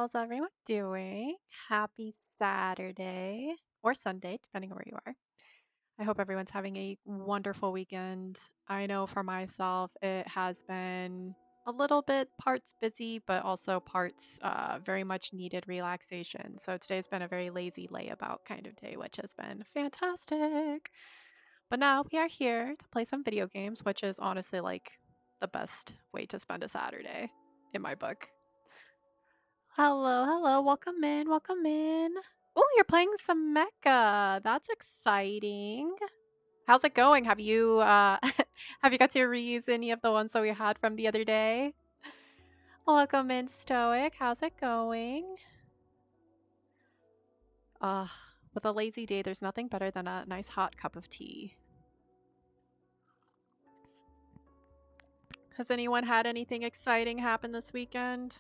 How's everyone doing? Happy Saturday or Sunday, depending on where you are. I hope everyone's having a wonderful weekend. I know for myself, it has been a little bit parts busy, but also parts very much needed relaxation. So today's been a very lazy layabout kind of day, which has been fantastic. But now we are here to play some video games, which is honestly like the best way to spend a Saturday in my book. Hello, hello. Welcome in, welcome in. Oh, you're playing some Mecha. That's exciting. How's it going? Have you have you got to reuse any of the ones that we had from the other day? Welcome in, Stoic. How's it going? Uh, with a lazy day, there's nothing better than a nice hot cup of tea. Has anyone had anything exciting happen this weekend?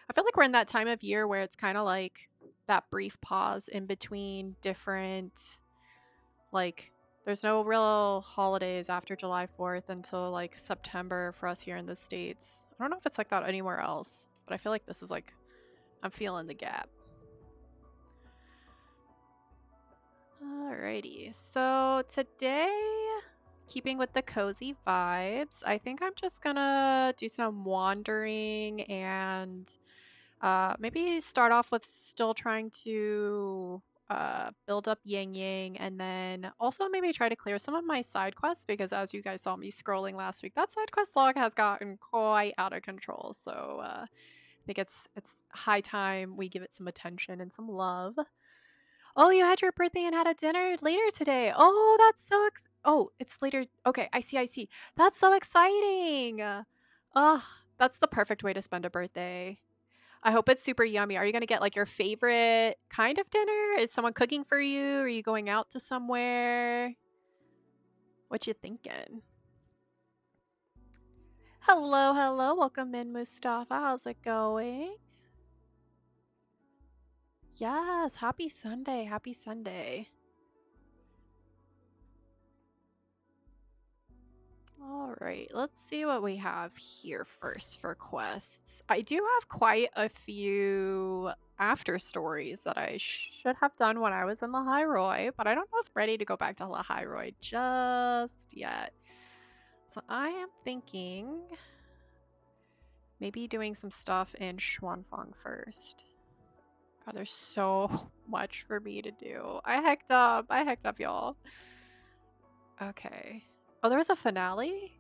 I feel like we're in that time of year where it's kind of like that brief pause in between different, like, there's no real holidays after July 4th until like September for us here in the States. I don't know if it's like that anywhere else, but I feel like this is like, I'm feeling the gap. Alrighty, so today, keeping with the cozy vibes, I think I'm just gonna do some wandering and maybe start off with still trying to build up Yang Yang and then also maybe try to clear some of my side quests because as you guys saw me scrolling last week, that side quest log has gotten quite out of control. So I think it's high time we give it some attention and some love. Oh, you had your birthday and had a dinner later today. Oh, that's so oh, it's later. Okay, I see, I see. That's so exciting. Oh, that's the perfect way to spend a birthday. I hope it's super yummy. Are you gonna get like your favorite kind of dinner? Is someone cooking for you? Are you going out to somewhere? What you thinking? Hello, hello. Welcome in, Mustafa. How's it going? Yes, happy Sunday. Happy Sunday. All right, let's see what we have here first for quests. I do have quite a few after stories that I should have done when I was in the Hyrule, but I don't know if I'm ready to go back to the Hyrule just yet. So I am thinking maybe doing some stuff in Xuanfang first. God, there's so much for me to do. I hecked up. I hecked up, y'all. Okay. Oh, there was a finale?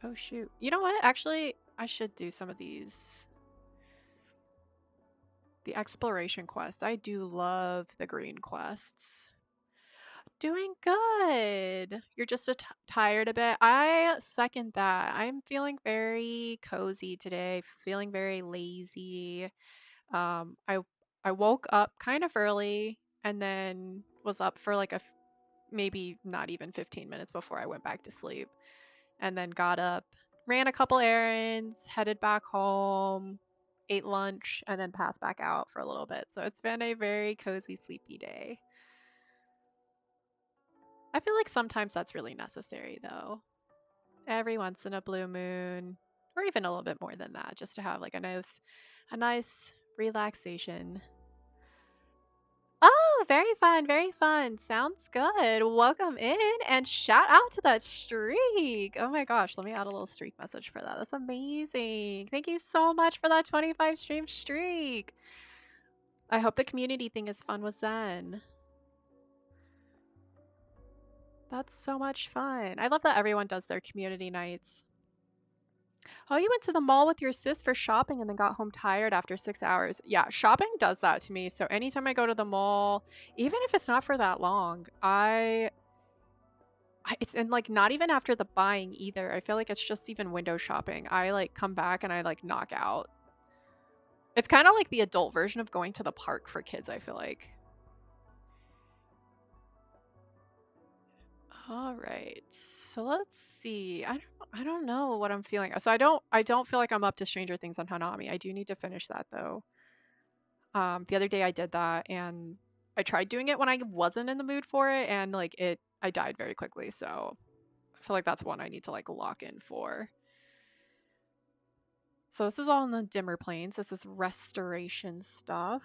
Oh shoot. You know what? Actually, I should do some of these. The exploration quest. I do love the green quests. Doing good. You're just tired a bit. I second that. I'm feeling very cozy today, feeling very lazy. Um, I I woke up kind of early and then was up for like maybe not even 15 minutes before I went back to sleep. And then got up, ran a couple errands, headed back home, ate lunch, and then passed back out for a little bit. So it's been a very cozy, sleepy day. I feel like sometimes that's really necessary, though. Every once in a blue moon, or even a little bit more than that, just to have like a nice relaxation. Oh, very fun, very fun. Sounds good. Welcome in and shout out to that streak. Oh my gosh, let me add a little streak message for that. That's amazing. Thank you so much for that 25 stream streak. I hope the community thing is fun with Zen. That's so much fun. I love that everyone does their community nights. Oh, you went to the mall with your sis for shopping and then got home tired after 6 hours. Yeah, shopping does that to me. So anytime I go to the mall, even if it's not for that long, it's and like not even after the buying either. I feel like it's just even window shopping. I like come back and I like knock out. It's kind of like the adult version of going to the park for kids, I feel like. All right. So let's see. I don't know what I'm feeling. So I don't feel like I'm up to Stranger Things on Hanami. I do need to finish that though. The other day I did that and I tried doing it when I wasn't in the mood for it and like I died very quickly. So I feel like that's one I need to like lock in for. So this is all in the dimmer planes. This is restoration stuff.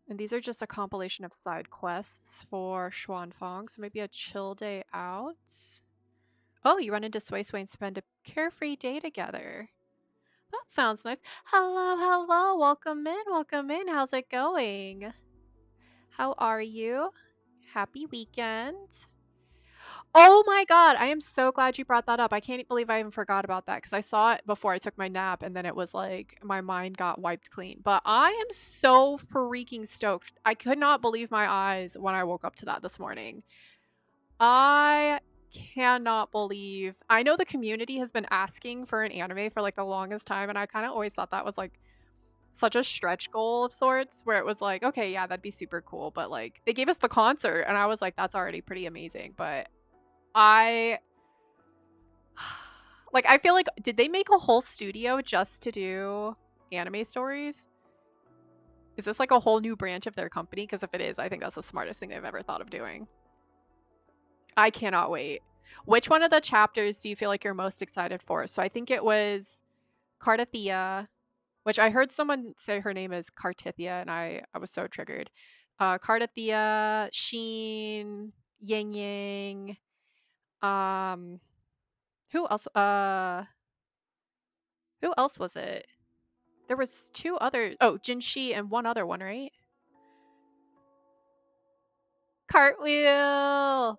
And these are just a compilation of side quests for Xuanfang, so maybe a chill day out. Oh, you run into Sui Sui and spend a carefree day together. That sounds nice. Hello, hello, welcome in, welcome in. How's it going? How are you? Happy weekend. Oh my God, I am so glad you brought that up. I can't believe I even forgot about that because I saw it before I took my nap and then it was like my mind got wiped clean. But I am so freaking stoked. I could not believe my eyes when I woke up to that this morning. I cannot believe. I know the community has been asking for an anime for like the longest time, and I kind of always thought that was like such a stretch goal of sorts, where it was like, okay, yeah, that'd be super cool, but like they gave us the concert, and I was like, that's already pretty amazing. But I like, I feel like, did they make a whole studio just to do anime stories? Is this like a whole new branch of their company? Because if it is, I think that's the smartest thing they've ever thought of doing. I cannot wait. Which one of the chapters do you feel like you're most excited for? So I think it was Cardathia, which I heard someone say her name is Cartithia, and I was so triggered. Cardathia, Sheen, Yang Yang, um, who else? Who else was it? There was two other. Oh, Jinshi and one other one, right? Cartwheel.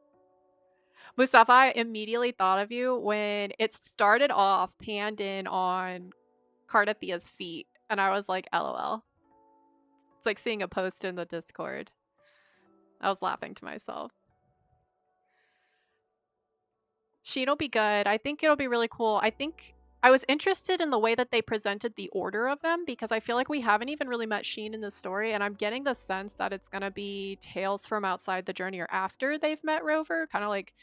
Mustafa, I immediately thought of you when it started off panned in on Cardathia's feet, and I was like, LOL. It's like seeing a post in the Discord. I was laughing to myself. Sheen'll be good. I think it'll be really cool. I think I was interested in the way that they presented the order of them because I feel like we haven't even really met Sheen in the story, and I'm getting the sense that it's gonna be tales from outside the journey or after they've met Rover, kind of like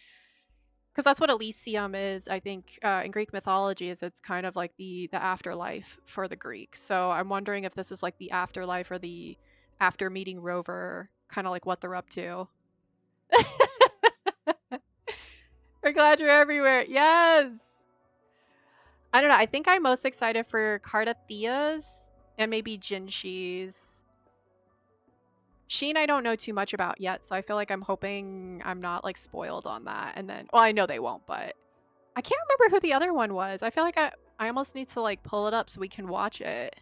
because that's what Elysium is. I think in Greek mythology is it's kind of like the afterlife for the Greeks. So I'm wondering if this is like the afterlife or the after meeting Rover, kind of like what they're up to. We're glad you're everywhere. Yes. I don't know. I think I'm most excited for Cardathia's and maybe Jinshi's. Sheen, I don't know too much about yet, so I feel like I'm hoping I'm not like spoiled on that. And then, well, I know they won't, but I can't remember who the other one was. I feel like I almost need to like pull it up so we can watch it.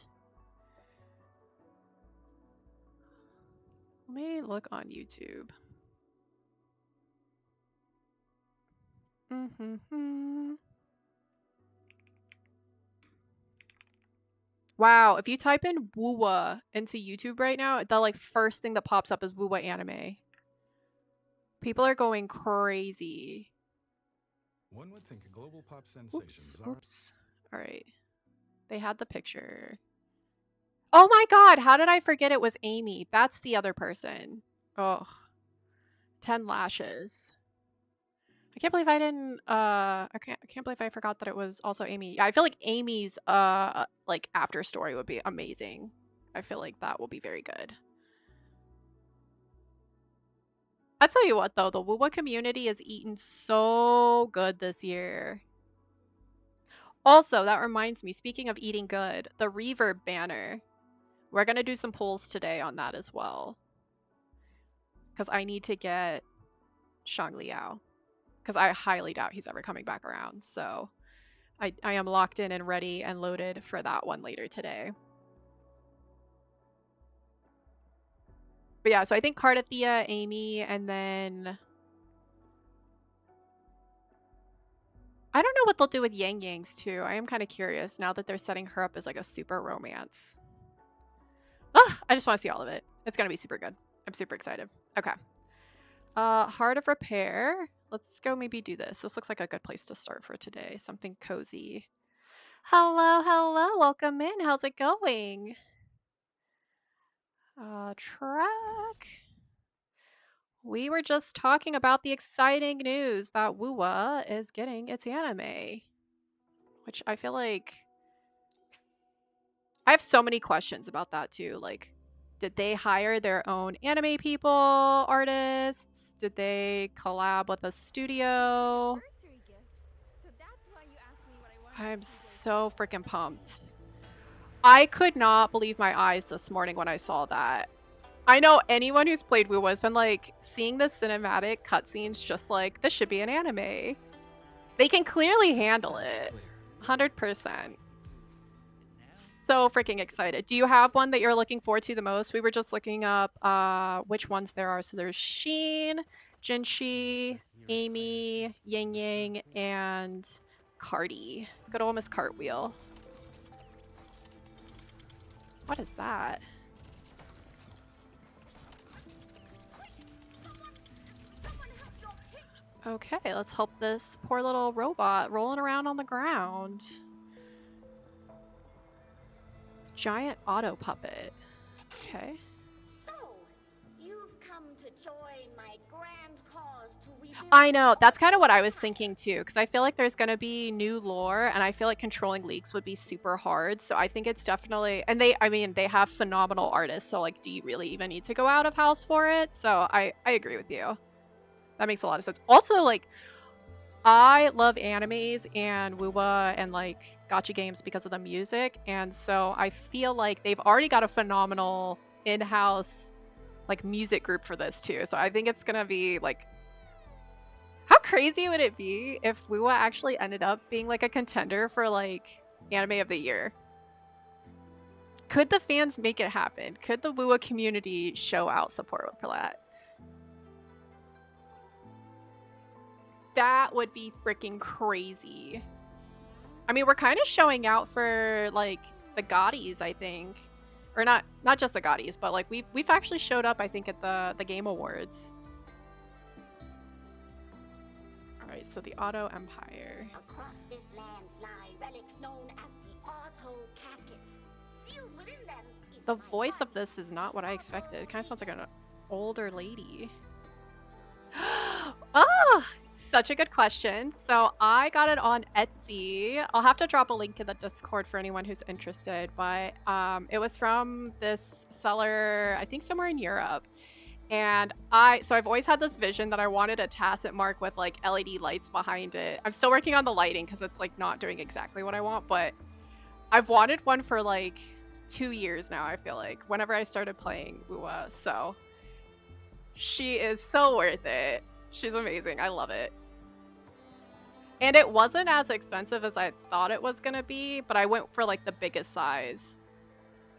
Let me look on YouTube. Mm-hmm. Wow, if you type in Wuwa into YouTube right now, the like first thing that pops up is Wuwa anime. People are going crazy. One would think a global pop sensation Oops, was already. oops. All right. They had the picture. Oh my God, how did I forget it was Amy? That's the other person. Oh, 10 lashes. I can't believe I didn't I can't believe I forgot that it was also Amy. I feel like Amy's like after story would be amazing. I feel like that will be very good. I tell you what though, the Wuwa community has eaten so good this year. Also, that reminds me, speaking of eating good, the Reverb banner. We're gonna do some polls today on that as well. Because I need to get Shang Liao. Because I highly doubt he's ever coming back around. So I am locked in and ready and loaded for that one later today. But yeah, so I think Cardathia, Amy, and then I don't know what they'll do with Yang Yang's too. I am kind of curious now that they're setting her up as like a super romance. Ah, I just want to see all of it. It's gonna be super good. I'm super excited. Okay. Heart of Repair. Let's go maybe do this. This looks like a good place to start for today. Something cozy. Hello, hello. Welcome in. How's it going? Track. We were just talking about the exciting news that Wuwa is getting its anime, which I feel like I have so many questions about that too. Like, did they hire their own anime people, artists? Did they collab with a studio? I'm so freaking pumped. I could not believe my eyes this morning when I saw that. I know anyone who's played WoW has been like seeing the cinematic cutscenes just like this should be an anime. They can clearly handle it. 100%. So freaking excited. Do you have one that you're looking forward to the most? We were just looking up which ones there are. So there's Sheen, Jinshi, Amy, Yang Yang, and Cardi. Good old Miss Cartwheel. What is that? Okay, let's help this poor little robot rolling around on the ground. Giant auto puppet. Okay. So, you've come to join my grand cause to rebuild. I know, that's kind of what I was thinking too, because I feel like there's going to be new lore, and I feel like controlling leaks would be super hard. So I think it's definitely, and I mean, they have phenomenal artists. So like, do you really even need to go out of house for it? So I agree with you. That makes a lot of sense. Also, like, I love animes and wuwa and like gacha games because of the music, and so I feel like they've already got a phenomenal in-house like music group for this too. So I think it's gonna be like, how crazy would it be if wuwa actually ended up being like a contender for like anime of the year? Could the fans make it happen? Could the wuwa community show out support for that? That would be freaking crazy. I mean, we're kind of showing out for like the Gaudis, I think, or not just the Gaudis, but like we've actually showed up, I think, at the Game Awards. All right, so the Auto Empire. Across this land lie relics known as the Auto Caskets. Sealed within them is The my voice of body. this is not what I expected. It kind of sounds like an older lady. Oh, such a good question. So I got it on Etsy. I'll have to drop a link in the Discord for anyone who's interested, but it was from this seller, I think somewhere in Europe. And so I've always had this vision that I wanted a tacit mark with like LED lights behind it. I'm still working on the lighting because it's like not doing exactly what I want, but I've wanted one for like 2 years now, I feel like, whenever I started playing Uwa. So she is so worth it. She's amazing. I love it. And it wasn't as expensive as I thought it was gonna be, but I went for like the biggest size.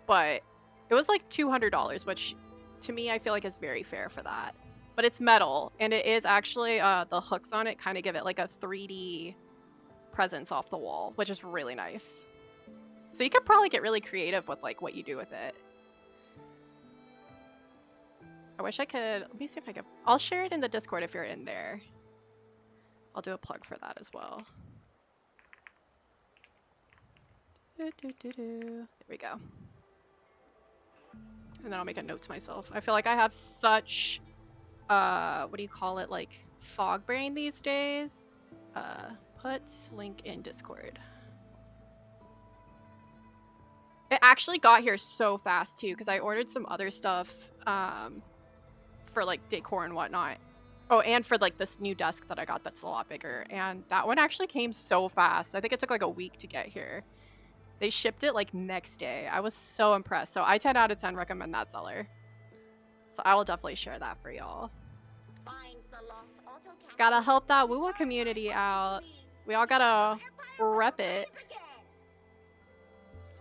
But it was like $200, which to me I feel like is very fair for that. But it's metal, and it is actually the hooks on it kind of give it like a 3D presence off the wall, which is really nice. So you could probably get really creative with like what you do with it. I wish I could, let me see if I could, I'll share it in the Discord if you're in there. I'll do a plug for that as well. There we go. And then I'll make a note to myself. I feel like I have such, what do you call it, like fog brain these days. Put link in Discord. It actually got here so fast too, because I ordered some other stuff for like decor and whatnot. Oh, and for like this new desk that I got that's a lot bigger. And that one actually came so fast. I think it took like a week to get here. They shipped it like next day. I was so impressed. So I 10 out of 10 recommend that seller. So I will definitely share that for y'all. Find the lost Auto Casket. Gotta help that Return WUWA my community body out. to me. We all gotta Empire rep will it. rise again.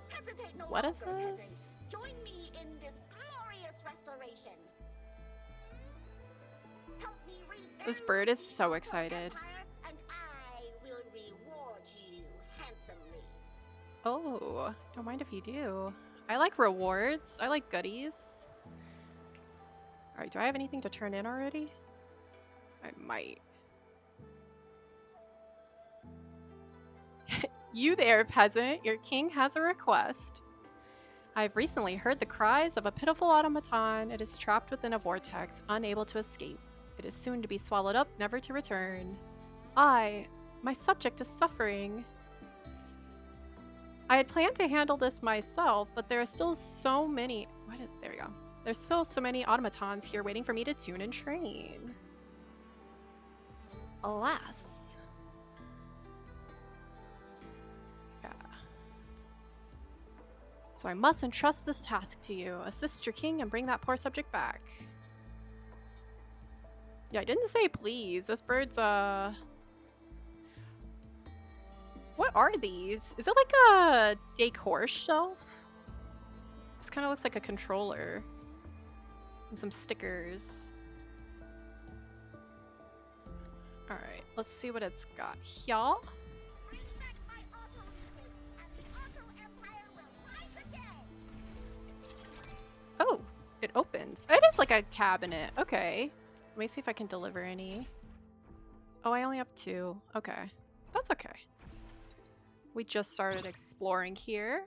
Hesitate no What is longer, this? peasant. Join me in this glorious restoration. Help me rebuild This bird is the so Auto excited. Empire, and I will reward you handsomely. Oh, don't mind if you do. I like rewards. I like goodies. Alright, do I have anything to turn in already? I might. You there, peasant. Your king has a request. I've recently heard the cries of a pitiful automaton. It is trapped within a vortex, unable to escape. It is soon to be swallowed up, never to return. My subject is suffering. I had planned to handle this myself, but there are still so many. There we go. There's still so many automatons here waiting for me to tune and train. Alas. So I must entrust this task to you. Assist your king and bring that poor subject back. Yeah, I didn't say please. This bird's, what are these? Is it like a decor shelf? This kind of looks like a controller. And some stickers. Alright, let's see what it's got here. Bring back my Auto Legion, and the Auto Empire will rise again. Oh, it opens. It is like a cabinet. Okay. Let me see if I can deliver any. Oh, I only have 2. Okay. That's okay. We just started exploring here.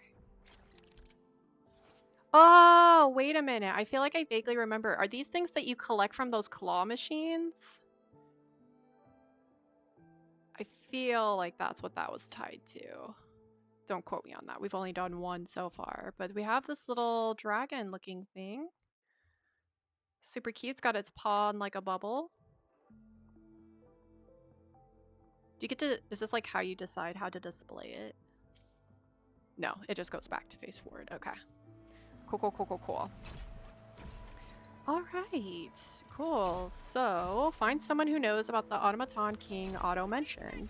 Oh, wait a minute. I feel like I vaguely remember. Are these things that you collect from those claw machines? I feel like that's what that was tied to. Don't quote me on that. We've only done 1 so far. But we have this little dragon looking thing. Super cute. It's got its paw in like a bubble. Do you get to, is this like how you decide how to display it? No, it just goes back to face forward. Okay. Cool, cool, cool, cool, cool. All right, cool. So find someone who knows about the Automaton King Otto mentioned.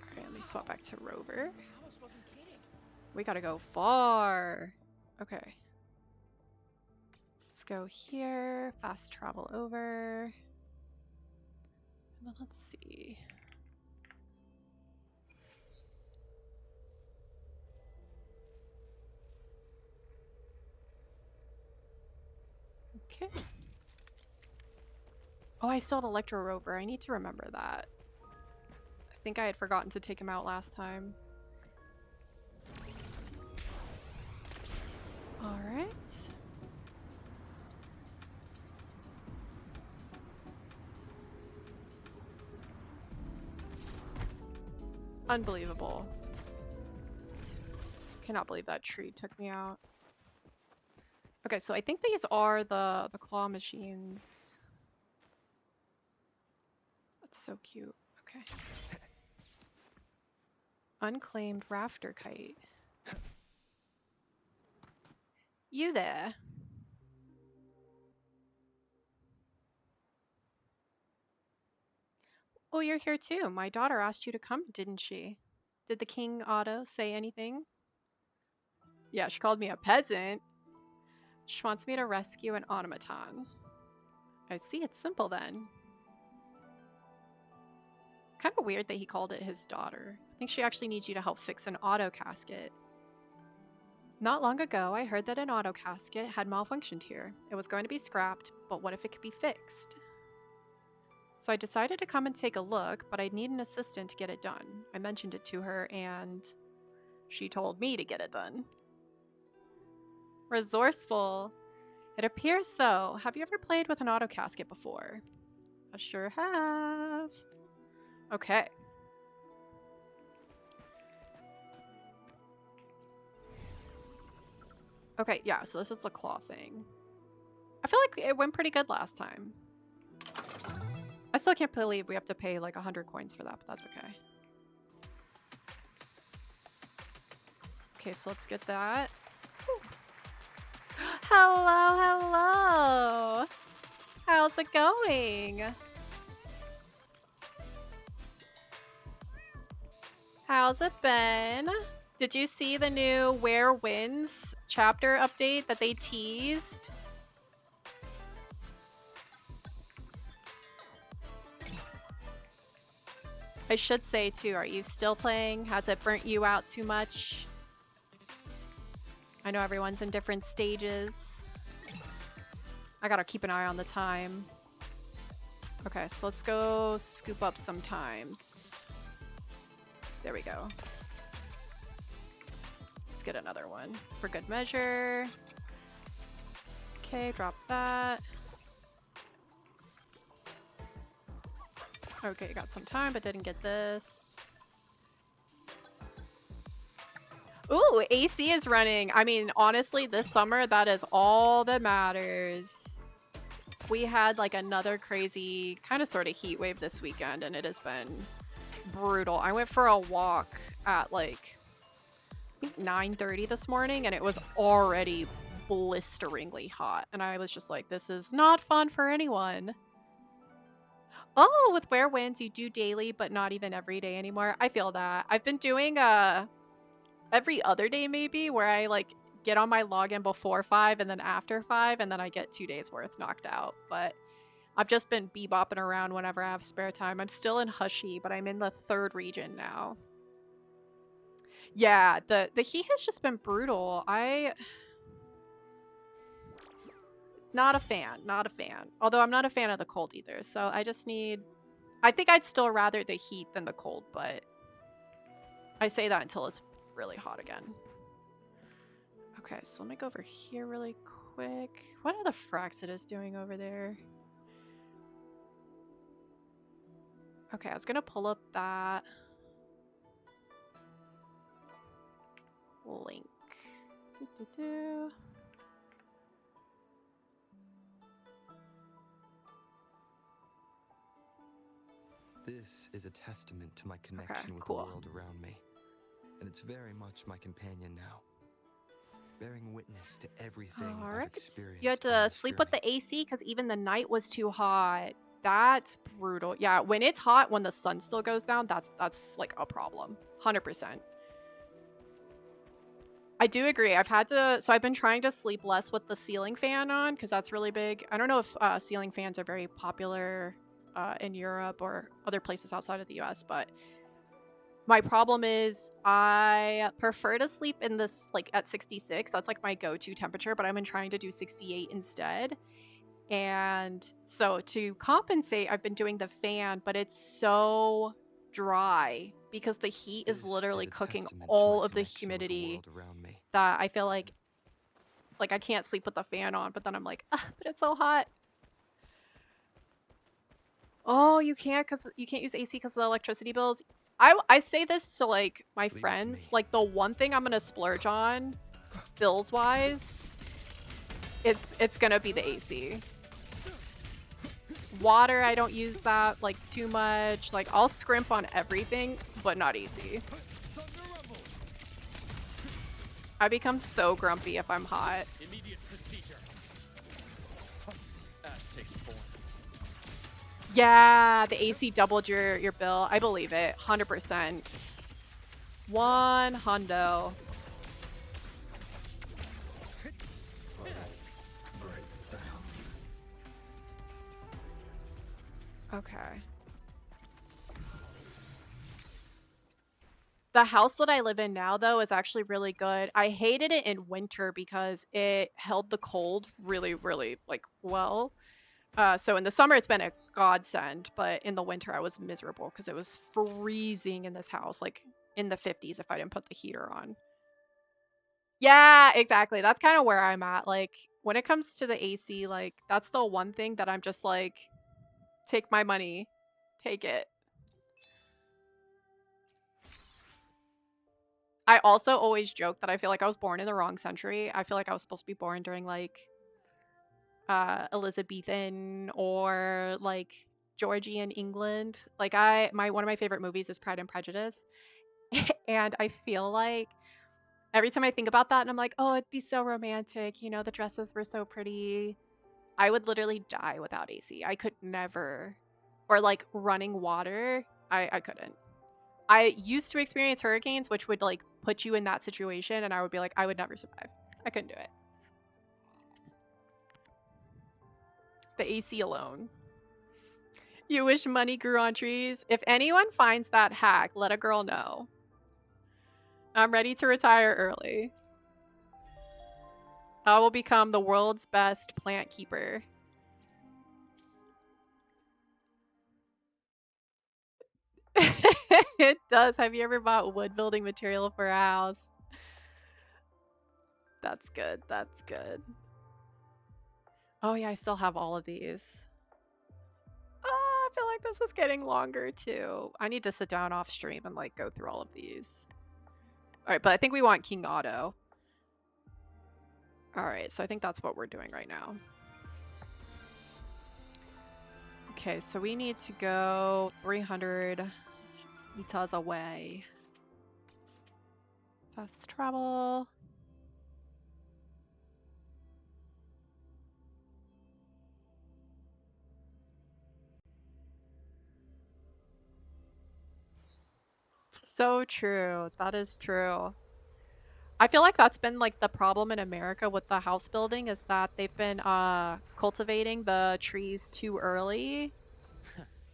All right, let me swap back to Rover. We gotta go far. Okay. Let's go here, fast travel over. And then let's see. Okay. Oh, I still have Electro Rover. I need to remember that. I think I had forgotten to take him out last time. All right. Unbelievable. Cannot believe that tree took me out. Okay, so I think these are the claw machines. That's so cute. Okay. Unclaimed rafter kite. You there? Oh, you're here too. My daughter asked you to come, didn't she? Did the King Otto say anything? Yeah, she called me a peasant. She wants me to rescue an automaton. I see, it's simple then. Kind of weird that he called it his daughter. I think she actually needs you to help fix an auto casket. Not long ago, I heard that an auto casket had malfunctioned here. It was going to be scrapped, but what if it could be fixed? So I decided to come and take a look, but I'd need an assistant to get it done. I mentioned it to her, and she told me to get it done. Resourceful. It appears so. Have you ever played with an auto casket before? I sure have. Okay. Okay, yeah, so this is the claw thing. I feel like it went pretty good last time. I still can't believe we have to pay like 100 coins for that, but that's okay. Okay, so let's get that. Whew. Hello, hello! How's it going? How's it been? Did you see the new Where Wins chapter update that they teased? I should say too, are you still playing? Has it burnt you out too much? I know everyone's in different stages. I gotta keep an eye on the time. Okay, so let's go scoop up some times. There we go. Let's get another one for good measure. Okay, drop that. Okay, got some time, but didn't get this. Ooh, AC is running. I mean, honestly, this summer, that is all that matters. We had like another crazy kind of sort of heat wave this weekend, and it has been brutal. I went for a walk at like think 9:30 this morning, and it was already blisteringly hot. And I was just like, this is not fun for anyone. Oh, with Where Winds, you do daily, but not even every day anymore. I feel that. I've been doing every other day maybe, where I like get on my login before 5 and then after 5, and then I get 2 days worth knocked out. But I've just been bebopping around whenever I have spare time. I'm still in Hushy, but I'm in the 3rd region now. Yeah, the heat has just been brutal. Not a fan, not a fan. Although I'm not a fan of the cold either. So I think I'd still rather the heat than the cold, but I say that until it's really hot again. Okay, so let me go over here really quick. What are the Fraxidas doing over there? Okay, I was gonna pull up that link. Doo-doo-doo. This is a testament to my connection with cool. the world around me, and it's very much my companion now, bearing witness to everything I've experienced. You had on to this sleep journey. with the AC because even the night was too hot. That's brutal. Yeah, when it's hot, when the sun still goes down, that's like a problem. 100%. I do agree. I've been trying to sleep less with the ceiling fan on because that's really big. I don't know if ceiling fans are very popular in Europe or other places outside of the US, but my problem is I prefer to sleep in this like at 66. That's like my go-to temperature, but I've been trying to do 68 instead. And so to compensate, I've been doing the fan, but it's so dry because the heat is literally cooking all of the humidity that I feel like I can't sleep with the fan on, but then I'm like, ah, but it's so hot. Oh, you can't use AC because of the electricity bills. I say this to like my friends, like the one thing I'm gonna splurge on, bills wise, it's gonna be the AC. Water, I don't use that like too much. Like I'll scrimp on everything, but not AC. I become so grumpy if I'm hot. Immediate procedure. Aztec's born. Yeah, the AC doubled your bill. I believe it. 100%. One hundo. Okay. The house that I live in now, though, is actually really good. I hated it in winter because it held the cold really, really, like, well. So in the summer, it's been a godsend, but in the winter, I was miserable because it was freezing in this house, like in the 50s if I didn't put the heater on. Yeah, exactly. That's kind of where I'm at. Like, when it comes to the AC, like, that's the one thing that I'm just like, take my money, take it. I also always joke that I feel like I was born in the wrong century. I feel like I was supposed to be born during like Elizabethan or like Georgian England. Like one of my favorite movies is Pride and Prejudice. And I feel like every time I think about that and I'm like, oh, it'd be so romantic, you know, the dresses were so pretty. I would literally die without AC. I could never. Or like running water, I couldn't. I used to experience hurricanes, which would like put you in that situation, and I would be like, I would never survive. I couldn't do it. The AC alone. You wish money grew on trees? If anyone finds that hack, let a girl know. I'm ready to retire early. I will become the world's best plant keeper. It does. Have you ever bought wood building material for a house? That's good. That's good. Oh yeah, I still have all of these. I feel like this is getting longer too. I need to sit down off stream and like go through all of these. All right, but I think we want King Otto. All right, so I think that's what we're doing right now. Okay, so we need to go 300 meters away. Fast travel. So true. That is true. I feel like that's been like the problem in America with the house building is that they've been cultivating the trees too early.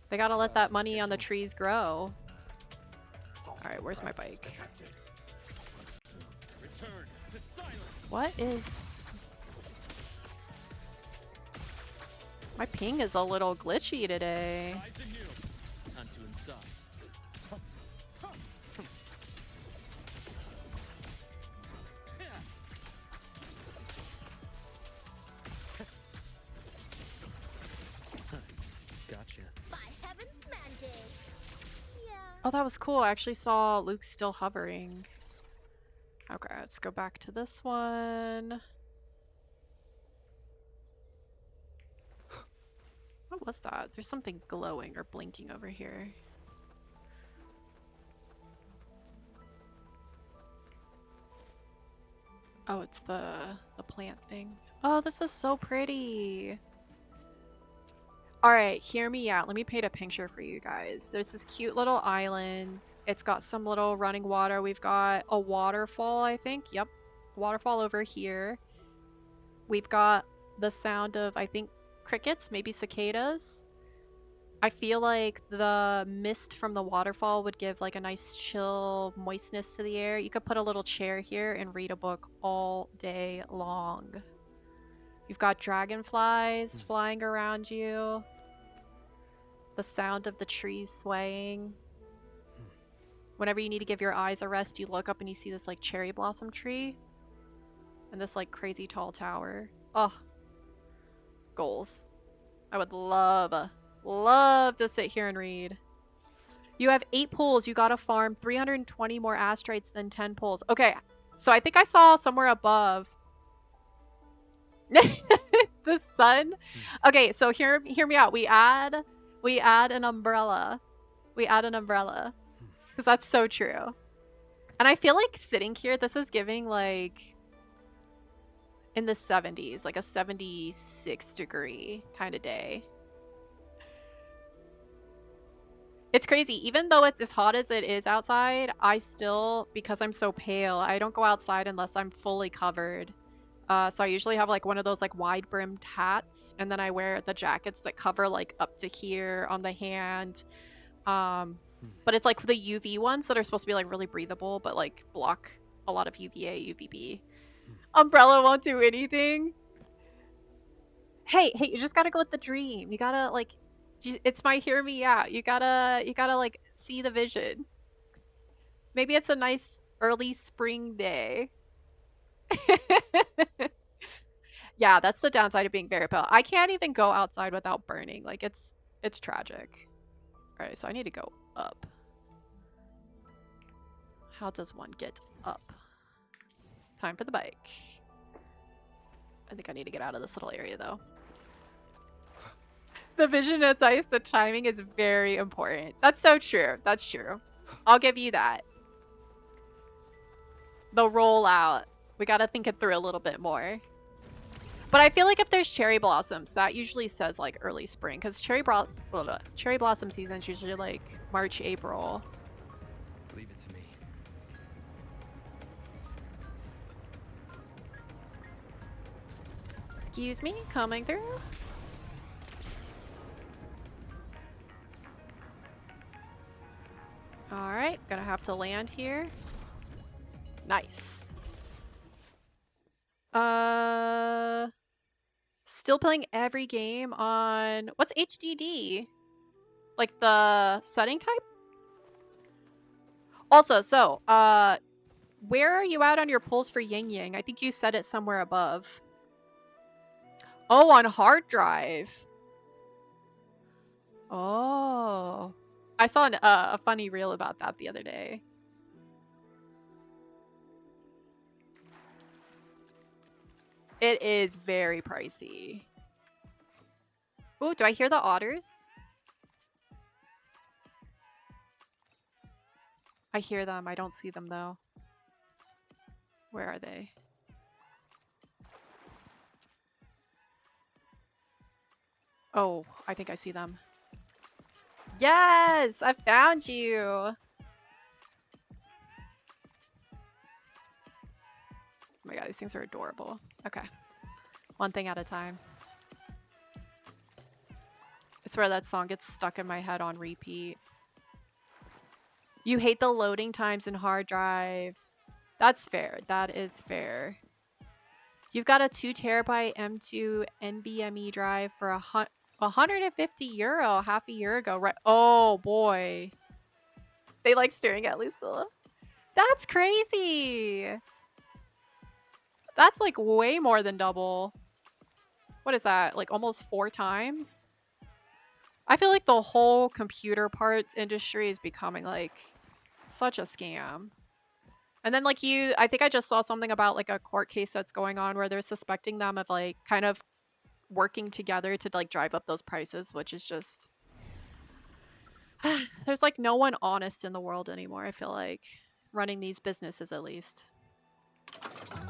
They gotta let that money on the trees grow. Alright, where's my bike? What is... My ping is a little glitchy today. Gotcha. By heaven's mandate. Yeah. Oh, that was cool. I actually saw Luke still hovering. Okay, let's go back to this one. What was that? There's something glowing or blinking over here. Oh, it's the plant thing. Oh, this is so pretty. All right, hear me out. Let me paint a picture for you guys. There's this cute little island. It's got some little running water. We've got a waterfall, I think. Yep, waterfall over here. We've got the sound of, I think, crickets, maybe cicadas. I feel like the mist from the waterfall would give like a nice chill moistness to the air. You could put a little chair here and read a book all day long. You've got dragonflies flying around you. The sound of the trees swaying. Whenever you need to give your eyes a rest, you look up and you see this like cherry blossom tree. And this like crazy tall tower. Oh, goals. I would love to sit here and read. You have 8 pools. You gotta farm 320 more asteroids than 10 pools. Okay, so I think I saw somewhere above the sun. Okay, so hear me out. We add an umbrella. We add an umbrella because that's so true. And I feel like sitting here, this is giving like in the 70s, like a 76 degree kind of day. It's crazy. Even though it's as hot as it is outside, I still, because I'm so pale, I don't go outside unless I'm fully covered. So I usually have like one of those like wide brimmed hats, and then I wear the jackets that cover like up to here on the hand. But it's like the UV ones that are supposed to be like really breathable, but like block a lot of UVA, UVB. Umbrella won't do anything. Hey, you just gotta go with the dream. You gotta like, it's my hear me out. You gotta like see the vision. Maybe it's a nice early spring day. Yeah, that's the downside of being very pale. I can't even go outside without burning. Like it's tragic. All right, so I need to go up. How does one get up? Time for the bike. I think I need to get out of this little area though. The vision is nice. The timing is very important. That's so true. That's true. I'll give you that. The rollout. We gotta think it through a little bit more. But I feel like if there's cherry blossoms, that usually says like early spring, because cherry blossom season is usually like March, April. Leave it to me. Excuse me, coming through. All right, gonna have to land here. Nice. Still playing every game on, what's HDD? Like the setting type? Also, so, where are you at on your pulls for Yin Yang? I think you said it somewhere above. Oh, on hard drive. Oh. I saw a funny reel about that the other day. It is very pricey. Oh, do I hear the otters? I hear them. I don't see them though. Where are they? Oh, I think I see them. Yes! I found you! Oh my god, these things are adorable. Okay. One thing at a time. I swear that song gets stuck in my head on repeat. You hate the loading times in hard drive. That's fair. That is fair. You've got a 2 terabyte M2 NVMe drive for 150 euro half a year ago, right? Oh boy. They like staring at Lucilla. That's crazy. That's like way more than double. What is that? Like almost 4 times? I feel like the whole computer parts industry is becoming like such a scam. And then like I think I just saw something about like a court case that's going on where they're suspecting them of like kind of working together to like drive up those prices, which is just there's like no one honest in the world anymore, I feel like, running these businesses at least.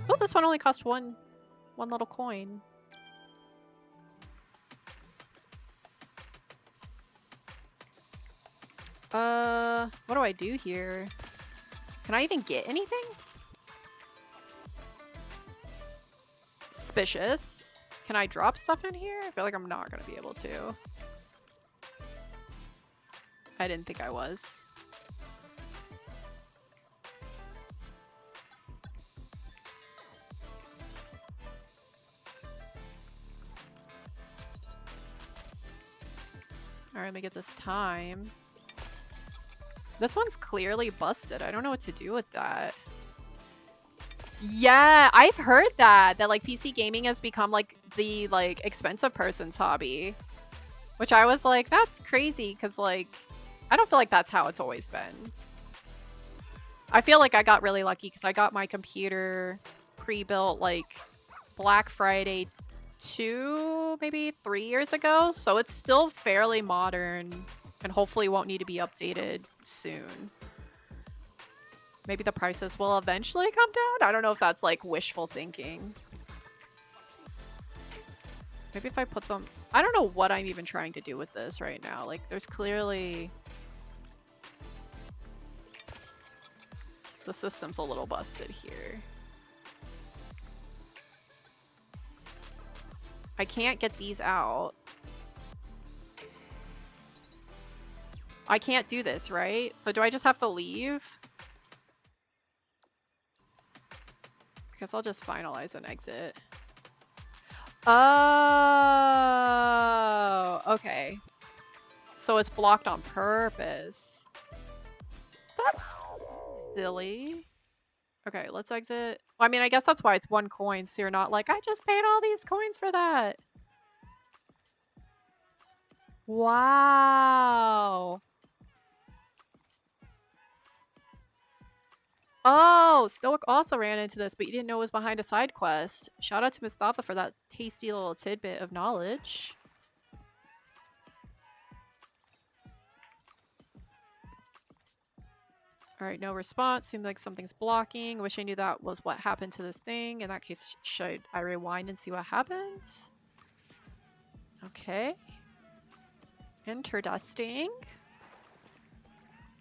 Oh, this one only cost one little coin. What do I do here? Can I even get anything? Suspicious. Can I drop stuff in here? I feel like I'm not gonna be able to. I didn't think I was. Alright, let me get this time. This one's clearly busted. I don't know what to do with that. Yeah, I've heard that like PC gaming has become like the like expensive person's hobby. Which I was like, that's crazy, because like I don't feel like that's how it's always been. I feel like I got really lucky because I got my computer pre-built like Black Friday 2, maybe 3 years ago. So it's still fairly modern and hopefully won't need to be updated soon. Maybe the prices will eventually come down? I don't know if that's like wishful thinking. Maybe if I put them... I don't know what I'm even trying to do with this right now. Like, there's clearly... The system's a little busted here. I can't get these out. I can't do this, right? So do I just have to leave? Because I'll just finalize and exit. Oh, okay. So it's blocked on purpose. That's silly. Okay, let's exit. Well, I mean, I guess that's why it's 1 coin, so you're not like, I just paid all these coins for that. Wow. Oh, Stoic also ran into this, but you didn't know it was behind a side quest. Shout out to Mustafa for that tasty little tidbit of knowledge. Alright, no response. Seems like something's blocking. Wish I knew that was what happened to this thing. In that case, should I rewind and see what happens? Okay. Interesting.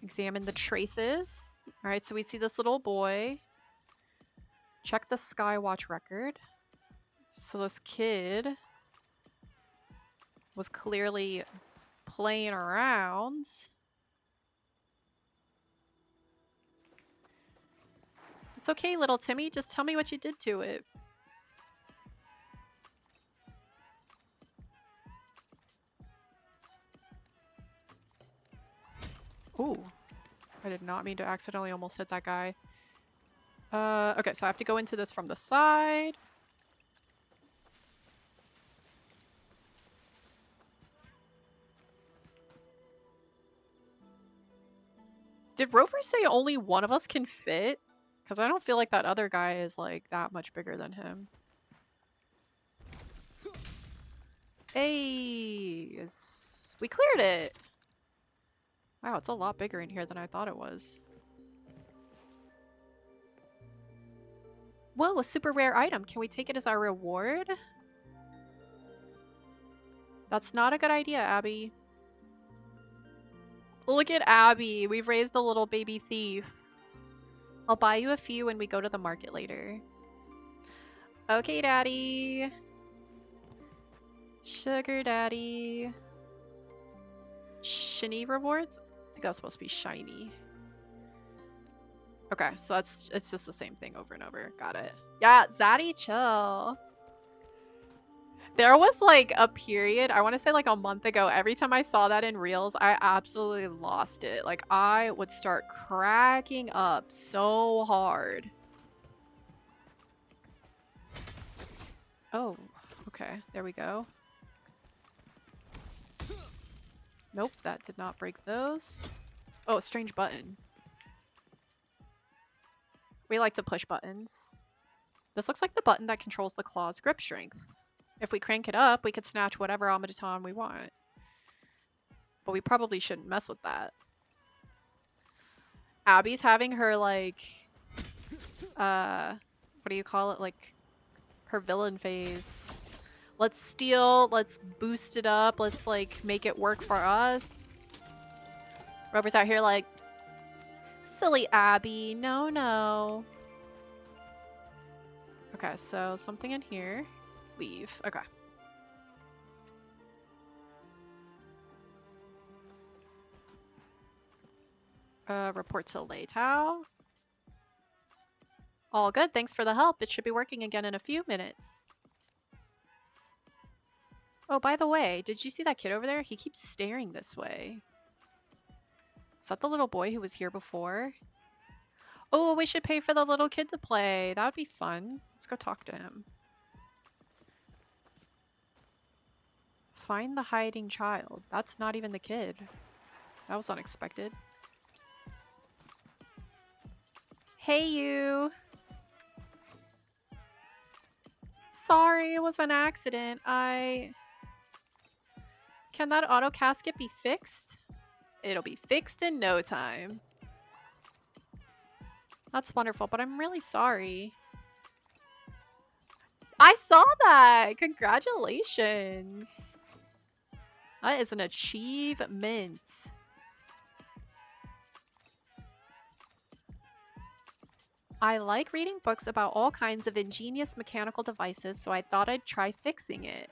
Examine the traces. Alright, so we see this little boy. Check the Skywatch record. So this kid was clearly playing around. It's okay, little Timmy. Just tell me what you did to it. Ooh. I did not mean to accidentally almost hit that guy. Okay, so I have to go into this from the side. Did Rover say only one of us can fit? Because I don't feel like that other guy is like that much bigger than him. Hey, we cleared it. Wow, it's a lot bigger in here than I thought it was. Whoa, a super rare item. Can we take it as our reward? That's not a good idea, Abby. Look at Abby. We've raised a little baby thief. I'll buy you a few when we go to the market later. Okay, Daddy. Sugar Daddy. Shiny rewards? I think that was supposed to be shiny. Okay, so it's just the same thing over and over. Got it. Yeah, Zaddy, chill. There was like a period, I want to say like a month ago, every time I saw that in Reels, I absolutely lost it. Like I would start cracking up so hard. Oh, okay, there we go. Nope, that did not break those. Oh, a strange button. We like to push buttons. This looks like the button that controls the claw's grip strength. If we crank it up, we could snatch whatever automaton we want. But we probably shouldn't mess with that. Abby's having her, like, what do you call it? Like, her villain phase. Let's steal, let's boost it up, let's, like, make it work for us. Rover's out here like, silly Abby, no, no. Okay, so something in here. Leave. Okay. Report to Leitao. All good, thanks for the help. It should be working again in a few minutes. Oh, by the way, did you see that kid over there? He keeps staring this way. Is that the little boy who was here before? Oh, we should pay for the little kid to play. That would be fun. Let's go talk to him. Find the hiding child. That's not even the kid. That was unexpected. Hey, you. Sorry, it was an accident. Can that auto casket be fixed? It'll be fixed in no time. That's wonderful, but I'm really sorry. I saw that! Congratulations! That is an achievement. I like reading books about all kinds of ingenious mechanical devices, so I thought I'd try fixing it.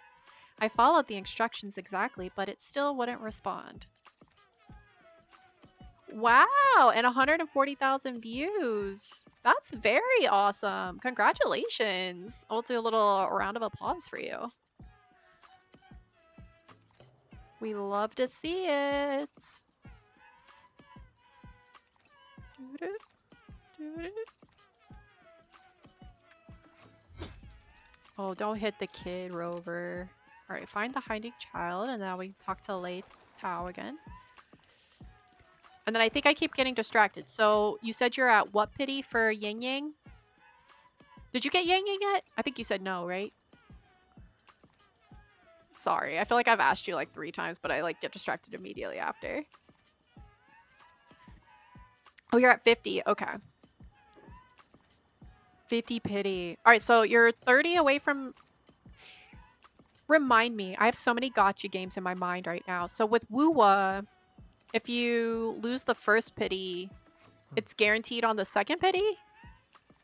I followed the instructions exactly, but it still wouldn't respond. Wow, and 140,000 views. That's very awesome. Congratulations. We'll do a little round of applause for you. We love to see it. Oh, don't hit the kid, Rover. Alright, find the hiding child, and now we talk to Lei Tao again. And then I think I keep getting distracted. So you said you're at what pity for Yang Yang? Did you get Yang Yang yet? I think you said no, right? Sorry, I feel like I've asked you like 3 times, but I like get distracted immediately after. Oh, you're at 50. Okay. 50 pity. All right, so you're 30 away from... Remind me, I have so many gotcha games in my mind right now. So with Wuwa, if you lose the first pity, it's guaranteed on the second pity?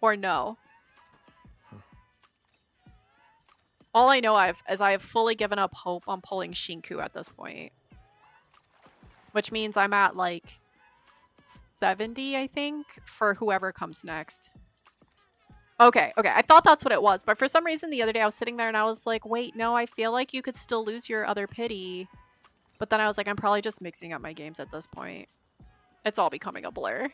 Or no? All I know is I have fully given up hope on pulling Shinku at this point. Which means I'm at like 70, I think, for whoever comes next. Okay, I thought that's what it was, but for some reason the other day I was sitting there and I was like, wait, no, I feel like you could still lose your other pity. But then I was like, I'm probably just mixing up my games at this point. It's all becoming a blur.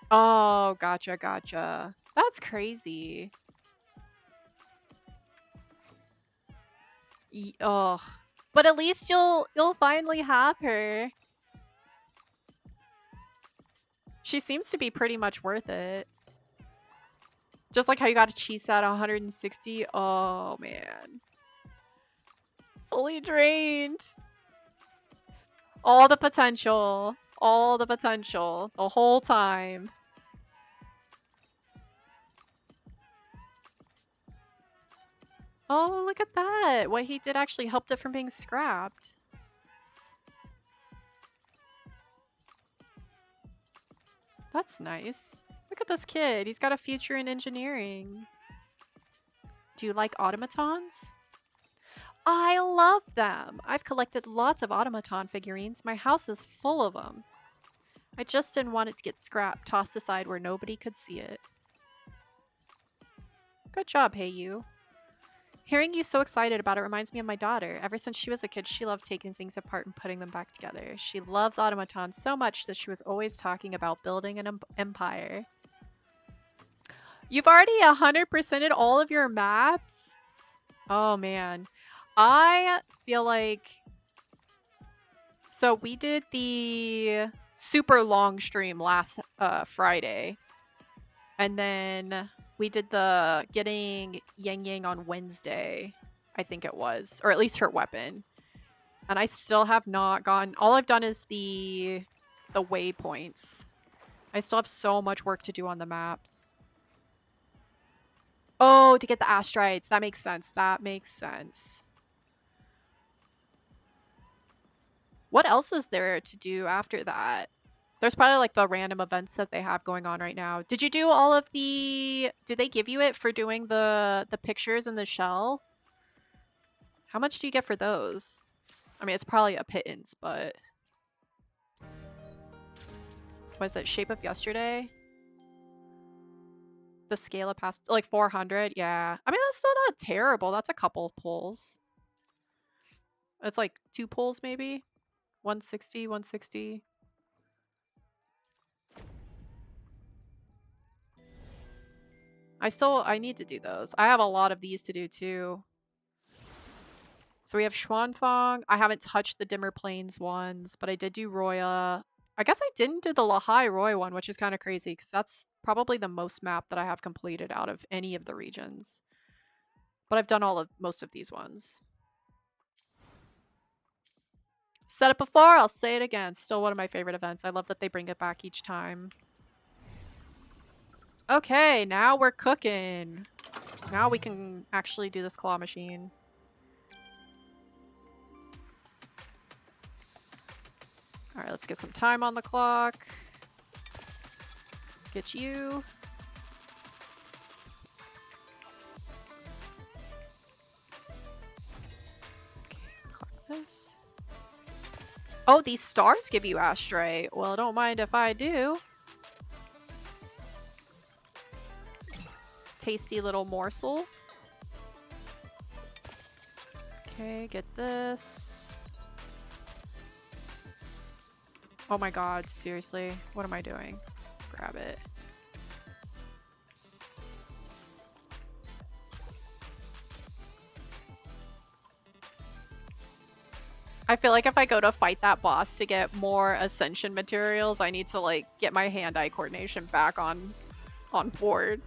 Oh, gotcha. That's crazy. Ugh. But at least you'll finally have her. She seems to be pretty much worth it. Just like how you got a cheese at 160. Oh, man. Fully drained. All the potential. all the potential the whole time. Oh, look at that. What he did actually helped it from being scrapped. That's nice. Look at this kid. He's got a future in engineering. Do you like automatons? I love them. I've collected lots of automaton figurines. My house is full of them. I just didn't want it to get scrapped, tossed aside where nobody could see it. Good job, Hey You. Hearing you so excited about it reminds me of my daughter. Ever since she was a kid, she loved taking things apart and putting them back together. She loves automatons so much that she was always talking about building an empire. You've already 100%ed all of your maps? Oh man. I feel like... So we did the super long stream last Friday. And then we did the getting Yang Yang on Wednesday, I think it was. Or at least her weapon. And I still have not gone... All I've done is the waypoints. I still have so much work to do on the maps. Oh, to get the asteroids. That makes sense. That makes sense. What else is there to do after that? There's probably like the random events that they have going on right now. Did you do all of the... Did they give you it for doing the pictures in the shell? How much do you get for those? I mean, it's probably a pittance, but... Was it Shape of Yesterday? The scale of past... Like 400? Yeah. I mean, that's still not terrible. That's a couple of pulls. It's like 2 pulls maybe? 160, 160. I need to do those. I have a lot of these to do too. So we have Xuanfang. I haven't touched the Dimmer Plains ones, but I did do Roya. I guess I didn't do the Lahai Roy one, which is kind of crazy because that's probably the most map that I have completed out of any of the regions. But I've done most of these ones. Said it before, I'll say it again. Still one of my favorite events. I love that they bring it back each time. Okay, now we're cooking. Now we can actually do this claw machine. All right, let's get some time on the clock. Get you. Okay, clock this. Oh, these stars give you astrite. Well, don't mind if I do. Tasty little morsel. Okay, get this. Oh my god, seriously? What am I doing? Grab it. I feel like if I go to fight that boss to get more ascension materials, I need to like get my hand-eye coordination back on board.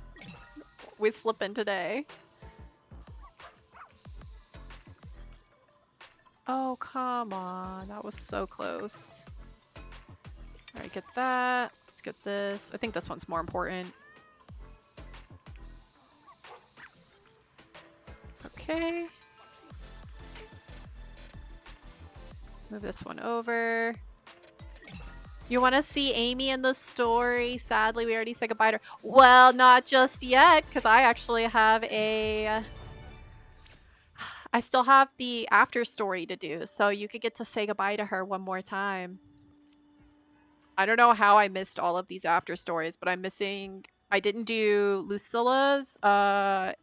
We slip in today. Oh, come on. That was so close. Alright, get that. Let's get this. I think this one's more important. Okay. Move this one over. You want to see Amy in the story? Sadly, we already said goodbye to her. Well, not just yet, because I actually have I still have the after story to do, so you could get to say goodbye to her one more time. I don't know how I missed all of these after stories, but I'm missing... I didn't do Lucilla's,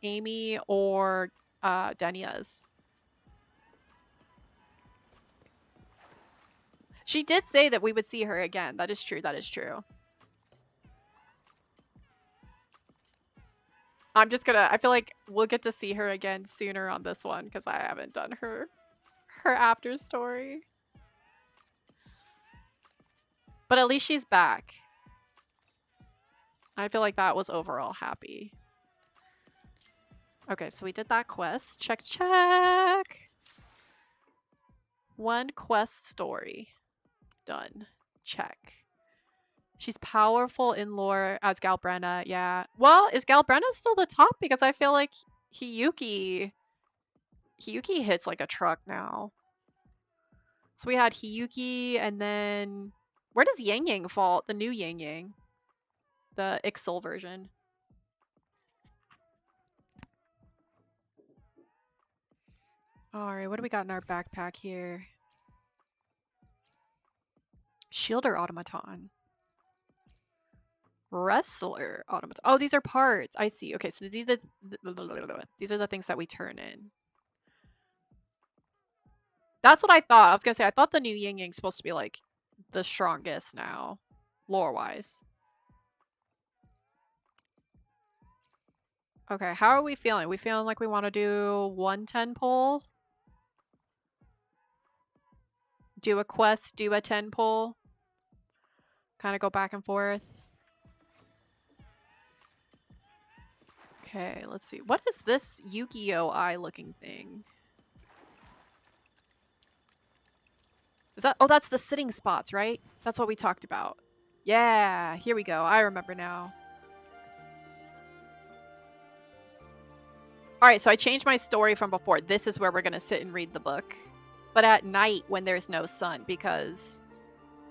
Amy, or Denia's. She did say that we would see her again. That is true. That is true. I'm just gonna... I feel like we'll get to see her again sooner on this one because I haven't done her after story. But at least she's back. I feel like that was overall happy. Okay, so we did that quest. Check, check. One quest story. Done. check. She's powerful in lore as Galbrenna, yeah. Well, is Galbrenna still the top? Because I feel like Hiyuki hits like a truck now. So we had Hiyuki, and then where does Yang Yang fall? The new Yang Yang, the Ixil version. All right, what do we got in our backpack here? Shielder automaton. Wrestler automaton. Oh, these are parts. I see. Okay, so these are the things that we turn in. That's what I thought. I was gonna say I thought the new Yin Yang's supposed to be like the strongest now, lore wise. Okay, how are we feeling? We feeling like we want to do 110 pull? Do a quest, do a 10 pull? Kind of go back and forth. Okay, let's see. What is this Yu-Gi-Oh! Eye looking thing? Is that, oh, that's the sitting spots, right? That's what we talked about. Yeah, here we go. I remember now. Alright, so I changed my story from before. This is where we're going to sit and read the book. But at night when there's no sun, because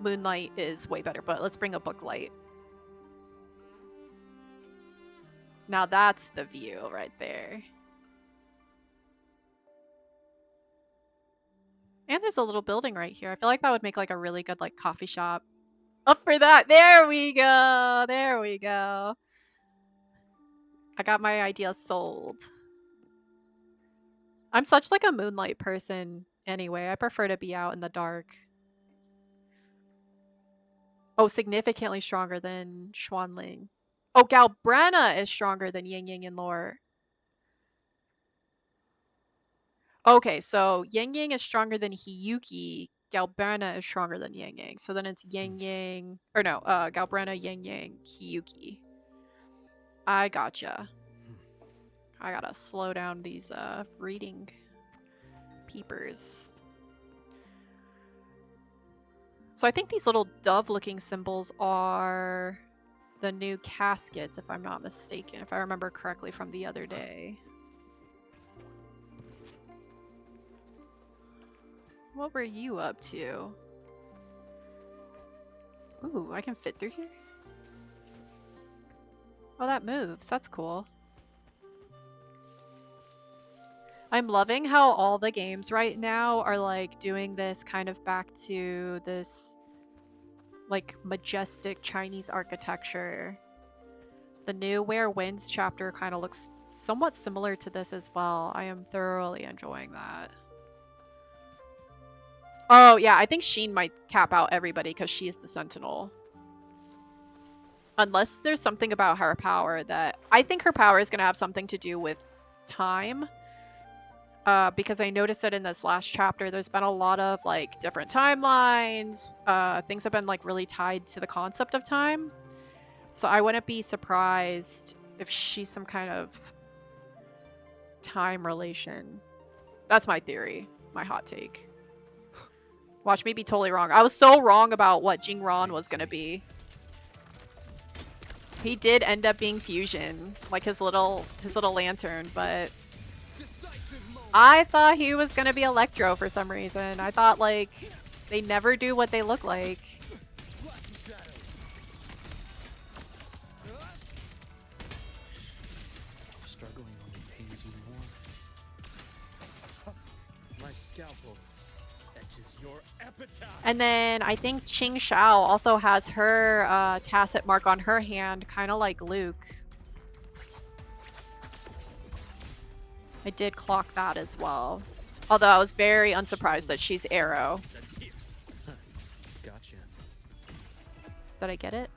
moonlight is way better. But let's bring a book light. Now that's the view right there. And there's a little building right here. I feel like that would make like a really good like coffee shop. Up for that. There we go. There we go. I got my idea sold. I'm such like a moonlight person anyway. I prefer to be out in the dark. Oh, significantly stronger than Xuanling. Oh, Galbrenna is stronger than Yang Yang in lore. Okay, so Yang Yang is stronger than Hiyuki. Galbrenna is stronger than Yang Yang. So then it's Yang Yang, or no, Galbrenna, Yang Yang, Hiyuki. I gotcha. I gotta slow down these reading peepers. So I think these little dove-looking symbols are the new caskets, if I'm not mistaken, if I remember correctly from the other day. What were you up to? Ooh, I can fit through here? Oh, that moves. That's cool. I'm loving how all the games right now are like doing this kind of back to this like majestic Chinese architecture. The new Where Winds chapter kind of looks somewhat similar to this as well. I am thoroughly enjoying that. Oh yeah, I think Sheen might cap out everybody because she is the Sentinel. Unless there's something about her power that... I think her power is going to have something to do with time. Because I noticed that in this last chapter, there's been a lot of like different timelines. Things have been like really tied to the concept of time. So I wouldn't be surprised if she's some kind of time relation. That's my theory, my hot take. Watch me be totally wrong. I was so wrong about what Jingron was gonna be. He did end up being fusion, like his little lantern, but I thought he was gonna be Electro for some reason. I thought like they never do what they look like. Struggling only pains you more. My scalpel etches your epitaph. And then I think Qing Shao also has her tacit mark on her hand, kind of like Luke. I did clock that as well. Although I was very unsurprised that she's Arrow. Gotcha. Did I get it?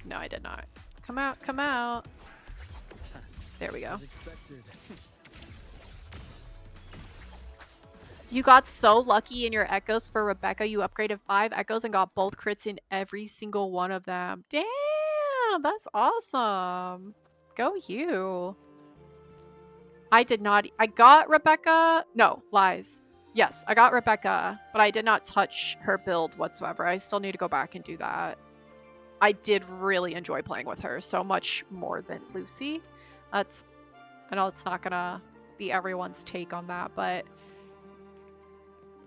No, I did not. Come out, come out. There we go. As expected. You got so lucky in your echoes for Rebecca. You upgraded 5 echoes and got both crits in every single one of them. Damn, that's awesome. Go you. I did not. I got Rebecca. No, lies. Yes, I got Rebecca, but I did not touch her build whatsoever. I still need to go back and do that. I did really enjoy playing with her, so much more than Lucy. I know it's not gonna be everyone's take on that, but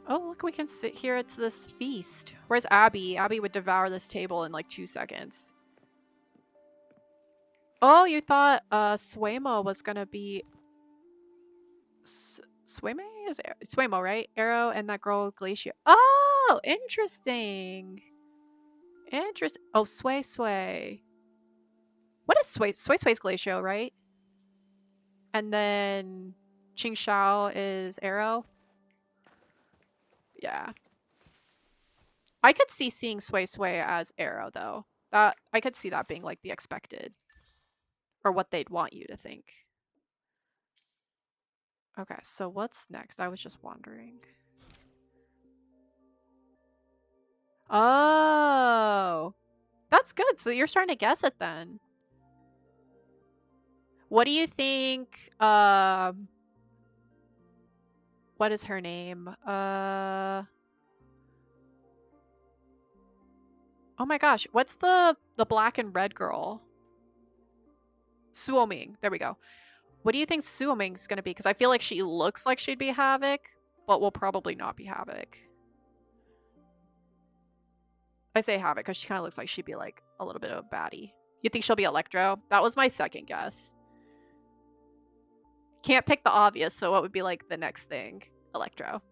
oh, look, we can sit here at this feast. Where's Abby? Abby would devour this table in like 2 seconds. Oh, you thought Suemo was gonna be Sueme is Suemo, right? Arrow and that girl Glacia. Oh, interesting. Interesting. Oh, Sway Sway. What is Sway? Sway Sway's Glacio, right? And then Ching Shao is Arrow. Yeah. I could see seeing Sway Sway as Arrow though. That I could see that being like the expected or what they'd want you to think. Okay, so what's next? I was just wondering. Oh, that's good. So you're starting to guess it then. What do you think? What is her name? Oh my gosh, what's the black and red girl? Suoming. There we go. What do you think Suoming's gonna be? Because I feel like she looks like she'd be Havoc, but will probably not be Havoc. I say Havoc because she kind of looks like she'd be like a little bit of a baddie. You think she'll be Electro? That was my second guess. Can't pick the obvious, so what would be like the next thing? Electro.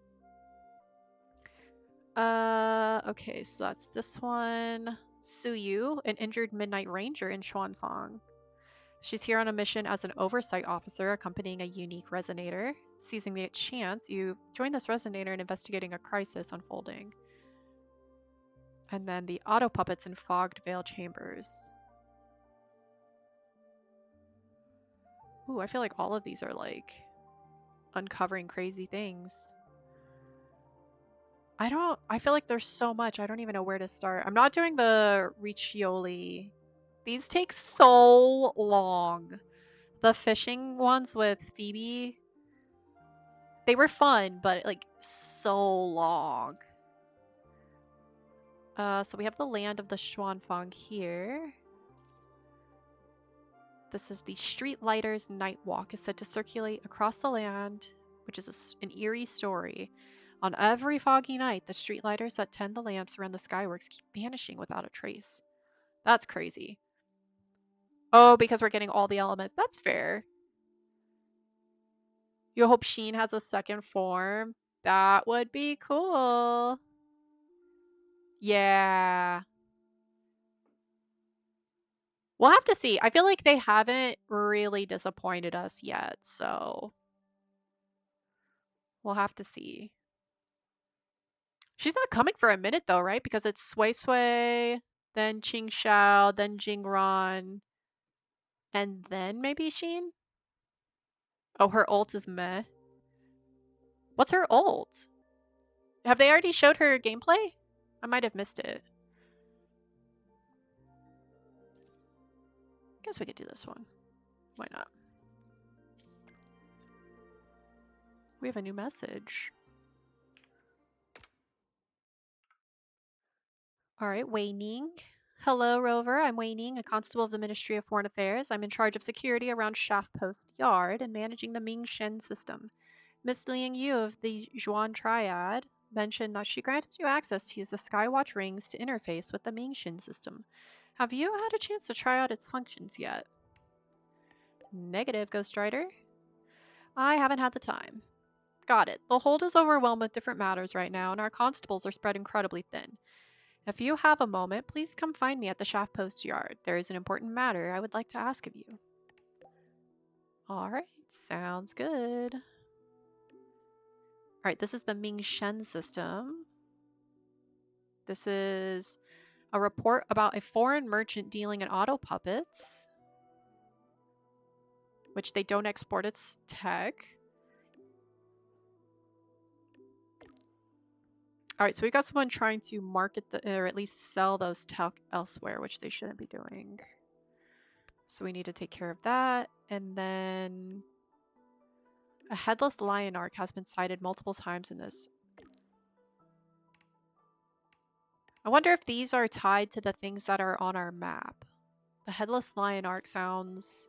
Okay, so that's this one. Suyu, an injured Midnight Ranger in Xuanfang. She's here on a mission as an oversight officer accompanying a unique resonator. Seizing the chance, you join this resonator in investigating a crisis unfolding. And then the auto puppets in Fogged Veil Chambers. Ooh, I feel like all of these are like uncovering crazy things. I feel like there's so much. I don't even know where to start. I'm not doing the Riccioli. These take so long. The fishing ones with Phoebe, they were fun, but like so long. So we have the land of the Xuanfang here. This is the Street Lighters Night Walk is said to circulate across the land, which is an eerie story. On every foggy night, the street lighters that tend the lamps around the skyworks keep vanishing without a trace. That's crazy. Oh, because we're getting all the elements. That's fair. You hope Sheen has a second form. That would be cool. Yeah. We'll have to see. I feel like they haven't really disappointed us yet, so we'll have to see. She's not coming for a minute though, right? Because it's Sui Sui, then Qing Shao, then Jingron, and then maybe Sheen? Oh, her ult is meh. What's her ult? Have they already showed her gameplay? I might have missed it. Guess we could do this one. Why not? We have a new message. All right, Wei Ning. Hello, Rover. I'm Wei Ning, a constable of the Ministry of Foreign Affairs. I'm in charge of security around Shaft Post Yard and managing the Ming Shen system. Miss Liang Yu of the Zhuan Triad mentioned that she granted you access to use the Skywatch rings to interface with the Ming Shen system. Have you had a chance to try out its functions yet? Negative, Ghost Rider. I haven't had the time. Got it. The hold is overwhelmed with different matters right now, and our constables are spread incredibly thin. If you have a moment, please come find me at the Shaft Post Yard. There is an important matter I would like to ask of you. Alright, sounds good. Alright, this is the Ming Shen system. This is a report about a foreign merchant dealing in auto puppets, which they don't export its tech. Alright, so we got someone trying to market or at least sell those tech elsewhere, which they shouldn't be doing. So we need to take care of that. And then A headless lion arc has been sighted multiple times in this. I wonder if these are tied to the things that are on our map. The headless lion arc sounds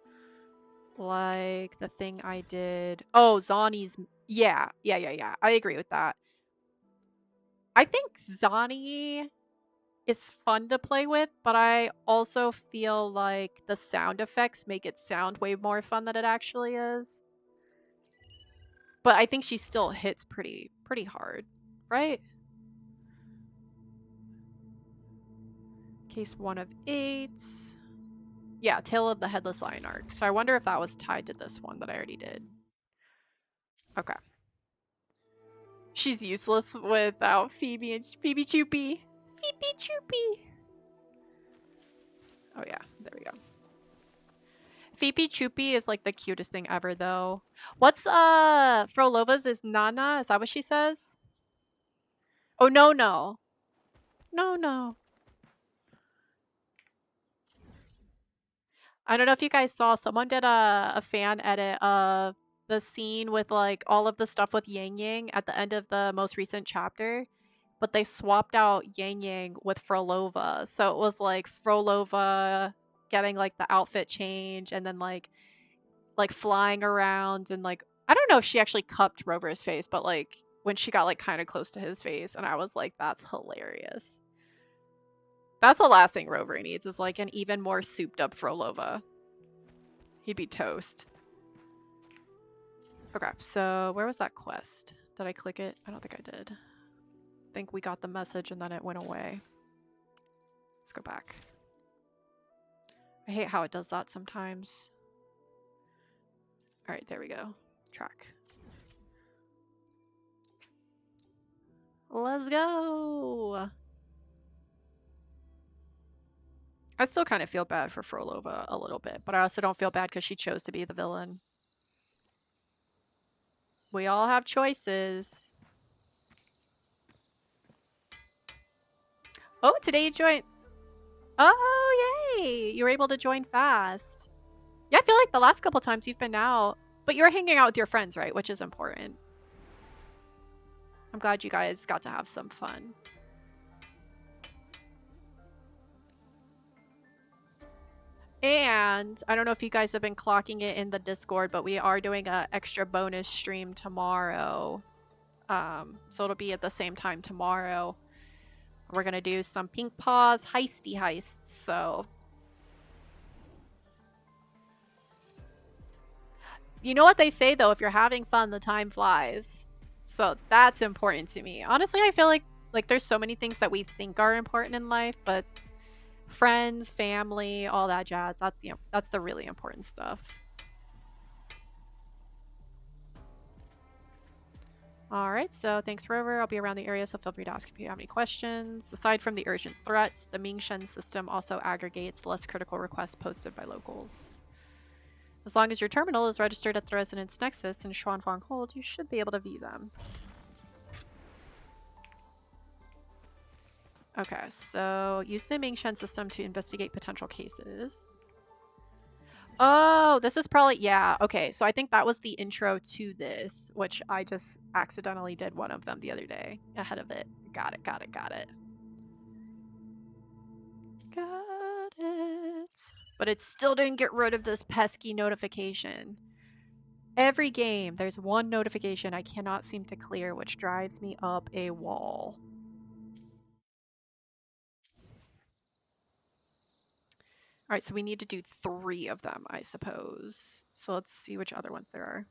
like the thing I did. Oh, Zani's. Yeah. I agree with that. I think Zani is fun to play with, but I also feel like the sound effects make it sound way more fun than it actually is. But I think she still hits pretty hard, right? Case 1 of 8. Yeah, Tale of the Headless Lion arc. So I wonder if that was tied to this one that I already did. Okay. She's useless without Phoebe and Phoebe Choopy. Phoebe Choopy. Oh yeah, there we go. Phoebe Choopy is like the cutest thing ever though. What's Frolova's is Nana? Is that what she says? Oh no. I don't know if you guys saw, someone did a fan edit of the scene with like all of the stuff with Yang Yang at the end of the most recent chapter, but they swapped out Yang Yang with Frolova. So it was like Frolova getting like the outfit change and then like flying around and like I don't know if she actually cupped Rover's face, but like when she got like kind of close to his face and I was like, that's hilarious. That's the last thing Rover needs is like an even more souped up Frolova. He'd be toast. Okay, so where was that quest? Did I click it? I don't think I did. I think we got the message and then it went away. Let's go back. I hate how it does that sometimes. Alright, there we go. Track. Let's go! I still kind of feel bad for Frolova a little bit, but I also don't feel bad because she chose to be the villain. We all have choices. Oh, today you joined. Oh, yay! You were able to join fast. Yeah, I feel like the last couple times you've been out, but you're hanging out with your friends, right? Which is important. I'm glad you guys got to have some fun. And I don't know if you guys have been clocking it in the Discord, but we are doing an extra bonus stream tomorrow. So it'll be at the same time tomorrow. We're gonna do some Pink Paws heisty heists, so. You know what they say though, if you're having fun, the time flies. So that's important to me. Honestly, I feel like there's so many things that we think are important in life, but friends, family, all that jazz, that's the really important stuff. All right, so thanks, Rover. I'll be around the area, so feel free to ask if you have any questions. Aside from the urgent threats, the Mingshen system also aggregates less critical requests posted by locals. As long as your terminal is registered at the Resonance Nexus in Xuanfang Hold, you should be able to view them. Okay, so use the Mingshen system to investigate potential cases. Oh, this is probably, yeah, okay. So I think that was the intro to this, which I just accidentally did one of them the other day ahead of it. Got it. Got it. But it still didn't get rid of this pesky notification. Every game, there's one notification I cannot seem to clear, which drives me up a wall. All right, so we need to do 3 of them, I suppose. So let's see which other ones there are.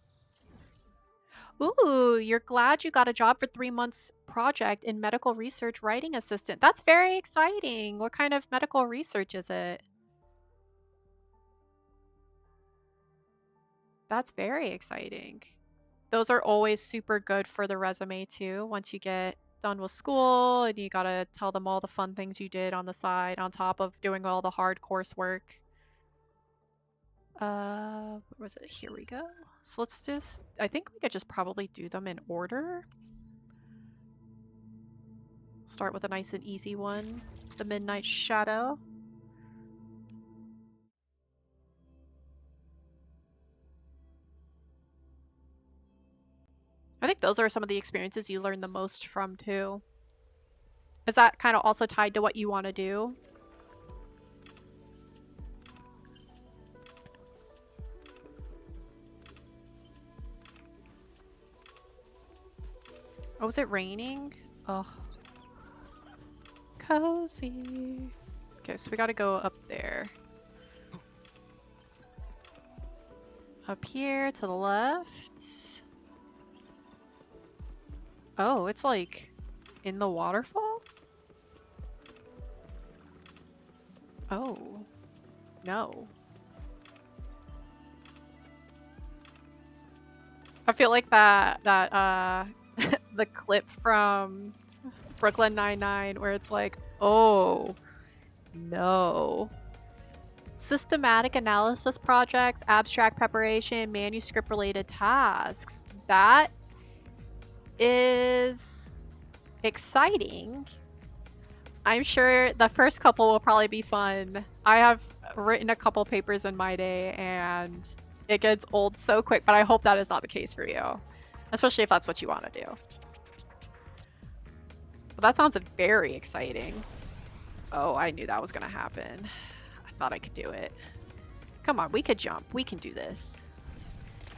Ooh, you're glad you got a job for 3 months project in medical research writing assistant. That's very exciting. What kind of medical research is it? That's very exciting. Those are always super good for the resume too. Once you get done with school and you gotta tell them all the fun things you did on the side on top of doing all the hard coursework. What was it? Here we go. So let's just, I think we could just probably do them in order. Start with a nice and easy one. The Midnight Shadow. those are some of the experiences you learn the most from too. Is that kind of also tied to what you want to do? Oh, is it raining? Oh, cozy. Okay, so we gotta go up there. Up here to the left. Oh, it's like in the waterfall? Oh, no. I feel like that the clip from Brooklyn Nine-Nine where it's like, oh, no. Systematic analysis projects, abstract preparation, manuscript related tasks. That is exciting. I'm sure the first couple will probably be fun. I have written a couple papers in my day and it gets old so quick, but I hope that is not the case for you, especially if that's what you want to do. But that sounds very exciting. Oh, I knew that was going to happen. I thought I could do it. Come on, we could jump. We can do this.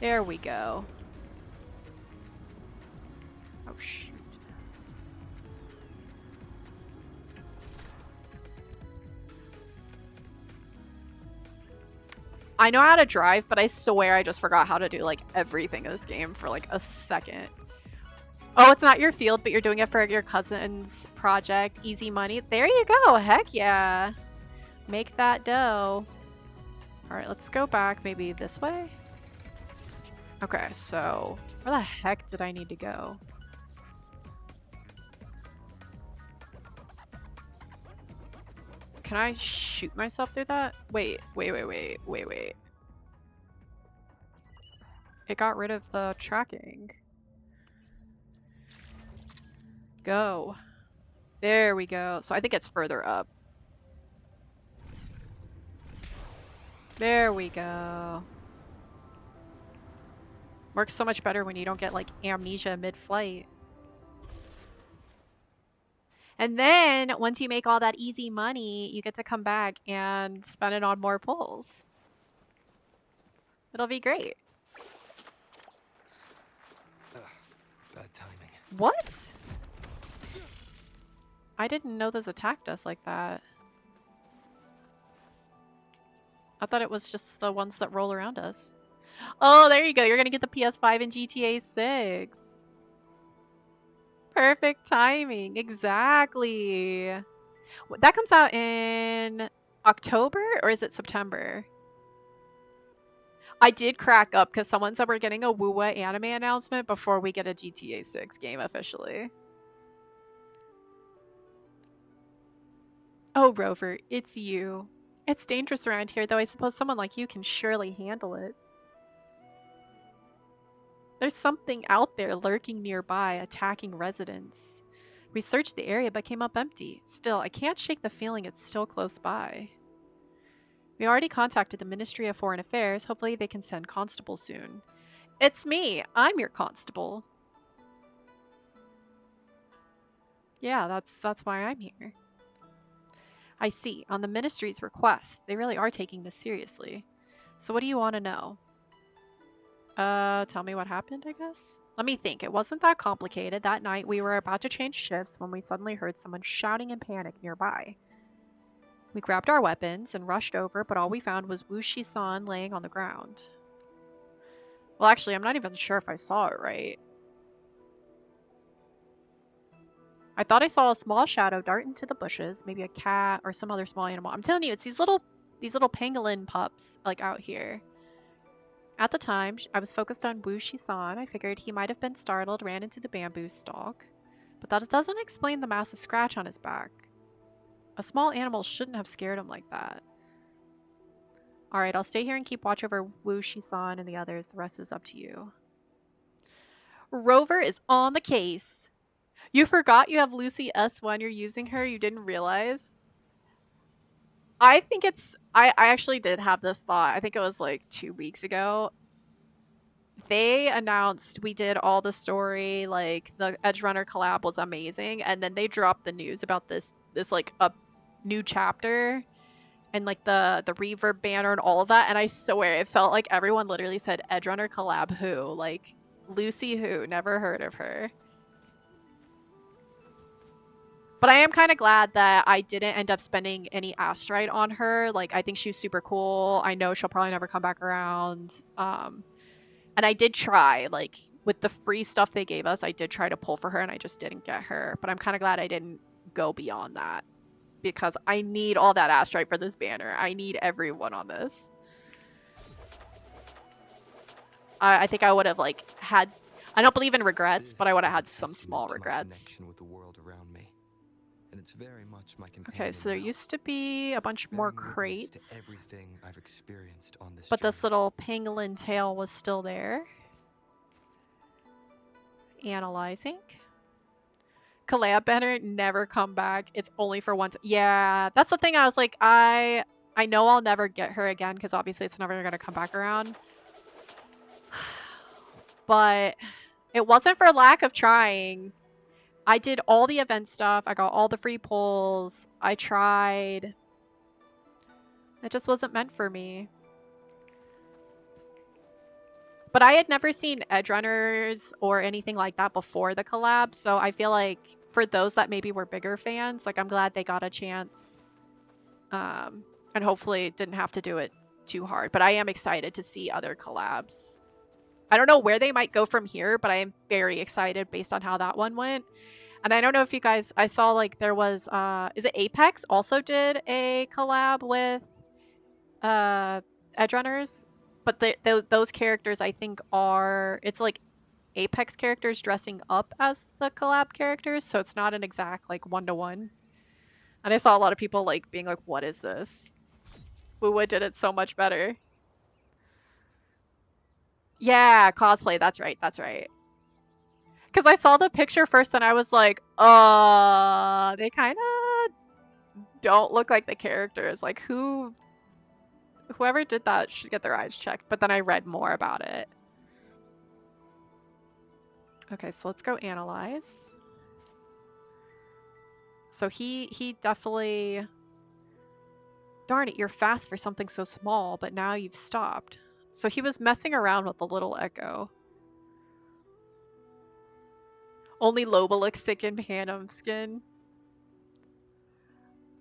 There we go. Oh, shoot. I know how to drive, but I swear I just forgot how to do like everything in this game for like a second. Oh, it's not your field, but you're doing it for your cousin's project. Easy money. There you go. Heck yeah. Make that dough. All right, let's go back maybe this way. Okay, so where the heck did I need to go? Can I shoot myself through that? Wait. It got rid of the tracking. Go. There we go. So I think it's further up. There we go. Works so much better when you don't get like amnesia mid-flight. And then once you make all that easy money, you get to come back and spend it on more pulls. It'll be great. Bad timing. What? I didn't know those attacked us like that. I thought it was just the ones that roll around us. Oh, there you go. You're gonna get the PS5 and GTA 6. Perfect timing. Exactly. That comes out in October or is it September? I did crack up because someone said we're getting a Wuwa anime announcement before we get a GTA 6 game officially. Oh, Rover, it's you. It's dangerous around here, though I suppose someone like you can surely handle it. There's something out there lurking nearby, attacking residents. We searched the area but came up empty. Still, I can't shake the feeling it's still close by. We already contacted the Ministry of Foreign Affairs. Hopefully they can send constables soon. It's me. I'm your constable. Yeah, that's why I'm here. I see. On the ministry's request, they really are taking this seriously. So what do you want to know? Tell me what happened, I guess? Let me think. It wasn't that complicated. That night, we were about to change shifts when we suddenly heard someone shouting in panic nearby. We grabbed our weapons and rushed over, but all we found was Wu Shisan laying on the ground. Well, actually, I'm not even sure if I saw it right. I thought I saw a small shadow dart into the bushes, maybe a cat or some other small animal. I'm telling you, it's these little pangolin pups, like, out here. At the time, I was focused on Wu Shisan. I figured he might have been startled, ran into the bamboo stalk. But that doesn't explain the massive scratch on his back. A small animal shouldn't have scared him like that. Alright, I'll stay here and keep watch over Wu Shisan and the others. The rest is up to you. Rover is on the case. You forgot you have Lucy S1. You're using her. You didn't realize. I think it's... I actually did have this thought. I think it was like 2 weeks ago. they announced we did all the story, like the Edge Runner collab was amazing, and then they dropped the news about this like a new chapter and like the reverb banner and all of that, and I swear it felt like everyone literally said Edge Runner collab who, like Lucy who, never heard of her. But I am kind of glad that I didn't end up spending any astrite on her. Like, I think she's super cool. I know she'll probably never come back around. And I did try, like, with the free stuff they gave us, I did try to pull for her and I just didn't get her. But I'm kind of glad I didn't go beyond that because I need all that astrite for this banner. I need everyone on this. I think I would have, like, had... I don't believe in regrets, but I would have had some small regrets. With the world around me. And it's very much my Okay, so there used to be a bunch more crates. Everything I've experienced on this but this little pangolin tail was still there. Analyzing. Collab banner never come back. It's only for once. Yeah, that's the thing. I was like, I know I'll never get her again because obviously it's never gonna come back around. But it wasn't for lack of trying. I did all the event stuff. I got all the free pulls. I tried. It just wasn't meant for me. But I had never seen Edge Runners or anything like that before the collab, so I feel like for those that maybe were bigger fans, like I'm glad they got a chance. And hopefully didn't have to do it too hard. But I am excited to see other collabs. I don't know where they might go from here, but I am very excited based on how that one went. And I don't know if you guys, I saw like there was, is it Apex also did a collab with Edge Runners? But those characters I think are, it's like Apex characters dressing up as the collab characters, so it's not an exact like one-to-one. And I saw a lot of people like being like, what is this? Wuwa did it so much better. Yeah, cosplay, that's right, that's right. Because I saw the picture first and I was like, they kind of don't look like the characters. Like, whoever did that should get their eyes checked. But then I read more about it. Okay, so let's go analyze. So he definitely... Darn it, you're fast for something so small, but now you've stopped. So he was messing around with the little echo. Only Loba looks sick in Panem skin.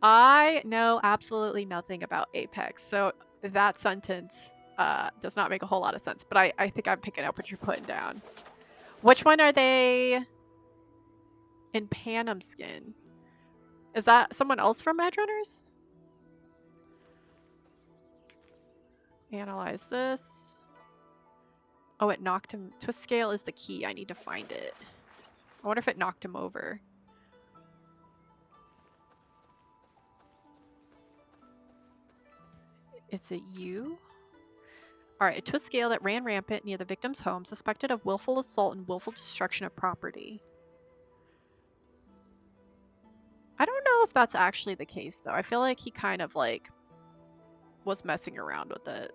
I know absolutely nothing about Apex, so that sentence does not make a whole lot of sense, but I think I'm picking up what you're putting down. Which one are they in Panem skin? Is that someone else from Edge Runners? Analyze this. Oh, it knocked him. Twist scale is the key. I need to find it. I wonder if it knocked him over. Is it you? Alright, a twist scale that ran rampant near the victim's home, suspected of willful assault and willful destruction of property. I don't know if that's actually the case, though. I feel like he kind of, like, was messing around with it.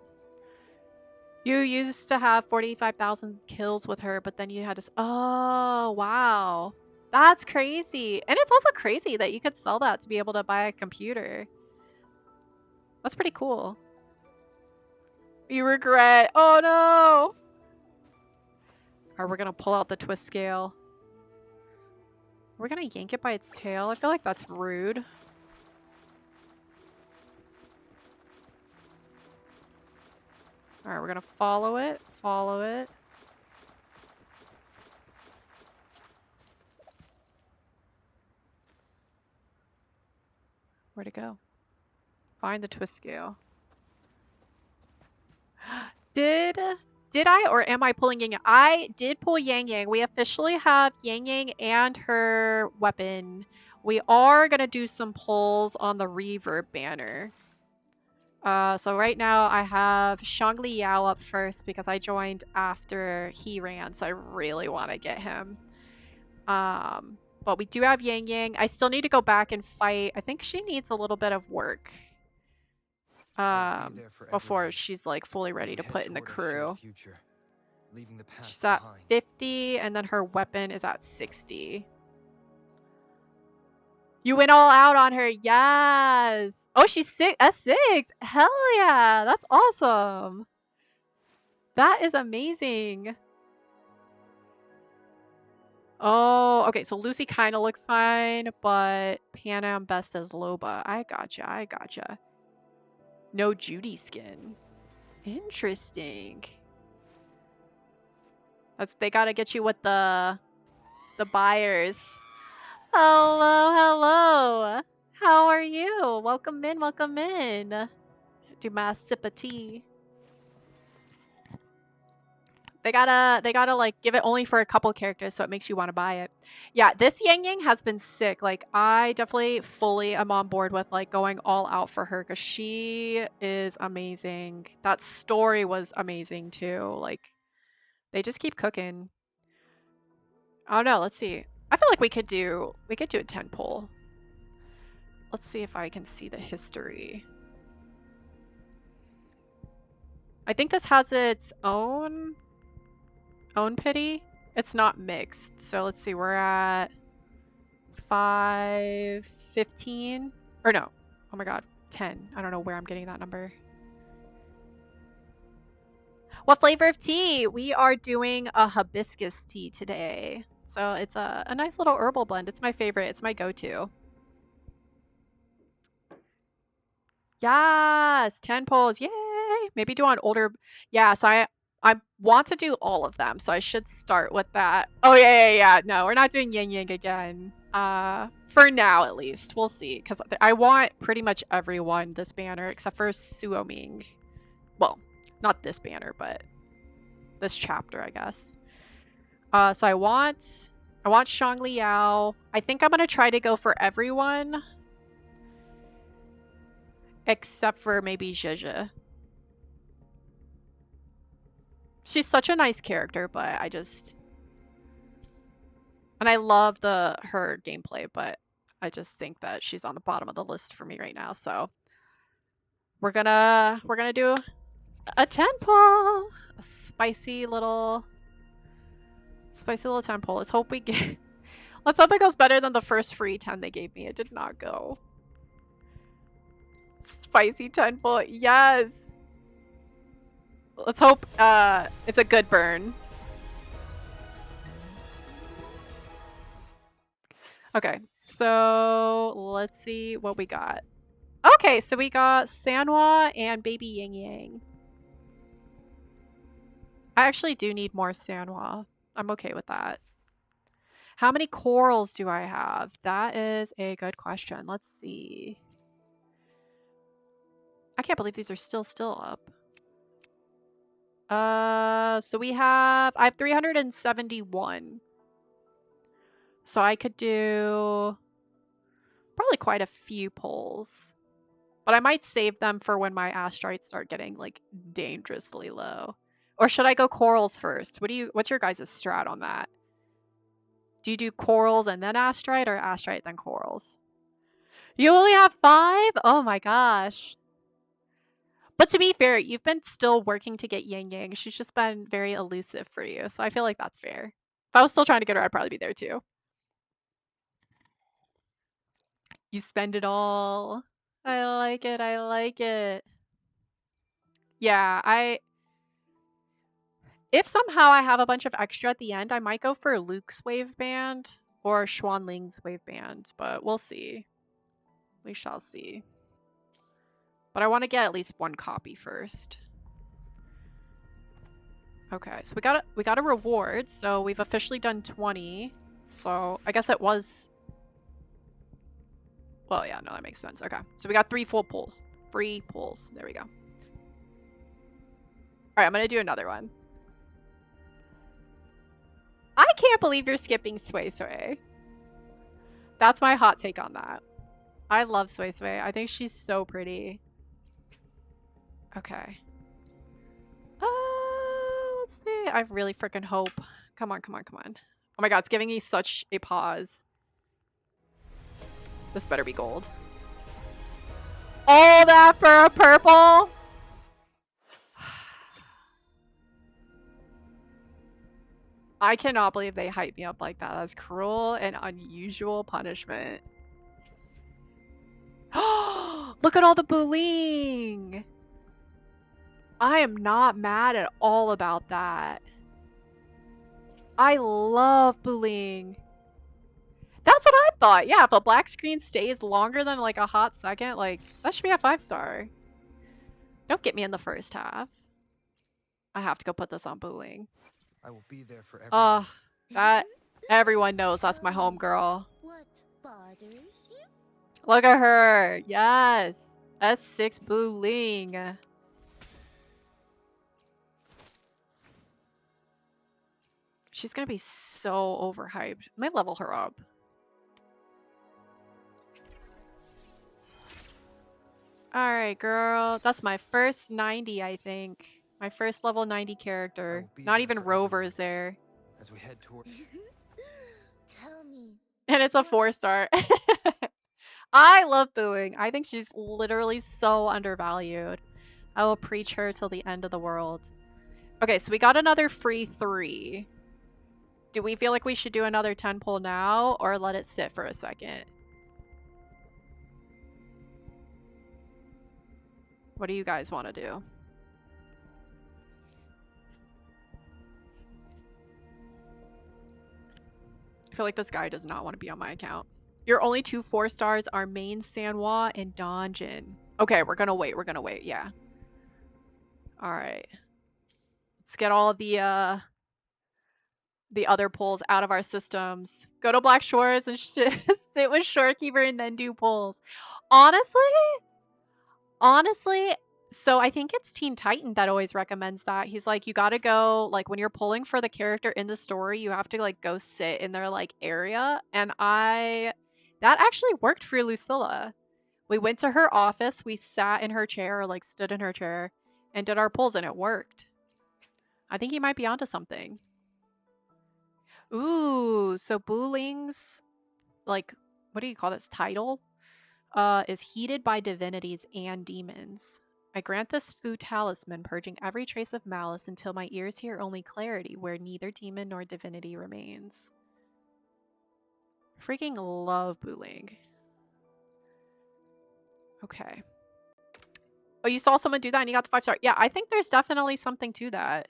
You used to have 45,000 kills with her, but then you had to... Oh, wow. That's crazy. And it's also crazy that you could sell that to be able to buy a computer. That's pretty cool. You regret. Oh, no. Alright, we're gonna pull out the twist scale. We're gonna yank it by its tail. I feel like that's rude. Alright, we're gonna follow it. Follow it. Where'd it go? Find the twist scale. Did I or am I pulling Yang Yang? I did pull Yang Yang. We officially have Yang Yang and her weapon. We are gonna do some pulls on the reverb banner. So right now I have Shangli Yao up first because I joined after he ran, so I really want to get him. But we do have Yang Yang. I still need to go back and fight. I think she needs a little bit of work. Before she's like fully ready to put in the crew. leaving the past She's at behind. 50, and then her weapon is at 60. You went all out on her. Yes. Oh, she's S6. Hell yeah. That's awesome. That is amazing. Oh, okay. So Lucy kind of looks fine, but Panam best as Loba. I gotcha. No Judy skin. Interesting. They gotta get you with the buyers. Hello. How are you? Welcome in. Do my sip of tea. They gotta like give it only for a couple characters so it makes you want to buy it. Yeah, this Yang Yang has been sick. Like I definitely fully am on board with like going all out for her because she is amazing. That story was amazing too. Like they just keep cooking. Oh no, let's see. I feel like we could do a 10 pull. Let's see if I can see the history. I think this has its own pity. It's not mixed. So let's see, we're at 515 or no. Oh my god, 10. I don't know where I'm getting that number. What flavor of tea? We are doing a hibiscus tea today. So it's a nice little herbal blend. It's my favorite. It's my go-to. Yes, 10 polls. Yay! Maybe do on older. Yeah, so I want to do all of them, so I should start with that. Oh yeah. No, we're not doing Yang Yang again. For now at least. We'll see, because I want pretty much everyone this banner except for Suoming. Well, not this banner, but this chapter, I guess. So I want Shang Liao. I think I'm gonna try to go for everyone except for maybe Zhezhe. She's such a nice character, but and I love her gameplay, but I just think that she's on the bottom of the list for me right now. So we're gonna do a 10 pull, a spicy little 10 pull. Let's hope we get. Let's hope it goes better than the first free 10 they gave me. It did not go. Spicy 10 pull, yes. Let's hope it's a good burn. Okay, so let's see what we got. Okay, so we got Sanhua and Baby Yang Yang. I actually do need more Sanhua. I'm okay with that. How many corals do I have? That is a good question. Let's see. I can't believe these are still up. So I have 371. So I could do probably quite a few pulls. But I might save them for when my astrites start getting like dangerously low. Or should I go corals first? What's your guys' strat on that? Do you do corals and then astrite or astrite then corals? You only have 5? Oh my gosh. But to be fair, you've been still working to get Yang Yang. She's just been very elusive for you. So I feel like that's fair. If I was still trying to get her, I'd probably be there too. You spend it all. I like it. Yeah, if somehow I have a bunch of extra at the end, I might go for Luke's wave band or Xuan Ling's wave band, but we'll see. We shall see. But I want to get at least one copy first. Okay, so we got a reward, so we've officially done 20. So I guess it was. Well, yeah, no, that makes sense. Okay, so we got 3 full pulls. Free pulls. There we go. All right, I'm gonna do another one. I can't believe you're skipping Sway Sway. That's my hot take on that. I love Sway Sway. I think she's so pretty. Okay. Let's see. I really freaking hope. Come on. Oh my god, it's giving me such a pause. This better be gold. All that for a purple? I cannot believe they hyped me up like that. That's cruel and unusual punishment. Look at all the bullying! I am not mad at all about that. I love bullying. That's what I thought. Yeah, if a black screen stays longer than like a hot second, like that should be a 5-star. Don't get me in the first half. I have to go put this on bullying. I will be there for everyone. That everyone knows that's my homegirl. What bothers you? Look at her. Yes. S6 bullying. She's gonna be so overhyped. Might level her up. Alright, girl. That's my first 90, I think. My first level 90 character. Not even Rover's there. As we head toward Tell me. And it's a 4-star. I love booing. I think she's literally so undervalued. I will preach her till the end of the world. Okay, so we got another free 3. Do we feel like we should do another 10 pull now or let it sit for a second? What do you guys want to do? I feel like this guy does not want to be on my account. Your only 2 4-stars are main Sanwa and Donjin. Okay, we're gonna wait. We're gonna wait. Yeah. All right. Let's get all of the other pulls out of our systems. Go to Black Shores and sit with Shorekeeper and then do pulls. Honestly, so I think it's Teen Titan that always recommends that. He's like, you gotta go, like, when you're pulling for the character in the story, you have to, like, go sit in their, like, area. And that actually worked for Lucilla. We went to her office, we sat in her chair, or, like, stood in her chair, and did our pulls, and it worked. I think he might be onto something. Ooh, so Buling's, like, what do you call this, title? Is heated by divinities and demons. I grant this food talisman, purging every trace of malice until my ears hear only clarity, where neither demon nor divinity remains. Freaking love Buling. Okay. Oh, you saw someone do that and you got the 5-star. Yeah, I think there's definitely something to that.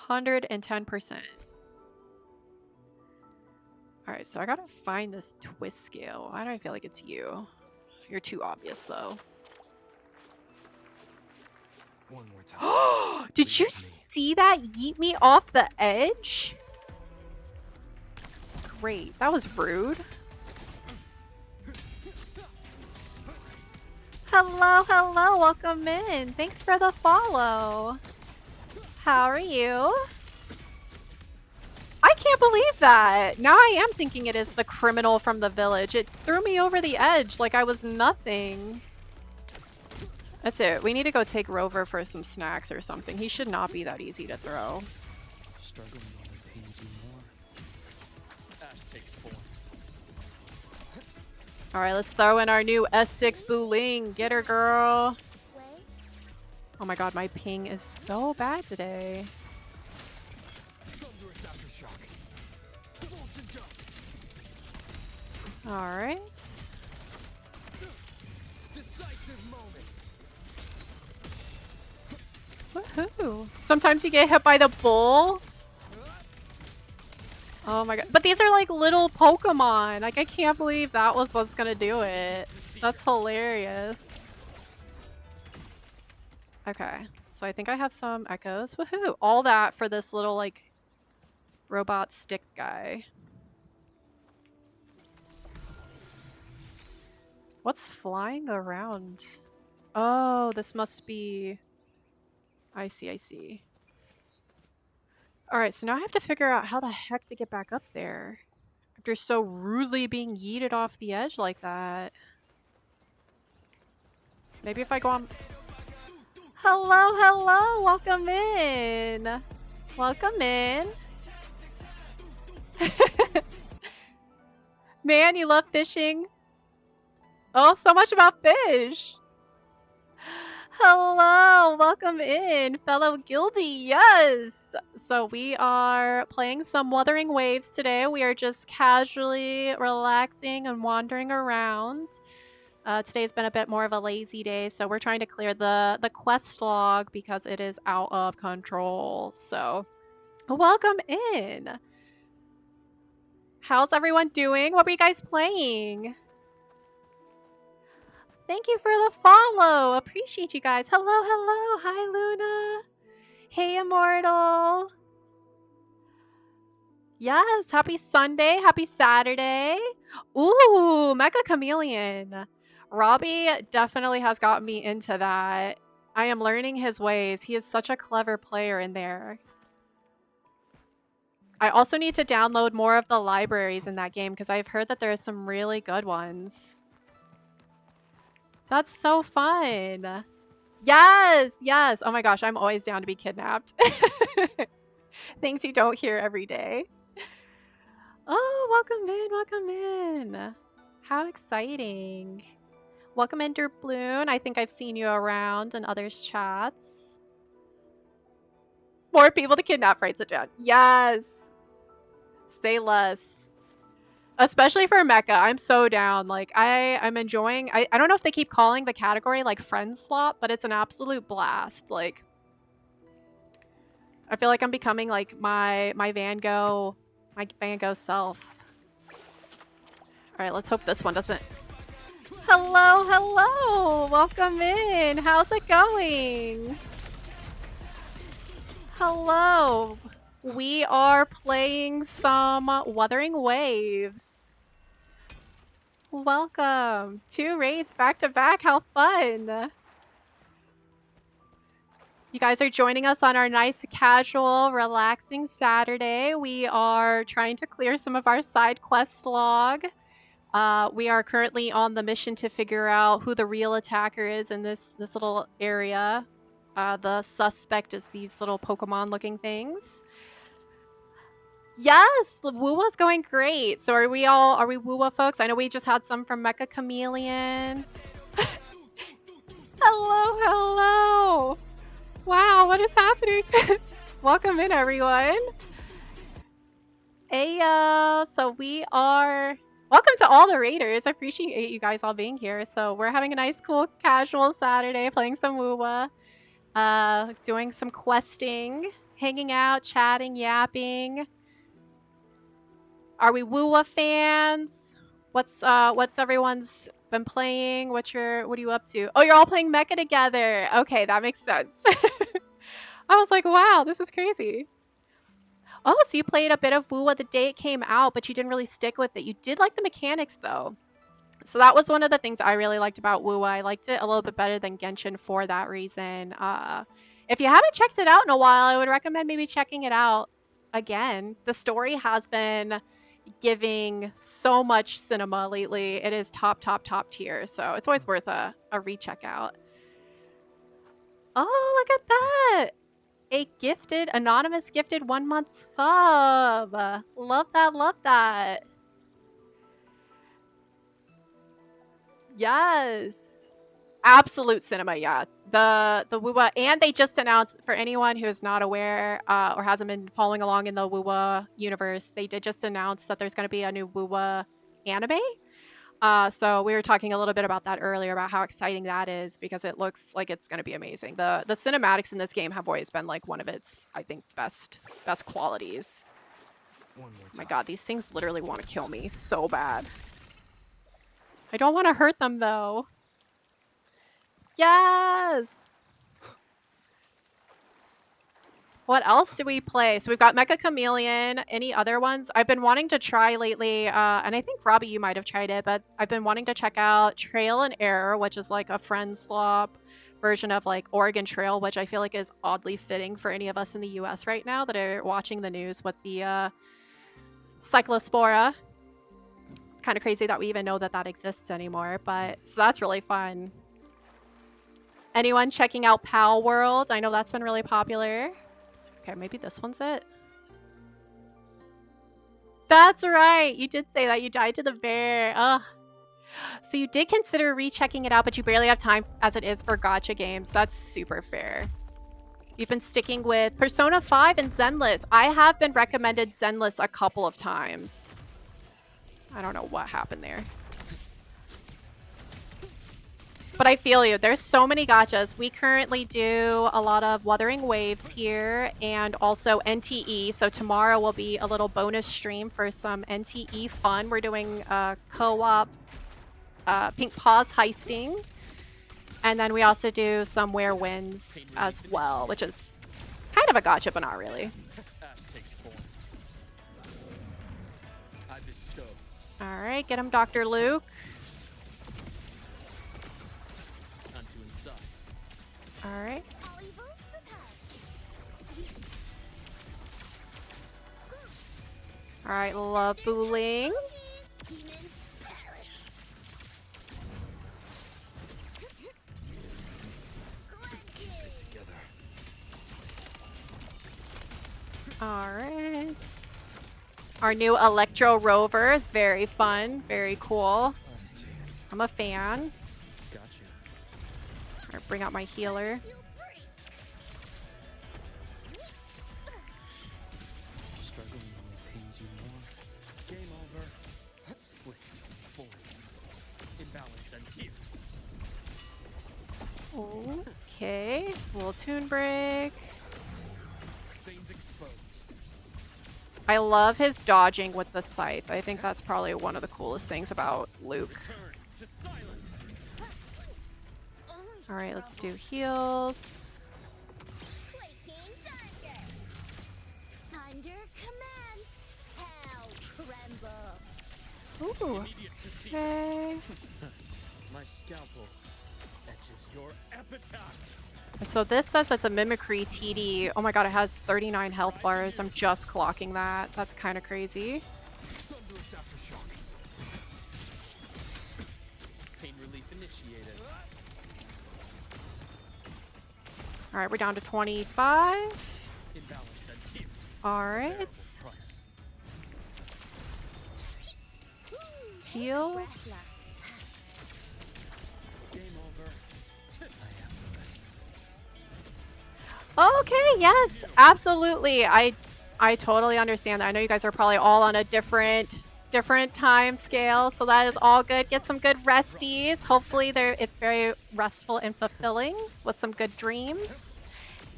110%. Alright, so I gotta find this twist scale. Why do I feel like it's you? You're too obvious, though. one more time. Did you see that yeet me off the edge? Great. That was rude. Hello, hello. Welcome in. Thanks for the follow. How are you? I can't believe that. Now I am thinking it is the criminal from the village. It threw me over the edge like I was nothing. That's it. We need to go take Rover for some snacks or something. He should not be that easy to throw. Struggling only pains you more. Ash takes form. Alright, let's throw in our new S6 Buling. Get her, girl. Oh my god, my ping is so bad today. Alright. Woohoo! Sometimes you get hit by the bull. Oh my god. But these are like little Pokemon. Like, I can't believe that was what's gonna do it. That's hilarious. Okay. So I think I have some echoes. Woohoo! All that for this little, like, robot stick guy. What's flying around? Oh, this must be... I see, I see. Alright, so now I have to figure out how the heck to get back up there. After so rudely being yeeted off the edge like that. Maybe if I go on... Hello, hello! Welcome in! Welcome in! Man, you love fishing? Oh, so much about fish! Hello, welcome in, fellow guildie. Yes, So we are playing some Wuthering Waves today. We are just casually relaxing and wandering around. Today's been a bit more of a lazy day, so we're trying to clear the quest log because it is out of control. So welcome in. How's everyone doing? What were you guys playing? Thank you for the follow. Appreciate you guys. Hello, hello. Hi, Luna. Hey, Immortal. Yes, happy Sunday, happy Saturday. Ooh, Mecha Chameleon. Robbie definitely has got me into that. I am learning his ways. He is such a clever player in there. I also need to download more of the libraries in that game because I've heard that there are some really good ones. That's so fun. Yes, yes. Oh my gosh, I'm always down to be kidnapped. Things you don't hear every day. Oh, welcome in. How exciting. Welcome in, Bloon. I think I've seen you around in others' chats. More people to kidnap, writes it down. Yes. Say less. Especially for Mecha, I'm so down. Like, I'm enjoying... I don't know if they keep calling the category, like, friend slot, but it's an absolute blast. Like, I feel like I'm becoming, like, my Van Gogh self. Alright, let's hope this one doesn't... Hello, hello! Welcome in! How's it going? Hello! We are playing some Wuthering Waves. Welcome! 2 raids back to back, how fun! You guys are joining us on our nice, casual, relaxing Saturday. We are trying to clear some of our side quest log. We are currently on the mission to figure out who the real attacker is in this little area. The suspect is these little Pokemon-looking things. Yes, Woowa's going great. So are we Woowa folks? I know we just had some from Mecha Chameleon. Hello, hello. Wow, what is happening? Welcome in, everyone. Ayo, so we are... Welcome to all the raiders. I appreciate you guys all being here. So we're having a nice, cool, casual Saturday, playing some Woowa, doing some questing, hanging out, chatting, yapping. Are we Woowa fans? What's everyone's been playing? What are you up to? Oh, you're all playing Mecha together. Okay, that makes sense. I was like, wow, this is crazy. Oh, so you played a bit of Woowa the day it came out, but you didn't really stick with it. You did like the mechanics, though. So that was one of the things I really liked about Woowa. I liked it a little bit better than Genshin for that reason. If you haven't checked it out in a while, I would recommend maybe checking it out again. The story has been giving so much cinema lately. It is top tier, so it's always worth a recheck out. Oh, look at that! A anonymous gifted 1-month sub. Love that, love that. Yes. Absolute cinema, yeah. The Woowa, and they just announced, for anyone who is not aware or hasn't been following along in the Woowa universe, they did just announce that there's going to be a new Woowa anime. So we were talking a little bit about that earlier, about how exciting that is, because it looks like it's going to be amazing. The cinematics in this game have always been like one of its, I think, best qualities. Oh my god, these things literally want to kill me so bad. I don't want to hurt them though. Yes! What else do we play? So we've got Mecha Chameleon. Any other ones? I've been wanting to try lately, and I think Robbie, you might have tried it, but I've been wanting to check out Trail and Error, which is like a friend swap version of like Oregon Trail, which I feel like is oddly fitting for any of us in the US right now that are watching the news with the Cyclospora. It's kind of crazy that we even know that that exists anymore, but so that's really fun. Anyone checking out Pal World? I know that's been really popular. Okay, maybe this one's it. That's right. You did say that. You died to the bear. Ugh. So you did consider rechecking it out, but you barely have time as it is for gacha games. That's super fair. You've been sticking with Persona 5 and Zenless. I have been recommended Zenless a couple of times. I don't know what happened there. But I feel you. There's so many gachas. We currently do a lot of Wuthering Waves here and also NTE. So tomorrow will be a little bonus stream for some NTE fun. We're doing co-op Pink Paws heisting. And then we also do some Where Wins as well, which is kind of a gacha, but not really. Alright, get him, Dr. Luke. Alright. Alright, love booling. Alright. Our new Electro Rover is very fun, very cool. I'm a fan. Gotcha. Alright, bring out my healer. Struggling only pains you more. Game over. Split. Fully. Imbalance ends here. Okay, little toon break. Veins exposed. I love his dodging with the scythe. I think that's probably one of the coolest things about Luke. Alright, let's do heals. Thunder commands. Hell tremble. Ooh, okay. My scalpel etches your epitaph. So this says it's a Mimicry TD. Oh my god, it has 39 health bars. I'm just clocking that. That's kind of crazy. Pain relief initiated. Alright, we're down to 25. Imbalance ends here. Alright. Heal. Game over. I am the best. Okay, yes, absolutely. I totally understand that. I know you guys are probably all on a different time scale, so that is all good. Get some good resties. Hopefully it's very restful and fulfilling with some good dreams.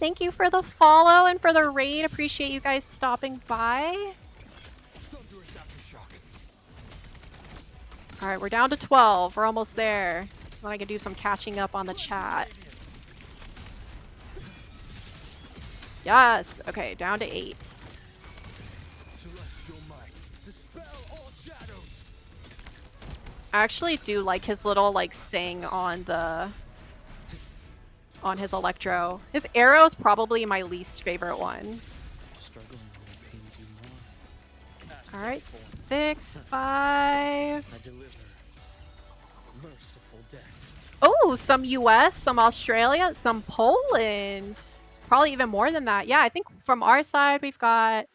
Thank you for the follow and for the raid. Appreciate you guys stopping by. Alright, we're down to 12. We're almost there. Then I can do some catching up on the chat. Yes! Okay, down to 8. I actually do like his little sing on his electro. His arrow is probably my least favorite one. Alright, 6, 5. I deliver merciful death. Oh, some US, some Australia, some Poland. Probably even more than that. Yeah, I think from our side we've got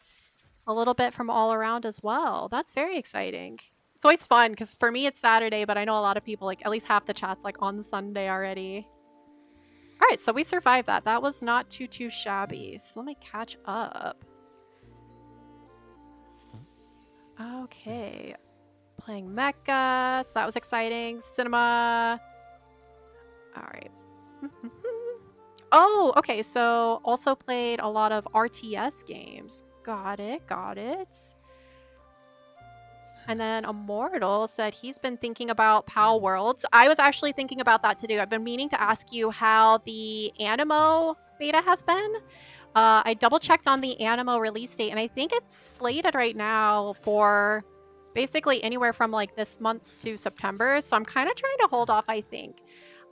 a little bit from all around as well. That's very exciting. It's always fun because for me it's Saturday, but I know a lot of people, at least half the chat's on Sunday already. All right, so we survived that. That was not too shabby. So let me catch up. Okay. Playing Mecha, so that was exciting. Cinema. All right. Oh, okay, so also played a lot of RTS games. Got it. And then Immortal said he's been thinking about PAL Worlds. I was actually thinking about that to do. I've been meaning to ask you how the Animo beta has been. I double checked on the Animo release date, and I think it's slated right now for basically anywhere from this month to September. So I'm kind of trying to hold off, I think.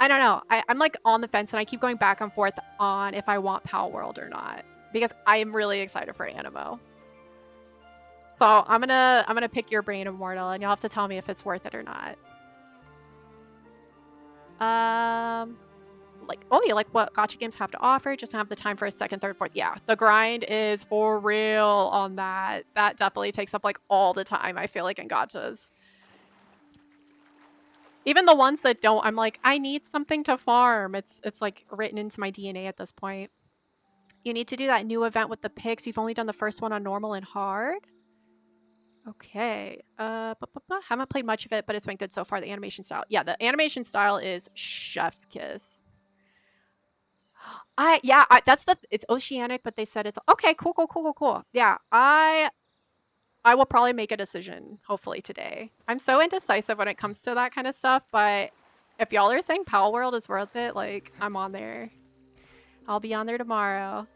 I don't know. I'm on the fence, and I keep going back and forth on if I want PAL World or not, because I'm really excited for Animo. So I'm gonna pick your brain, Immortal, and you'll have to tell me if it's worth it or not. Oh, you like what gacha games have to offer? Just don't have the time for a second, third, fourth. Yeah, the grind is for real on that. That definitely takes up all the time, I feel in gachas. Even the ones that don't, I'm I need something to farm. It's written into my DNA at this point. You need to do that new event with the pigs. You've only done the first one on normal and hard. Okay. Haven't played much of it, but it's been good so far. The animation style. Yeah, the animation style is chef's kiss. That's it's oceanic, but they said it's okay. Cool. Yeah, I will probably make a decision hopefully today. I'm so indecisive when it comes to that kind of stuff, but if y'all are saying Pal World is worth it, like I'm on there. I'll be on there tomorrow.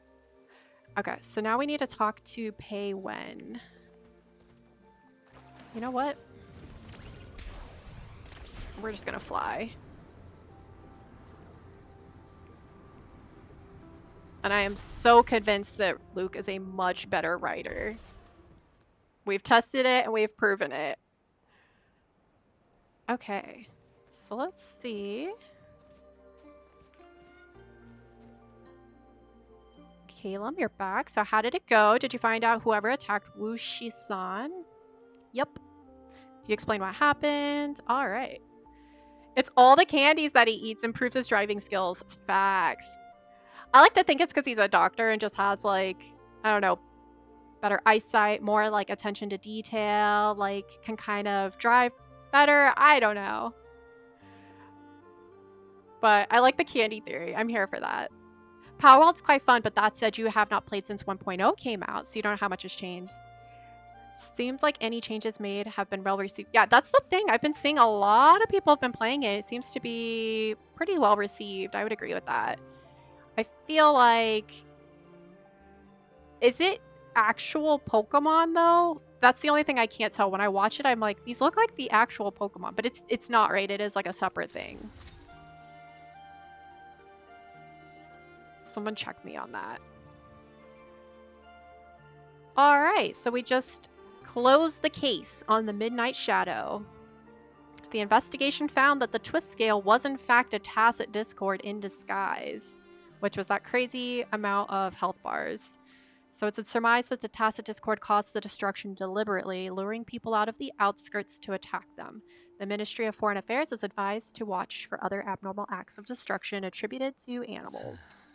Okay, so now we need to talk to Pei Wen. You know what? We're just gonna fly. And I am so convinced that Luke is a much better rider. We've tested it and we've proven it. Okay, so let's see. Calum, you're back. So how did it go? Did you find out whoever attacked Wu Shi-san? Yep. You explain what happened. All right. It's all the candies that he eats improves his driving skills. Facts. I like to think it's because he's a doctor and just has like, I don't know, better eyesight, more like attention to detail, like can kind of drive better. I don't know. But I like the candy theory. I'm here for that. Power World's quite fun, but that said, you have not played since 1.0 came out, so you don't know how much has changed. Seems like any changes made have been well received. Yeah, that's the thing. I've been seeing a lot of people have been playing it. It seems to be pretty well received. I would agree with that. I feel like... Is it actual Pokemon, though? That's the only thing I can't tell. When I watch it, I'm like, these look like the actual Pokemon. But it's not, right? It is like a separate thing. Someone check me on that. Alright, so we just closed the case on the Midnight Shadow. The investigation found that the twist scale was in fact a tacit discord in disguise, which was that crazy amount of health bars. So it's a surmise that the tacit discord caused the destruction deliberately, luring people out of the outskirts to attack them. The Ministry of Foreign Affairs is advised to watch for other abnormal acts of destruction attributed to animals.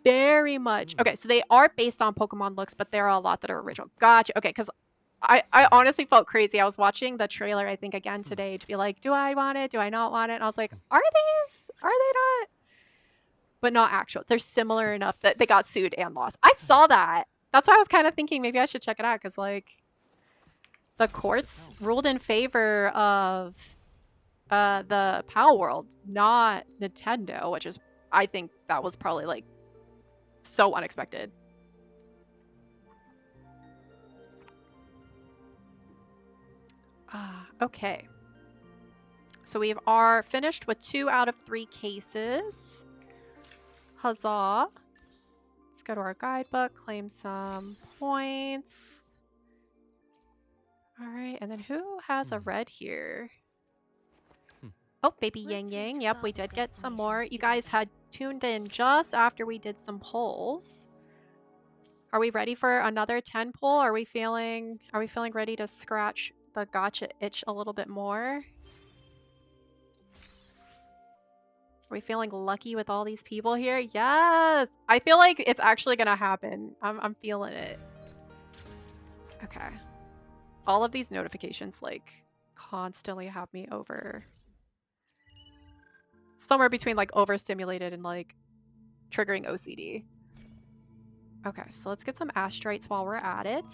Very much. Okay, so they are based on Pokemon looks, but there are a lot that are original. Gotcha. Okay, because I honestly felt crazy. I was watching the trailer, I think, again today to be like, do I want it? Do I not want it? And I was like, are these? Are they not? But not actual. They're similar enough that they got sued and lost. I saw that. That's why I was kind of thinking maybe I should check it out, because, like, the courts ruled in favor of the PAL World, not Nintendo, which is, I think that was probably, like, so unexpected. Okay. So we are finished with 2 out of 3 cases. Huzzah. Let's go to our guidebook, claim some points. Alright, and then who has a red here? Oh, baby Yang Yang. Yep, we did get some more. You guys had tuned in just after we did some polls. Are we ready for another 10 poll? Are we feeling ready to scratch the gotcha itch a little bit more? Are we feeling lucky with all these people here? Yes! I feel like it's actually gonna happen. I'm feeling it. Okay. All of these notifications, like, constantly have me over... somewhere between, like, overstimulated and, like, triggering OCD. Okay, so let's get some astrites while we're at it.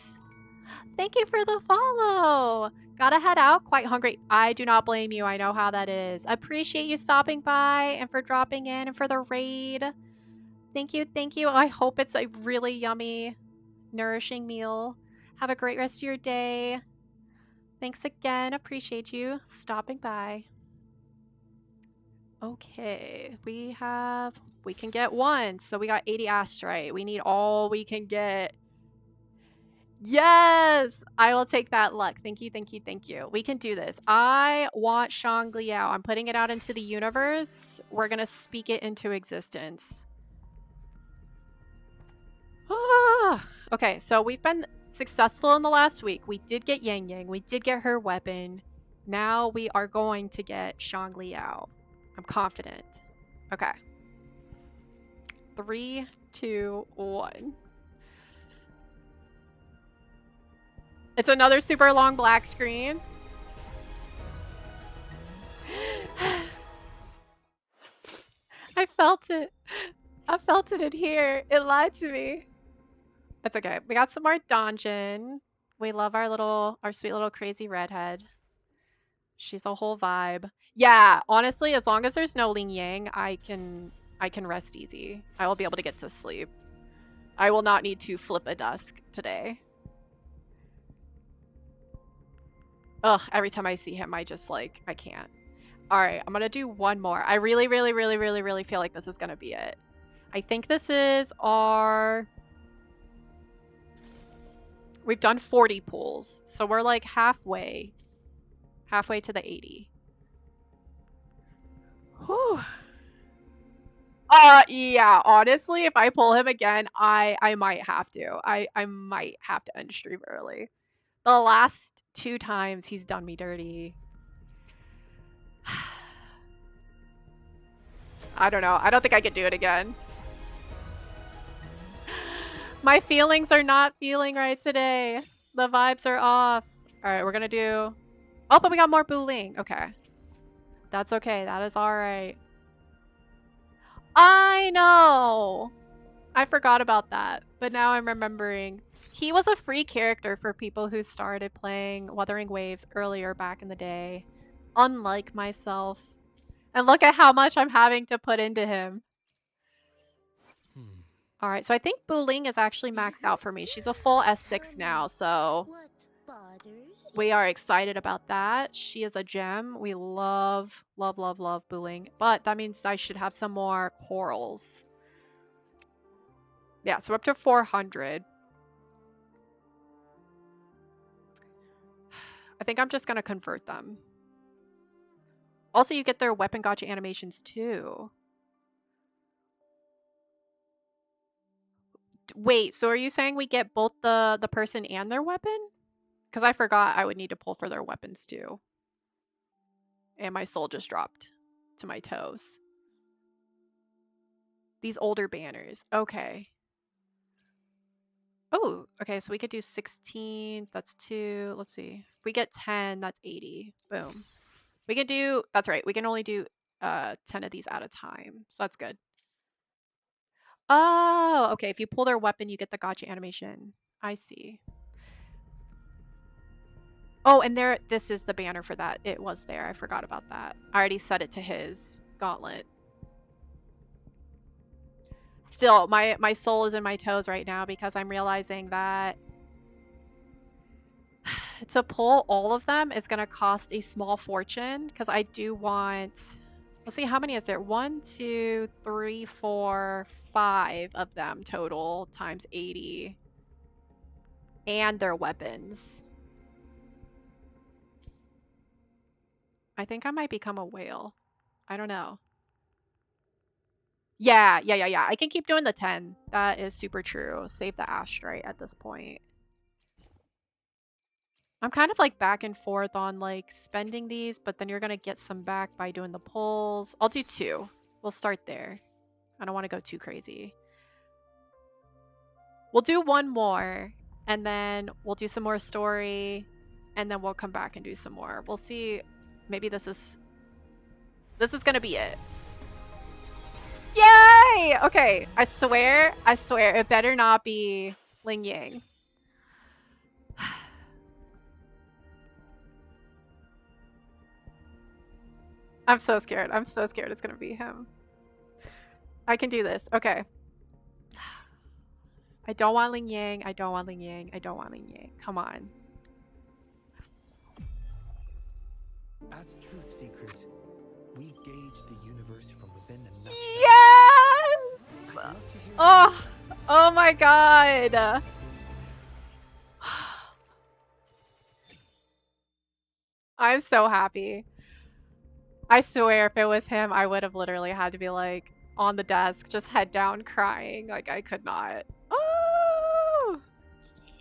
Thank you for the follow! Gotta head out, quite hungry. I do not blame you, I know how that is. Appreciate you stopping by and for dropping in and for the raid. Thank you, thank you. I hope it's a really yummy, nourishing meal. Have a great rest of your day. Thanks again, appreciate you stopping by. Okay, we can get 1, so we got 80 astrite. We need all we can get. Yes! I will take that luck. Thank you, thank you, thank you. We can do this. I want Shangliao. I'm putting it out into the universe. We're gonna speak it into existence. Okay, so we've been successful in the last week. We did get Yang Yang. We did get her weapon. Now we are going to get Shangliao. I'm confident. Okay. 3, 2, 1. It's another super long black screen. I felt it. I felt it in here. It lied to me. It's okay. We got some more Donjin. We love our sweet little crazy redhead. She's a whole vibe. Yeah, honestly, as long as there's no Ling Yang, I can rest easy. I will be able to get to sleep. I will not need to flip a dusk today. Ugh, every time I see him, I just like, I can't. All right, I'm gonna do one more. I really, really, really, really, really feel like this is gonna be it. I think this is our... We've done 40 pulls, so we're like halfway to the 80. Whew. Yeah, honestly, if I pull him again, I might have to. I might have to end stream early. The last 2 times he's done me dirty. I don't know. I don't think I could do it again. My feelings are not feeling right today. The vibes are off. All right, we're gonna do... Oh, but we got more Booling. Okay. That's okay. That is all right. I know! I forgot about that, but now I'm remembering. He was a free character for people who started playing Wuthering Waves earlier back in the day, unlike myself. And look at how much I'm having to put into him. All right, so I think Booling is actually maxed out for me. She's a full S6 now, so we are excited about that. She is a gem. We love, love, love, love Booling, but that means I should have some more corals. Yeah, so we're up to 400. I think I'm just gonna convert them. Also, you get their weapon gotcha animations too. Wait, so are you saying we get both the person and their weapon? Because I forgot I would need to pull for their weapons too. And my soul just dropped to my toes. These older banners. Okay. Oh, okay, so we could do 16. That's 2. Let's see. If we get 10, that's 80. Boom. We can do... That's right. We can only do 10 of these at a time. So that's good. Oh, okay. If you pull their weapon, you get the gotcha animation. I see. Oh, and there, this is the banner for that. It was there. I forgot about that. I already set it to his gauntlet. Still, my soul is in my toes right now because I'm realizing that to pull all of them is going to cost a small fortune because I do want... Let's see, how many is there? 1, 2, 3, 4, 5 of them total times 80. And their weapons. I think I might become a whale. I don't know. Yeah. I can keep doing the 10. That is super true. Save the astrite at this point. I'm kind of like back and forth on like spending these, but then you're gonna get some back by doing the pulls. I'll do 2. We'll start there. I don't want to go too crazy. We'll do 1 more, and then we'll do some more story, and then we'll come back and do some more. We'll see. Maybe this is gonna be it. Yay! Okay, I swear, it better not be Ling Yang. I'm so scared. I'm so scared it's gonna be him. I can do this. Okay. I don't want Ling Yang. I don't want Ling Yang. I don't want Ling Yang. Come on. As truth seekers, we gauge the universe from within the nutshell. Yes! Oh my god. I'm so happy. I swear if it was him, I would have literally had to be like on the desk, just head down crying. Like I could not. Oh!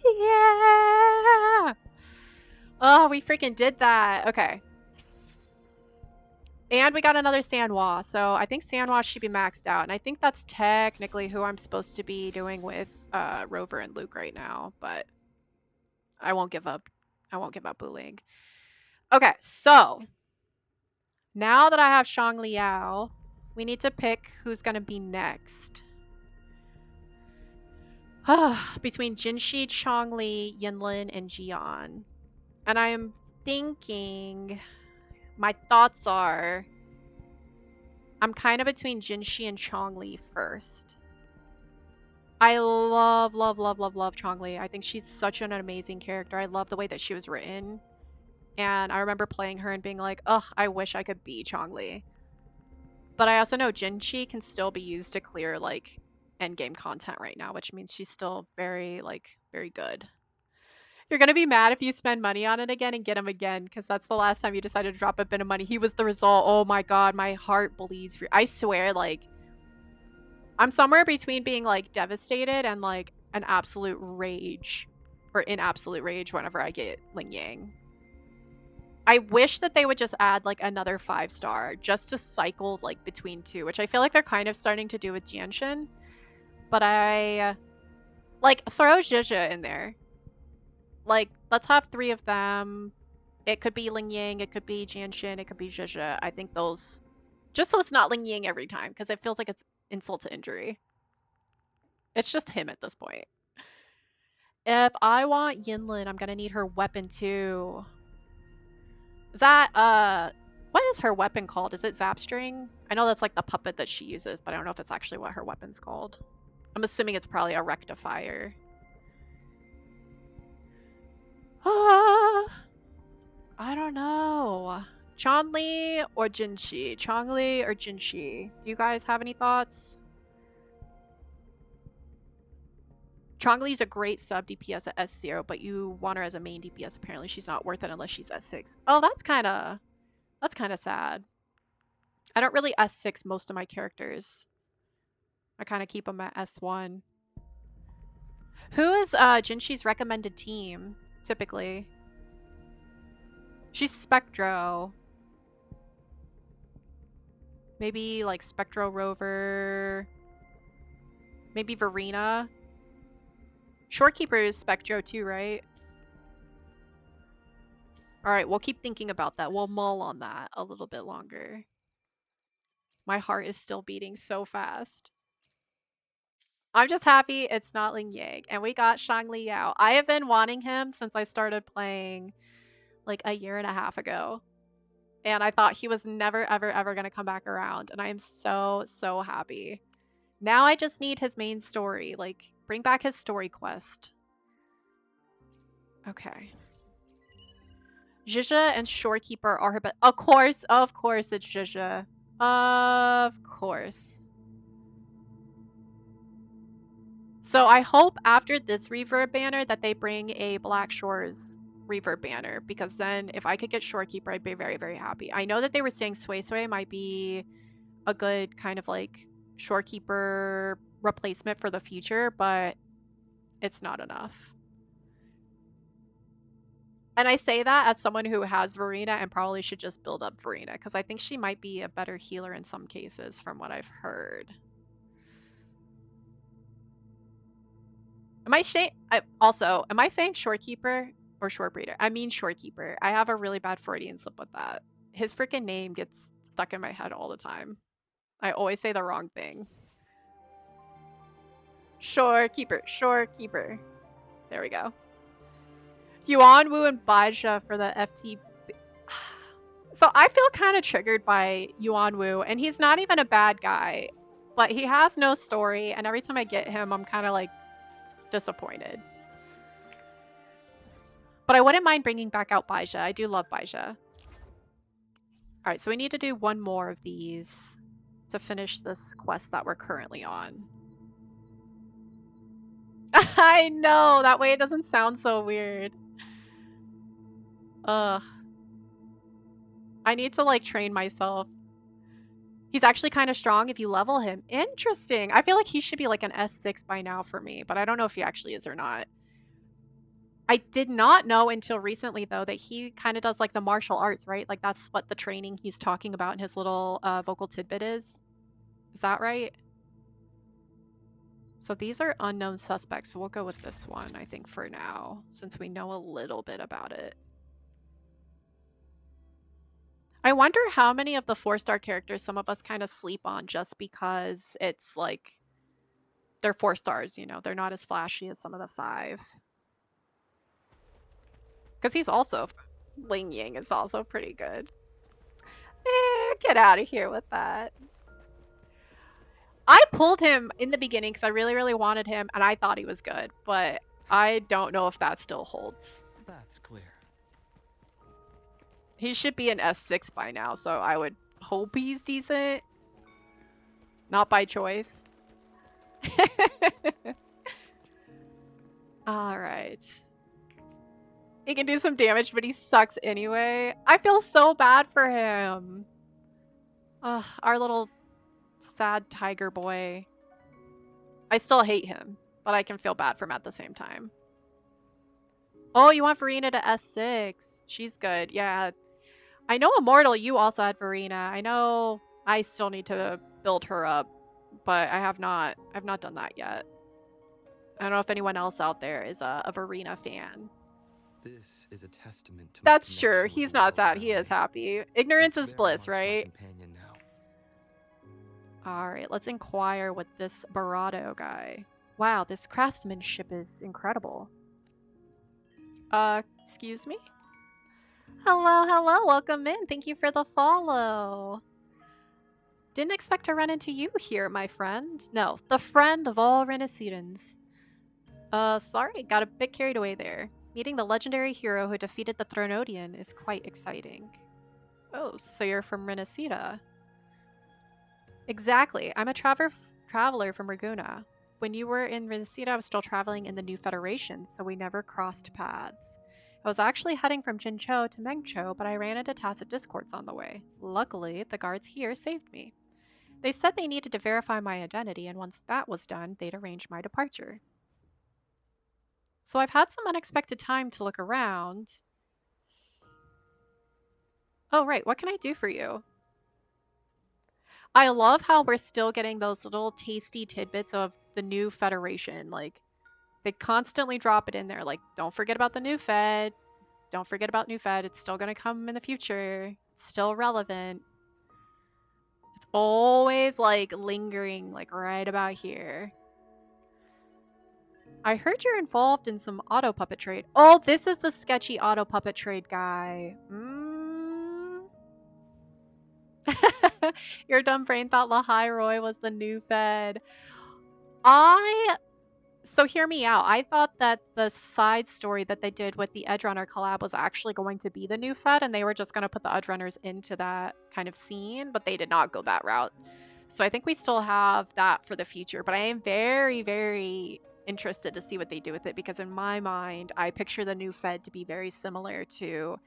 Yeah! Oh, we freaking did that. Okay. And we got another Sanhua, so I think Sanhua should be maxed out. And I think that's technically who I'm supposed to be doing with Rover and Luke right now, but I won't give up. I won't give up Buling. Okay, so now that I have Shang Liao, we need to pick who's going to be next. Between Jinshi, Chongli, Yinlin, and Jian. And I am thinking, my thoughts are, I'm kind of between Jinshi and Chongli first. I love, love, love, love, love Chongli. I think she's such an amazing character. I love the way that she was written. And I remember playing her and being like, ugh, I wish I could be Chongli. But I also know Jinchi can still be used to clear, like, endgame content right now, which means she's still very, like, very good. You're gonna be mad if you spend money on it again and get him again, because that's the last time you decided to drop a bit of money. He was the result. Oh my god, my heart bleeds. I swear, like, I'm somewhere between being, like, devastated and, like, an absolute rage. Or in absolute rage whenever I get Ling Yang. I wish that they would just add, like, another 5-star just to cycle, like, between two, which I feel like they're kind of starting to do with Jianshin. But like, throw Zhizha in there. Like, let's have 3 of them. It could be Ling Yang, it could be Jianshin, it could be Zhizha. I think those, just so it's not Ling Yang every time, because it feels like it's insult to injury. It's just him at this point. If I want Yinlin, I'm gonna need her weapon too. Is that, what is her weapon called? Is it Zapstring? I know that's like the puppet that she uses, but I don't know if it's actually what her weapon's called. I'm assuming it's probably a rectifier. I don't know. Chonli or Jinshi? Chongli or Jinshi? Do you guys have any thoughts? Chongli's a great sub DPS at S0, but you want her as a main DPS. Apparently she's not worth it unless she's S6. Oh, that's kind of sad. I don't really S6 most of my characters. I kind of keep them at S1. Who is Jinshi's recommended team, typically? She's Spectro. Maybe like Spectro Rover. Maybe Verena. Shorekeeper is Spectro too, right? Alright, we'll keep thinking about that. We'll mull on that a little bit longer. My heart is still beating so fast. I'm just happy it's not Ling Yang. And we got Shang Liao. I have been wanting him since I started playing like a year and a half ago. And I thought he was never, ever, ever going to come back around. And I am so, so happy. Now I just need his main story. Like, bring back his story quest. Okay. Zhizha and Shorekeeper are her best. Of course it's Zhizha. Of course. So I hope after this reverb banner that they bring a Black Shores reverb banner, because then if I could get Shorekeeper, I'd be very, very happy. I know that they were saying Sway Sway might be a good kind of like Shorekeeper replacement for the future, but it's not enough. And I say that as someone who has Verena and probably should just build up Verena, because I think she might be a better healer in some cases from what I've heard. Am I saying Shorekeeper or Shorebreeder? I mean Shorekeeper. I have a really bad Freudian slip with that. His freaking name gets stuck in my head all the time. I always say the wrong thing. Shorekeeper. There we go. Yuan Wu and Baizha for the FT. So I feel kind of triggered by Yuan Wu, and he's not even a bad guy, but he has no story, and every time I get him, I'm kind of like disappointed. But I wouldn't mind bringing back out Baizha. I do love Baizha. Alright, so we need to do one more of these to finish this quest that we're currently on. I know! That way it doesn't sound so weird. Ugh. I need to, like, train myself. He's actually kind of strong if you level him. Interesting! I feel like he should be, like, an S6 by now for me, but I don't know if he actually is or not. I did not know until recently, though, that he kind of does like the martial arts, right? Like that's what the training he's talking about in his little vocal tidbit is. Is that right? So these are unknown suspects, so we'll go with this one, I think, for now, since we know a little bit about it. I wonder how many of the 4-star characters some of us kind of sleep on just because it's like they're 4 stars, you know, they're not as flashy as some of the 5. Because he's also, Ling Ying is also pretty good. Get out of here with that. I pulled him in the beginning because I really, really wanted him and I thought he was good, but I don't know if that still holds. That's clear. He should be an S6 by now, so I would hope he's decent. Not by choice. Alright. He can do some damage, but he sucks anyway. I feel so bad for him. Ugh, our little sad tiger boy. I still hate him, but I can feel bad for him at the same time. Oh, you want Verena to S6. She's good. Yeah. I know Immortal, you also had Verena. I know I still need to build her up, but I've not done that yet. I don't know if anyone else out there is a Verena fan. This is a testament to That's true. He's not sad. He is happy. Ignorance is bliss, right? Alright, let's inquire with this Barado guy. Wow, this craftsmanship is incredible. Excuse me? Hello, welcome in. Thank you for the follow. Didn't expect to run into you here, my friend. No, the friend of all Renaissance. Sorry, got a bit carried away there. Meeting the legendary hero who defeated the Thronodian is quite exciting. Oh, so you're from Renacida. Exactly. I'm a traveler from Raguna. When you were in Renacida, I was still traveling in the New Federation, so we never crossed paths. I was actually heading from Jinchou to Mengchou, but I ran into tacit discords on the way. Luckily, the guards here saved me. They said they needed to verify my identity, and once that was done, they'd arrange my departure. So I've had some unexpected time to look around. Oh, right, what can I do for you? I love how we're still getting those little tasty tidbits of the new Federation. Like, they constantly drop it in there. Like, don't forget about the new Fed. Don't forget about new Fed. It's still going to come in the future. It's still relevant. It's always, like, lingering, like, right about here. I heard you're involved in some auto puppet trade. Oh, this is the sketchy auto puppet trade guy. Your dumb brain thought Lahairoi was the new Fed. So hear me out. I thought that the side story that they did with the Edgerunner collab was actually going to be the new Fed, and they were just going to put the Edgerunners into that kind of scene, but they did not go that route. So I think we still have that for the future, but I am very, very interested to see what they do with it, because in my mind, I picture the new Fed to be very similar to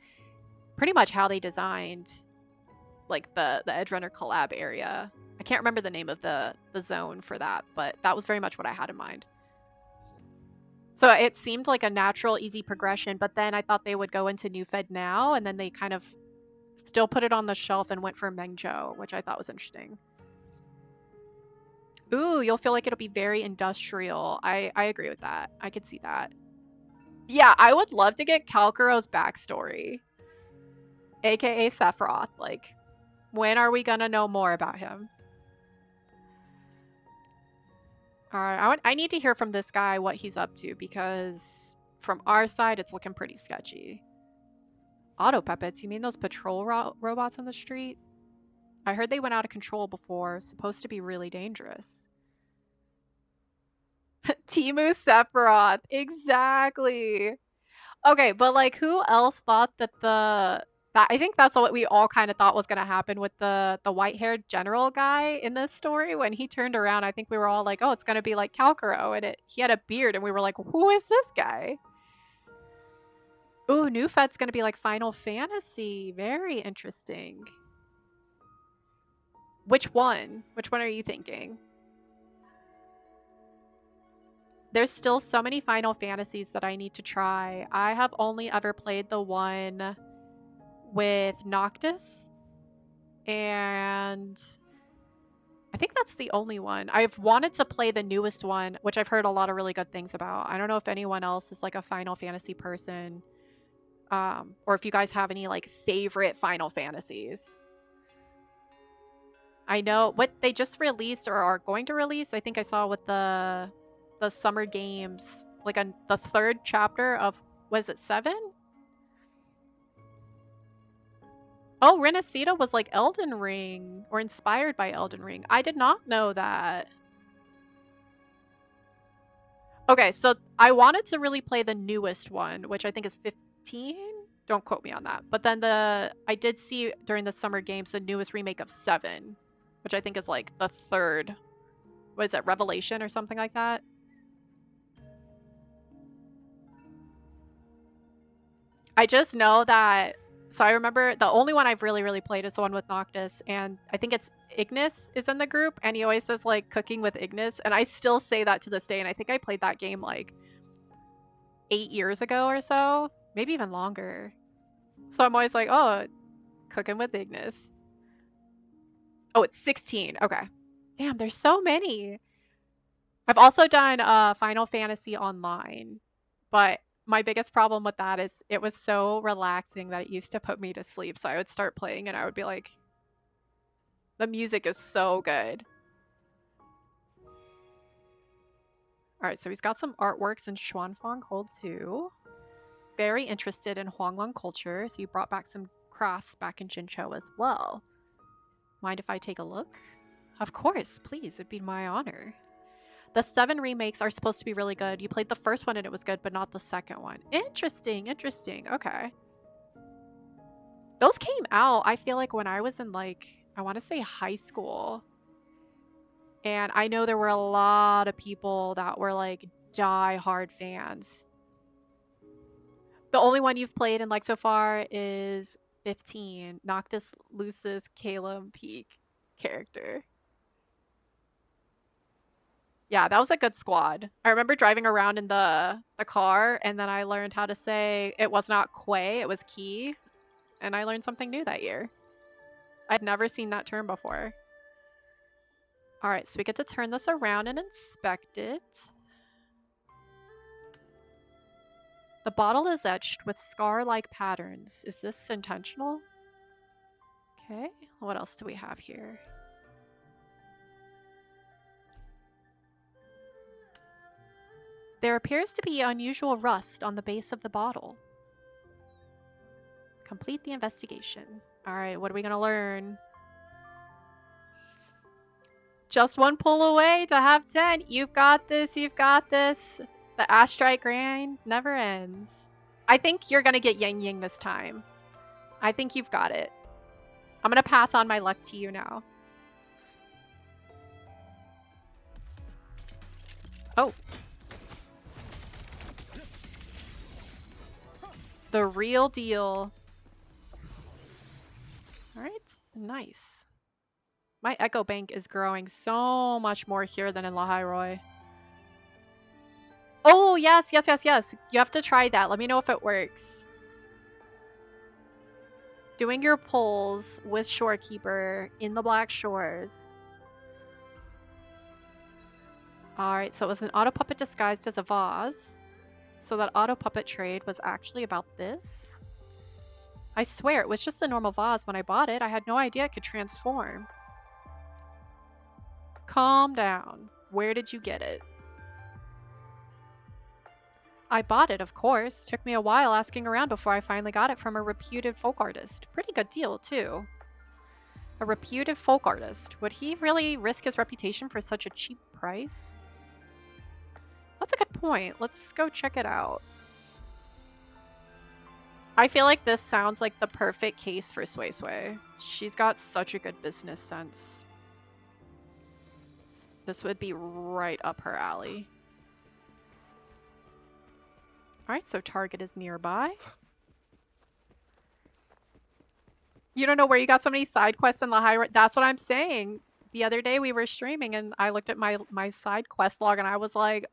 pretty much how they designed like the Edgerunner collab area. I can't remember the name of the zone for that, but that was very much what I had in mind. So it seemed like a natural, easy progression, but then I thought they would go into New Fed now, and then they kind of still put it on the shelf and went for Mengzhou, which I thought was interesting. Ooh, you'll feel like it'll be very industrial. I agree with that. I could see that. Yeah, I would love to get Kalkaro's backstory, aka Sephiroth. Like, when are we gonna know more about him? Alright, I need to hear from this guy what he's up to, because from our side, it's looking pretty sketchy. Auto puppets? You mean those patrol robots on the street? I heard they went out of control before. Supposed to be really dangerous. Timu Sephiroth. Exactly. Okay, but like, who else thought that I think that's what we all kind of thought was going to happen with the white-haired general guy in this story. When he turned around, I think we were all like, oh, it's going to be like Kalkaro, and he had a beard, and we were like, who is this guy? Ooh, New Fed's going to be like Final Fantasy. Very interesting. Which one? Which one are you thinking? There's still so many Final Fantasies that I need to try. I have only ever played the one with Noctis, and I think that's the only one. I've wanted to play the newest one, which I've heard a lot of really good things about. I don't know if anyone else is like a Final Fantasy person, or if you guys have any like favorite Final Fantasies. I know what they just released or are going to release. I think I saw with the summer games, like the third chapter of, was it 7? Oh, Renacita was like Elden Ring or inspired by Elden Ring. I did not know that. Okay, so I wanted to really play the newest one, which I think is 15. Don't quote me on that. But then I did see during the summer games the newest remake of 7, which I think is like the third. What is it, Revelation or something like that? I just know that. So I remember the only one I've really played is the one with Noctis, and I think it's Ignis is in the group, and he always says like cooking with Ignis, and I still say that to this day, and I think I played that game like 8 years ago or so, maybe even longer. So I'm always like, oh, cooking with Ignis. Oh, it's 16. Okay. Damn, there's so many. I've also done Final Fantasy Online, but my biggest problem with that is it was so relaxing that it used to put me to sleep. So I would start playing and I would be like, the music is so good. All right, so he's got some artworks in Xuanfang Hold 2. Very interested in Huanglong culture, so you brought back some crafts back in Jinzhou as well. Mind if I take a look? Of course, please, it'd be my honor. The 7 remakes are supposed to be really good. You played the first one and it was good, but not the second one. Interesting, interesting. Okay. Those came out, I feel like, when I was in, like, I want to say high school. And I know there were a lot of people that were, like, die-hard fans. The only one you've played in, like, so far is 15. Noctis Lucis Calum Peak character. Yeah, that was a good squad. I remember driving around in the car, and then I learned how to say it was not Quay, it was Key, and I learned something new that year. I'd never seen that term before. All right, so we get to turn this around and inspect it. The bottle is etched with scar-like patterns. Is this intentional? Okay, what else do we have here? There appears to be unusual rust on the base of the bottle. Complete the investigation. All right, what are we gonna learn? Just one pull away to have 10. You've got this, you've got this. The Astrite grind never ends. I think you're gonna get Yang Yang this time. I think you've got it. I'm gonna pass on my luck to you now. Oh. The real deal. Alright, nice. My Echo Bank is growing so much more here than in Lahairoi. Oh, yes, yes, yes, yes. You have to try that. Let me know if it works. Doing your pulls with Shorekeeper in the Black Shores. Alright, so it was an auto puppet disguised as a vase. So that auto puppet trade was actually about this? I swear, it was just a normal vase when I bought it. I had no idea it could transform. Calm down. Where did you get it? I bought it, of course. Took me a while asking around before I finally got it from a reputed folk artist. Pretty good deal, too. A reputed folk artist. Would he really risk his reputation for such a cheap price? That's a good point. Let's go check it out. I feel like this sounds like the perfect case for Sui Sui. She's got such a good business sense. This would be right up her alley. Alright, so Target is nearby. You don't know where you got so many side quests in Lahairoi? That's what I'm saying. the other day we were streaming and I looked at my side quest log and I was like,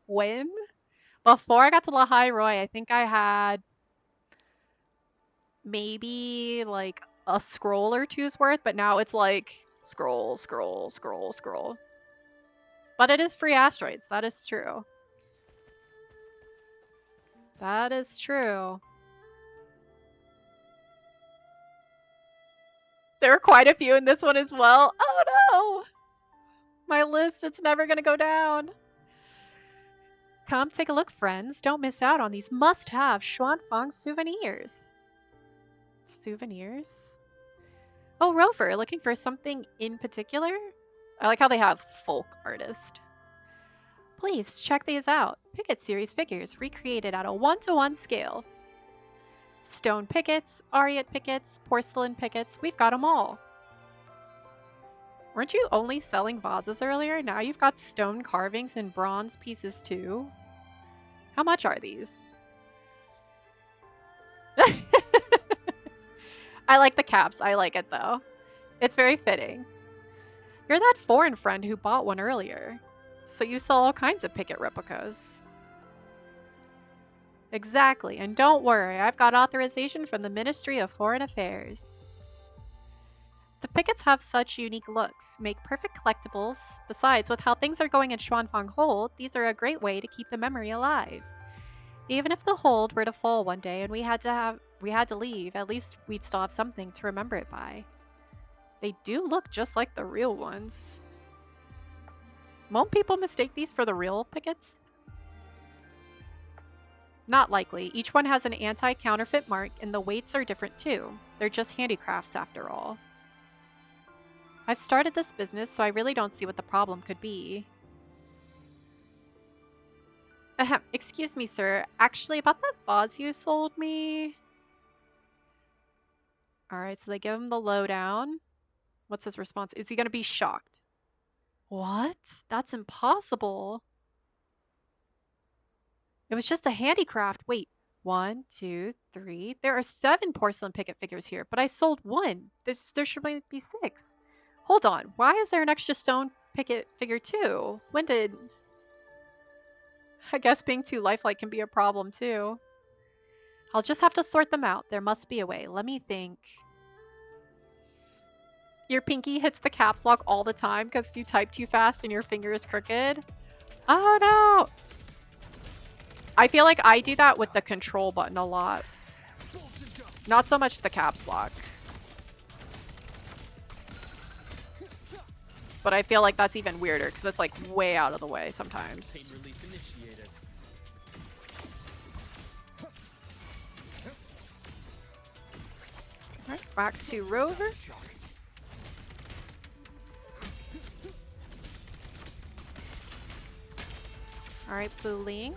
when? Before I got to Lahai Roy, I think I had maybe like a scroll or two's worth, but now it's like scroll, scroll, scroll, scroll. But it is free asteroids. That is true. That is true. There are quite a few in this one as well. Oh no! My list, it's never gonna go down. Come take a look, friends. Don't miss out on these must-have Xuanfang souvenirs. Souvenirs? Oh, Rover, looking for something in particular? I like how they have folk artist. Please check these out. Picket series figures recreated at a 1-to-1 scale. Stone pickets, Ariat pickets, porcelain pickets, we've got them all. Weren't you only selling vases earlier? Now you've got stone carvings and bronze pieces too. How much are these? I like the caps. I like it though. It's very fitting. You're that foreign friend who bought one earlier. So you sell all kinds of picket replicas. Exactly, and don't worry, I've got authorization from the Ministry of Foreign Affairs. The pickets have such unique looks, make perfect collectibles. Besides, with how things are going in Xuanfang Hold, these are a great way to keep the memory alive. Even if the hold were to fall one day and we had to leave, at least we'd still have something to remember it by. They do look just like the real ones. Won't people mistake these for the real pickets? Not likely. Each one has an anti-counterfeit mark and the weights are different too. They're just handicrafts after all. I've started this business, so I really don't see what the problem could be. Ahem, excuse me, sir. Actually, about that vase you sold me... Alright, so they give him the lowdown. What's his response? Is he gonna be shocked? What? That's impossible. It was just a handicraft. Wait, 1, 2, 3. There are 7 porcelain picket figures here, but I sold 1. There should be 6. Hold on, why is there an extra stone picket figure too? When did... I guess being too lifelike can be a problem too. I'll just have to sort them out. There must be a way. Let me think. Your pinky hits the caps lock all the time because you type too fast and your finger is crooked. Oh no! I feel like I do that with the control button a lot. Not so much the caps lock. But I feel like that's even weirder because it's like way out of the way sometimes. Alright, back to Rover. Alright, Booling.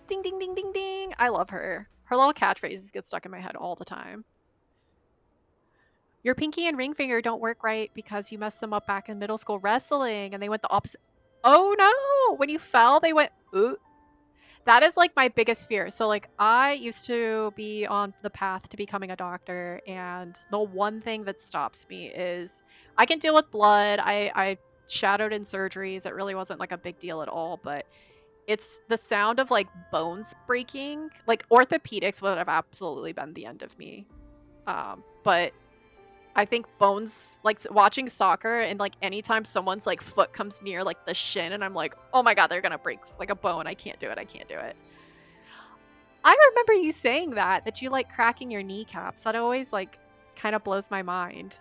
Ding, ding, ding, ding, ding. I love her. Her little catchphrases get stuck in my head all the time. Your pinky and ring finger don't work right because you messed them up back in middle school wrestling and they went the opposite. Oh no! When you fell, they went, ooh. That is like my biggest fear. So like I used to be on the path to becoming a doctor and the one thing that stops me is I can deal with blood. I shadowed in surgeries. It really wasn't like a big deal at all, but it's the sound of like bones breaking. Like orthopedics would have absolutely been the end of me. But I think bones, like watching soccer and like anytime someone's like foot comes near like the shin and I'm like, oh my god, they're gonna break like a bone. I can't do it. I can't do it. I remember you saying that you like cracking your kneecaps. That always like kind of blows my mind.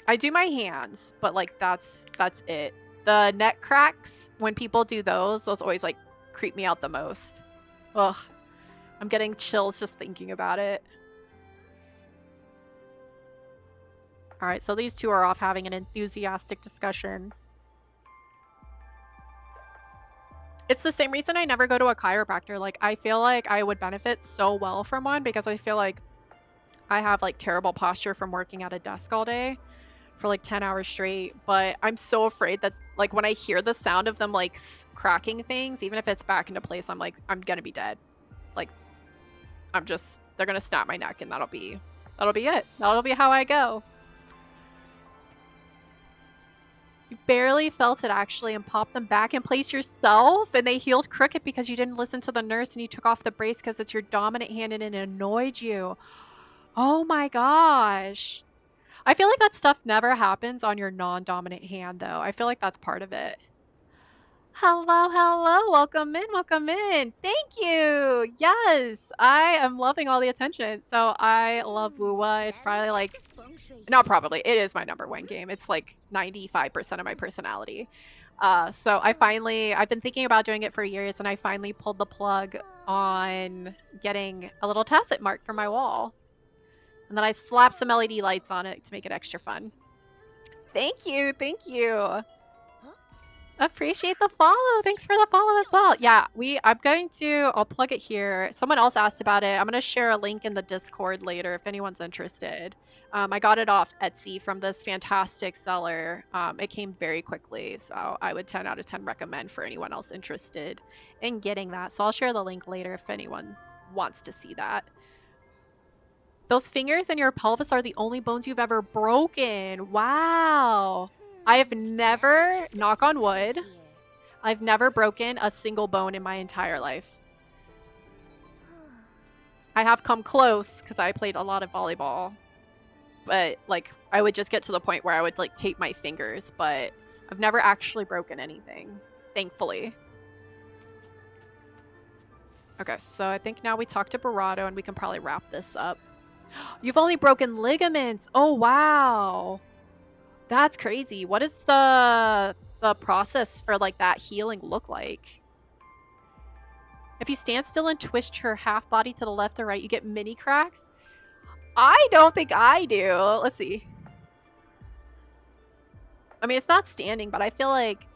I do my hands, but like that's it. The neck cracks, when people do those always like creep me out the most. Ugh, I'm getting chills just thinking about it. Alright, so these two are off having an enthusiastic discussion. It's the same reason I never go to a chiropractor. Like, I feel like I would benefit so well from one because I feel like I have like terrible posture from working at a desk all day for like 10 hours straight. But I'm so afraid that Like when I hear the sound of them like cracking things, even if it's back into place, I'm like, I'm gonna be dead. Like, they're gonna snap my neck and that'll be it. That'll be how I go. You barely felt it actually and popped them back in place yourself, and they healed crooked because you didn't listen to the nurse and you took off the brace because it's your dominant hand and it annoyed you. Oh my gosh. I feel like that stuff never happens on your non-dominant hand though. I feel like that's part of it. Hello, hello. Welcome in, welcome in. Thank you. Yes, I am loving all the attention. So I love Wuwa. It's probably like, not probably, it is my number one game. It's like 95% of my personality. So I've been thinking about doing it for years, and I finally pulled the plug on getting a little tacit mark for my wall. And then I slapped some LED lights on it to make it extra fun. Thank you, thank you. Appreciate the follow. Thanks for the follow as well. Yeah, I'll plug it here. Someone else asked about it. I'm gonna share a link in the Discord later if anyone's interested. I got it off Etsy from this fantastic seller. It came very quickly, so I would 10 out of 10 recommend for anyone else interested in getting that. So I'll share the link later if anyone wants to see that. Those fingers and your pelvis are the only bones you've ever broken. Wow. I have never, knock on wood, I've never broken a single bone in my entire life. I have come close because I played a lot of volleyball, but like I would just get to the point where I would like tape my fingers, but I've never actually broken anything, thankfully. Okay, so I think now we talked to Barato and we can probably wrap this up. You've only broken ligaments. Oh, wow. That's crazy. What does the process for like that healing look like? If you stand still and twist your half body to the left or right, you get mini cracks? I don't think I do. Let's see. I mean, it's not standing, but I feel like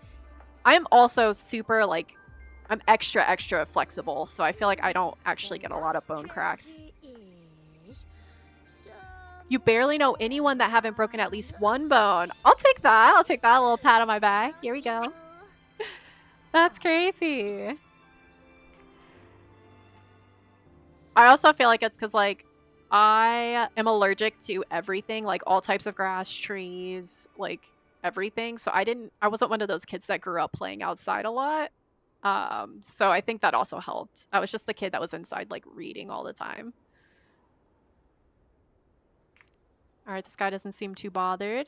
I'm also super like, I'm extra flexible, so I feel like I don't actually get a lot of bone cracks. You barely know anyone that haven't broken at least one bone. I'll take that. I'll take that. A little pat on my back. Here we go. That's crazy. I also feel like it's because, like, I am allergic to everything, like all types of grass, trees, like everything. So I wasn't one of those kids that grew up playing outside a lot. So I think that also helped. I was just the kid that was inside, like, reading all the time. All right, this guy doesn't seem too bothered.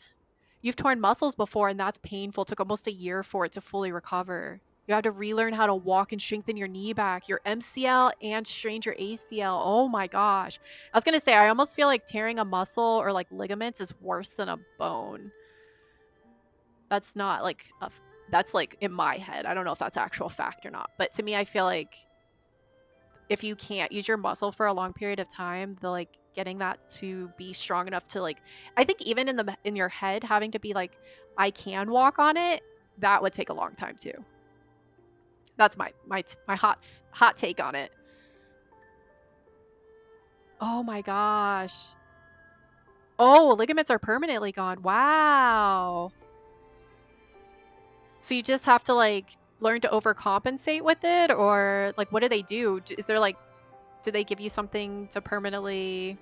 You've torn muscles before, and that's painful. It took almost a year for it to fully recover. You have to relearn how to walk and strengthen your knee back, your MCL, and strain your ACL. Oh my gosh. I was gonna say, I almost feel like tearing a muscle or like ligaments is worse than a bone. That's not like that's like in my head. I don't know if that's actual fact or not, but to me, I feel like if you can't use your muscle for a long period of time, the like getting that to be strong enough to like, I think even in your head having to be like, I can walk on it, that would take a long time too. That's my hot take on it. Oh my gosh. Oh, ligaments are permanently gone. Wow. So you just have to like learn to overcompensate with it, or like what do they do? Is there like, do they give you something to permanently,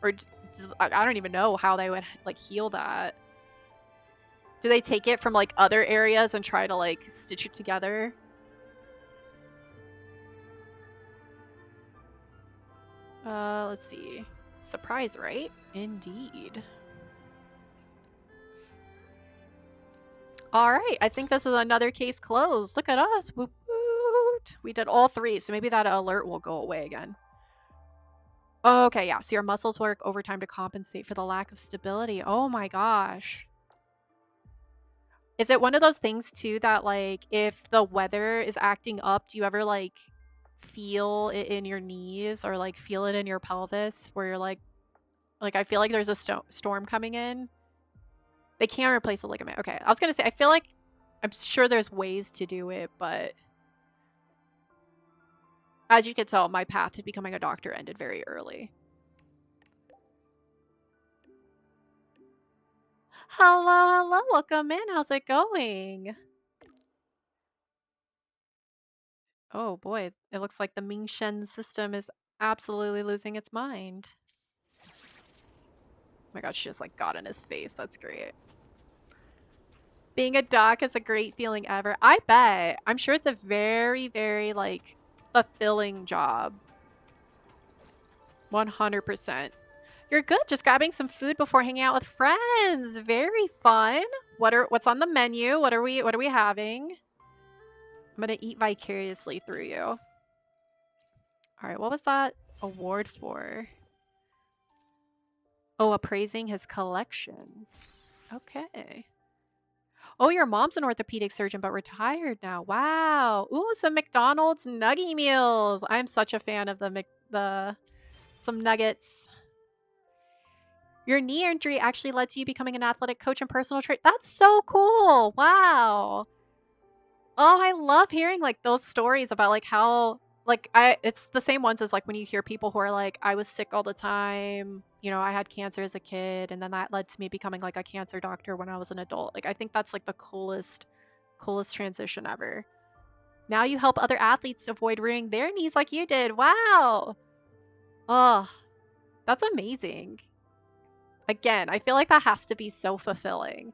or I don't even know how they would like heal that. Do they take it from like other areas and try to like stitch it together? Let's see. Surprise, right? Indeed. All right, I think this is another case closed. Look at us. Woot woot. We did all three, so maybe that alert will go away again. Okay, yeah, so your muscles work overtime to compensate for the lack of stability. Oh my gosh. Is it one of those things too that like if the weather is acting up, do you ever like feel it in your knees or like feel it in your pelvis where you're like I feel like there's a storm coming in? They can't replace a ligament. Okay, I was gonna say I feel like I'm sure there's ways to do it, but as you can tell, my path to becoming a doctor ended very early. Hello, hello, welcome in. How's it going? Oh boy, it looks like the Ming Shen system is absolutely losing its mind. Oh my god, she just like got in his face. That's great. Being a doc is a great feeling ever. I bet. I'm sure it's a very, very like fulfilling job. 100%. You're good. Just grabbing some food before hanging out with friends. Very fun. What's on the menu? What are we having? I'm gonna eat vicariously through you. All right, what was that award for? Oh, appraising his collection. Okay. Oh, your mom's an orthopedic surgeon but retired now. Wow. Ooh, some McDonald's nuggy meals. I'm such a fan of some nuggets. Your knee injury actually led to you becoming an athletic coach and personal trainer. That's so cool. Wow. Oh, I love hearing like those stories about like how like it's the same ones as like when you hear people who are like I was sick all the time, you know, I had cancer as a kid and then that led to me becoming like a cancer doctor when I was an adult. Like I think that's like the coolest transition ever. Now you help other athletes avoid ruining their knees like you did. Wow. Oh, that's amazing. Again, I feel like that has to be so fulfilling.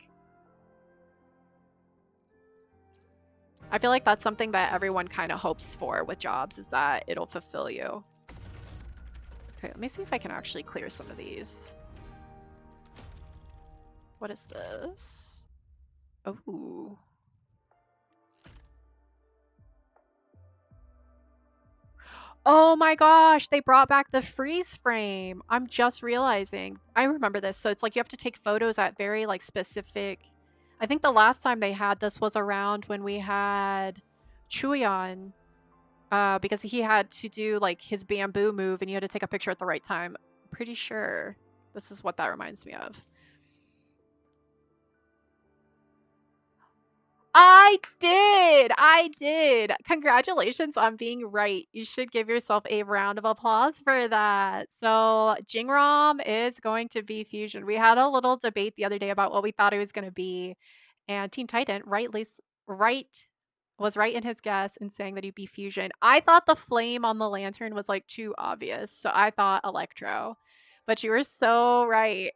I feel like that's something that everyone kind of hopes for with jobs is that it'll fulfill you. Okay, let me see if I can actually clear some of these. What is this? Oh. Oh my gosh, they brought back the freeze frame. I'm just realizing. I remember this. So it's like you have to take photos at very like specific. I think the last time they had this was around when we had Chuyan, because he had to do like his bamboo move and you had to take a picture at the right time. I'm pretty sure this is what that reminds me of. I did. Congratulations on being right. You should give yourself a round of applause for that. So, Jingrom is going to be Fusion. We had a little debate the other day about what we thought it was going to be, and Teen Titan right was right in his guess in saying that he'd be Fusion. I thought the flame on the lantern was like too obvious, so I thought Electro. But you were so right.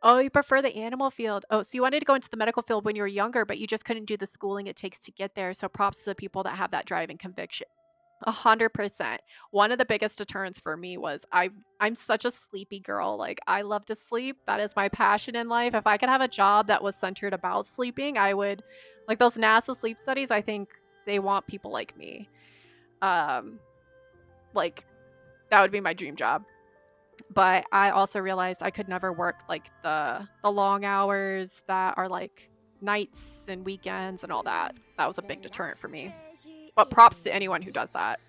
Oh, you prefer the animal field. Oh, so you wanted to go into the medical field when you were younger, but you just couldn't do the schooling it takes to get there. So props to the people that have that drive and conviction. 100%. One of the biggest deterrents for me was I'm such a sleepy girl. Like I love to sleep. That is my passion in life. If I could have a job that was centered about sleeping, I would like those NASA sleep studies, I think they want people like me. Um like that would be my dream job. But I also realized I could never work like the long hours that are like nights and weekends and all that. That was a big deterrent for me. But props to anyone who does that.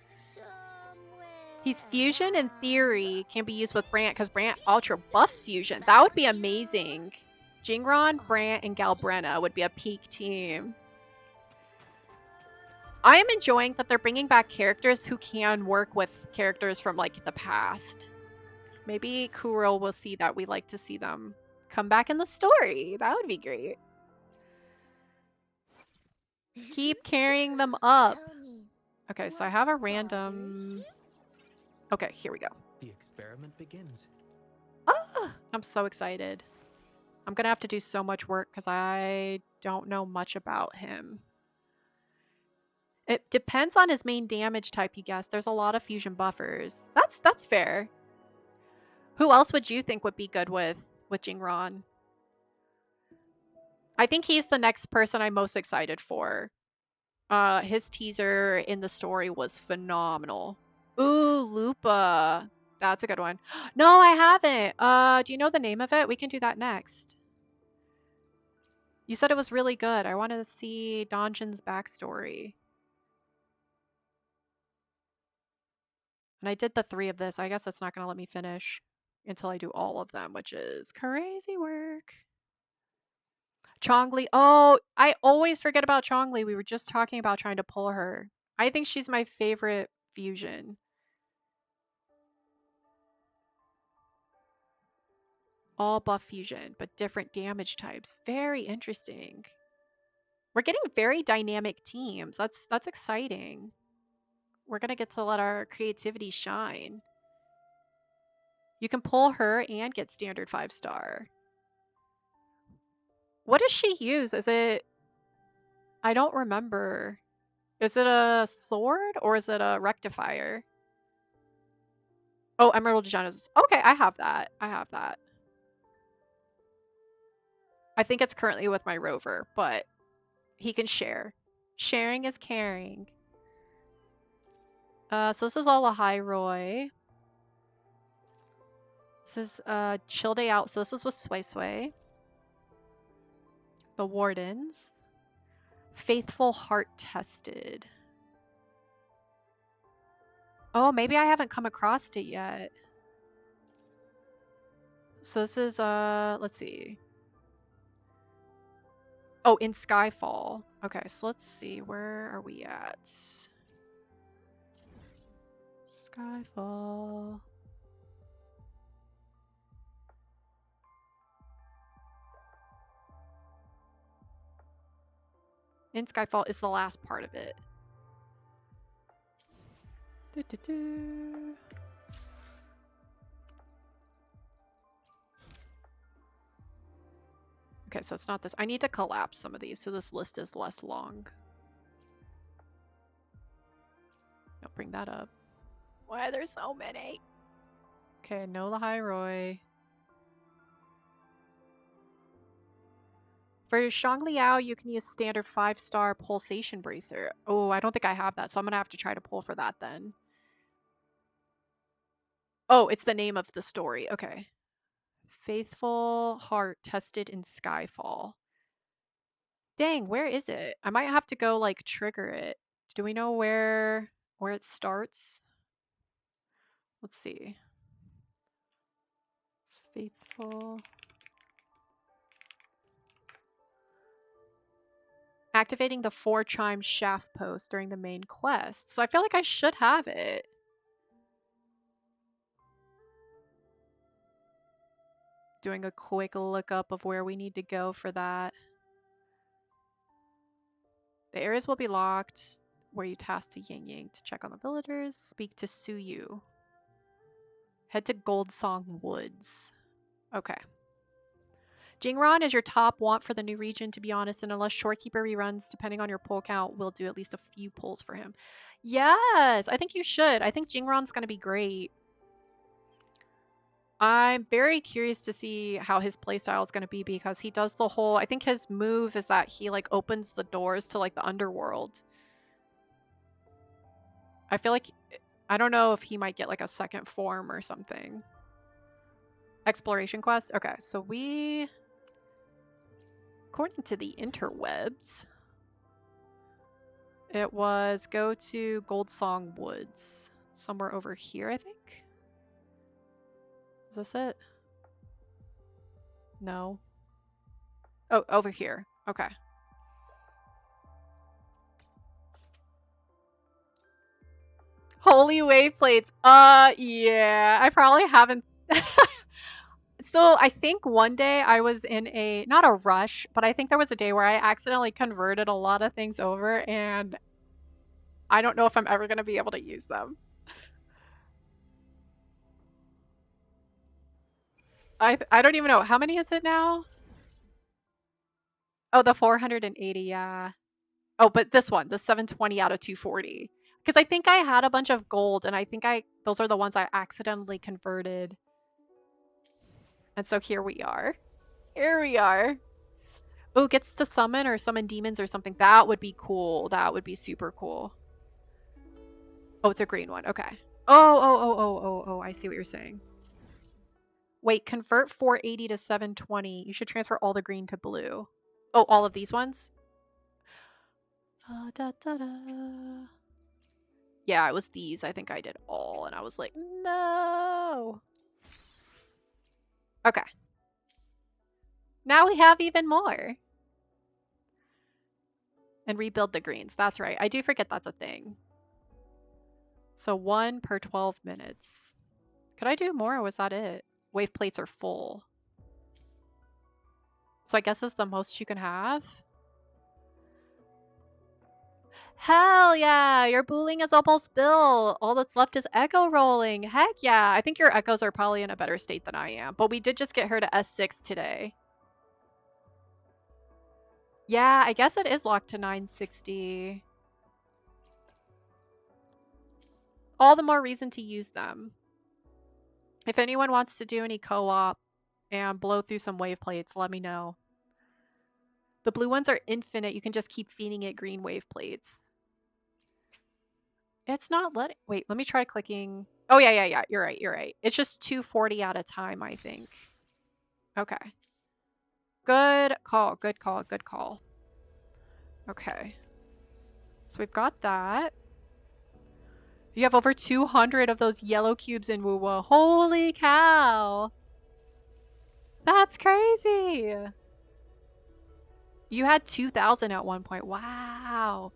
He's fusion in theory can be used with Brant because Brant ultra buffs fusion. That would be amazing. Jingron, Brant, and Galbrenna would be a peak team. I am enjoying that they're bringing back characters who can work with characters from like the past. Maybe Kuro will see that we like to see them come back in the story. That would be great. Keep carrying them up. Okay, so I have a random... Okay, here we go. The experiment begins. Ah, I'm so excited. I'm gonna have to do so much work because I don't know much about him. It depends on his main damage type, you guess. There's a lot of fusion buffers. That's fair. Who else would you think would be good with Jingron? I think he's the next person I'm most excited for. His teaser in the story was phenomenal. Ooh, Lupa. That's a good one. No, I haven't. Do you know the name of it? We can do that next. You said it was really good. I wanted to see Donjin's backstory. And I did the 3 of this. I guess that's not going to let me finish until I do all of them, which is crazy work. Chongli. Oh, I always forget about Chongli. We were just talking about trying to pull her. I think she's my favorite fusion. All buff fusion, but different damage types. Very interesting. We're getting very dynamic teams. That's exciting. We're gonna get to let our creativity shine. You can pull her and get standard 5-star. What does she use? Is it... I don't remember. Is it a sword or is it a rectifier? Oh, Emerald Genesis. Okay, I have that. I have that. I think it's currently with my rover, but he can share. Sharing is caring. So this is all a high Roy. This is Chill Day Out. So this is with Sway Sway. The Wardens. Faithful Heart Tested. Oh, maybe I haven't come across it yet. So this is let's see. Oh, in Skyfall. Okay, so let's see. Where are we at? Skyfall. In Skyfall is the last part of it. Do, do, do. Okay, so it's not this. I need to collapse some of these so this list is less long. I'll bring that up. Why there's so many? Okay, no Lahairoi. For Shangliao, you can use standard 5-star pulsation bracer. Oh, I don't think I have that, so I'm gonna have to try to pull for that then. Oh, it's the name of the story. Okay. Faithful Heart tested in Skyfall. Dang, where is it? I might have to go like trigger it. Do we know where it starts? Let's see. Faithful. Activating the 4-chime shaft post during the main quest. So I feel like I should have it. Doing a quick lookup of where we need to go for that. The areas will be locked where you task to Ying Ying to check on the villagers. Speak to Suyu. Head to Goldsong Woods. Okay. Jingron is your top want for the new region, to be honest, and unless Shorekeeper reruns, depending on your pull count, we'll do at least a few pulls for him. Yes, I think you should. I think Jingron's going to be great. I'm very curious to see how his playstyle is going to be because he does the whole... I think his move is that he like opens the doors to like the underworld. I feel like... I don't know if he might get like a second form or something. Exploration quest? Okay, so we... According to the interwebs, it was go to Goldsong Woods. Somewhere over here, I think. Is this it? No. Oh, over here. Okay. Holy wave plates. Yeah. I probably haven't... So I think one day I was in a, not a rush, but I think there was a day where I accidentally converted a lot of things over and I don't know if I'm ever going to be able to use them. I don't even know. How many is it now? Oh, the 480, yeah. Oh, but this one, the 720 out of 240. Because I think I had a bunch of gold and I think those are the ones I accidentally converted. And so here we are. Here we are. Oh, gets to summon or summon demons or something. That would be cool. That would be super cool. Oh, it's a green one. Okay. Oh, I see what you're saying. Wait, convert 480 to 720. You should transfer all the green to blue. Oh, all of these ones? Da, da, da. Yeah, it was these. I think I did all, and I was like, no. Okay. Now we have even more. And rebuild the greens. That's right. I do forget that's a thing. So 1 per 12 minutes. Could I do more or was that it? Wave plates are full. So I guess it's the most you can have. Hell yeah, your booling is almost built. All that's left is echo rolling. Heck yeah, I think your echoes are probably in a better state than I am. But we did just get her to S6 today. Yeah, I guess it is locked to 960. All the more reason to use them. If anyone wants to do any co-op and blow through some wave plates, let me know. The blue ones are infinite. You can just keep feeding it green wave plates. It's not letting... Wait, let me try clicking. Oh, yeah. You're right. It's just 240 at a time, I think. Okay. Good call. Okay. So we've got that. You have over 200 of those yellow cubes in Wuwa. Holy cow! That's crazy! You had 2,000 at one point. Wow.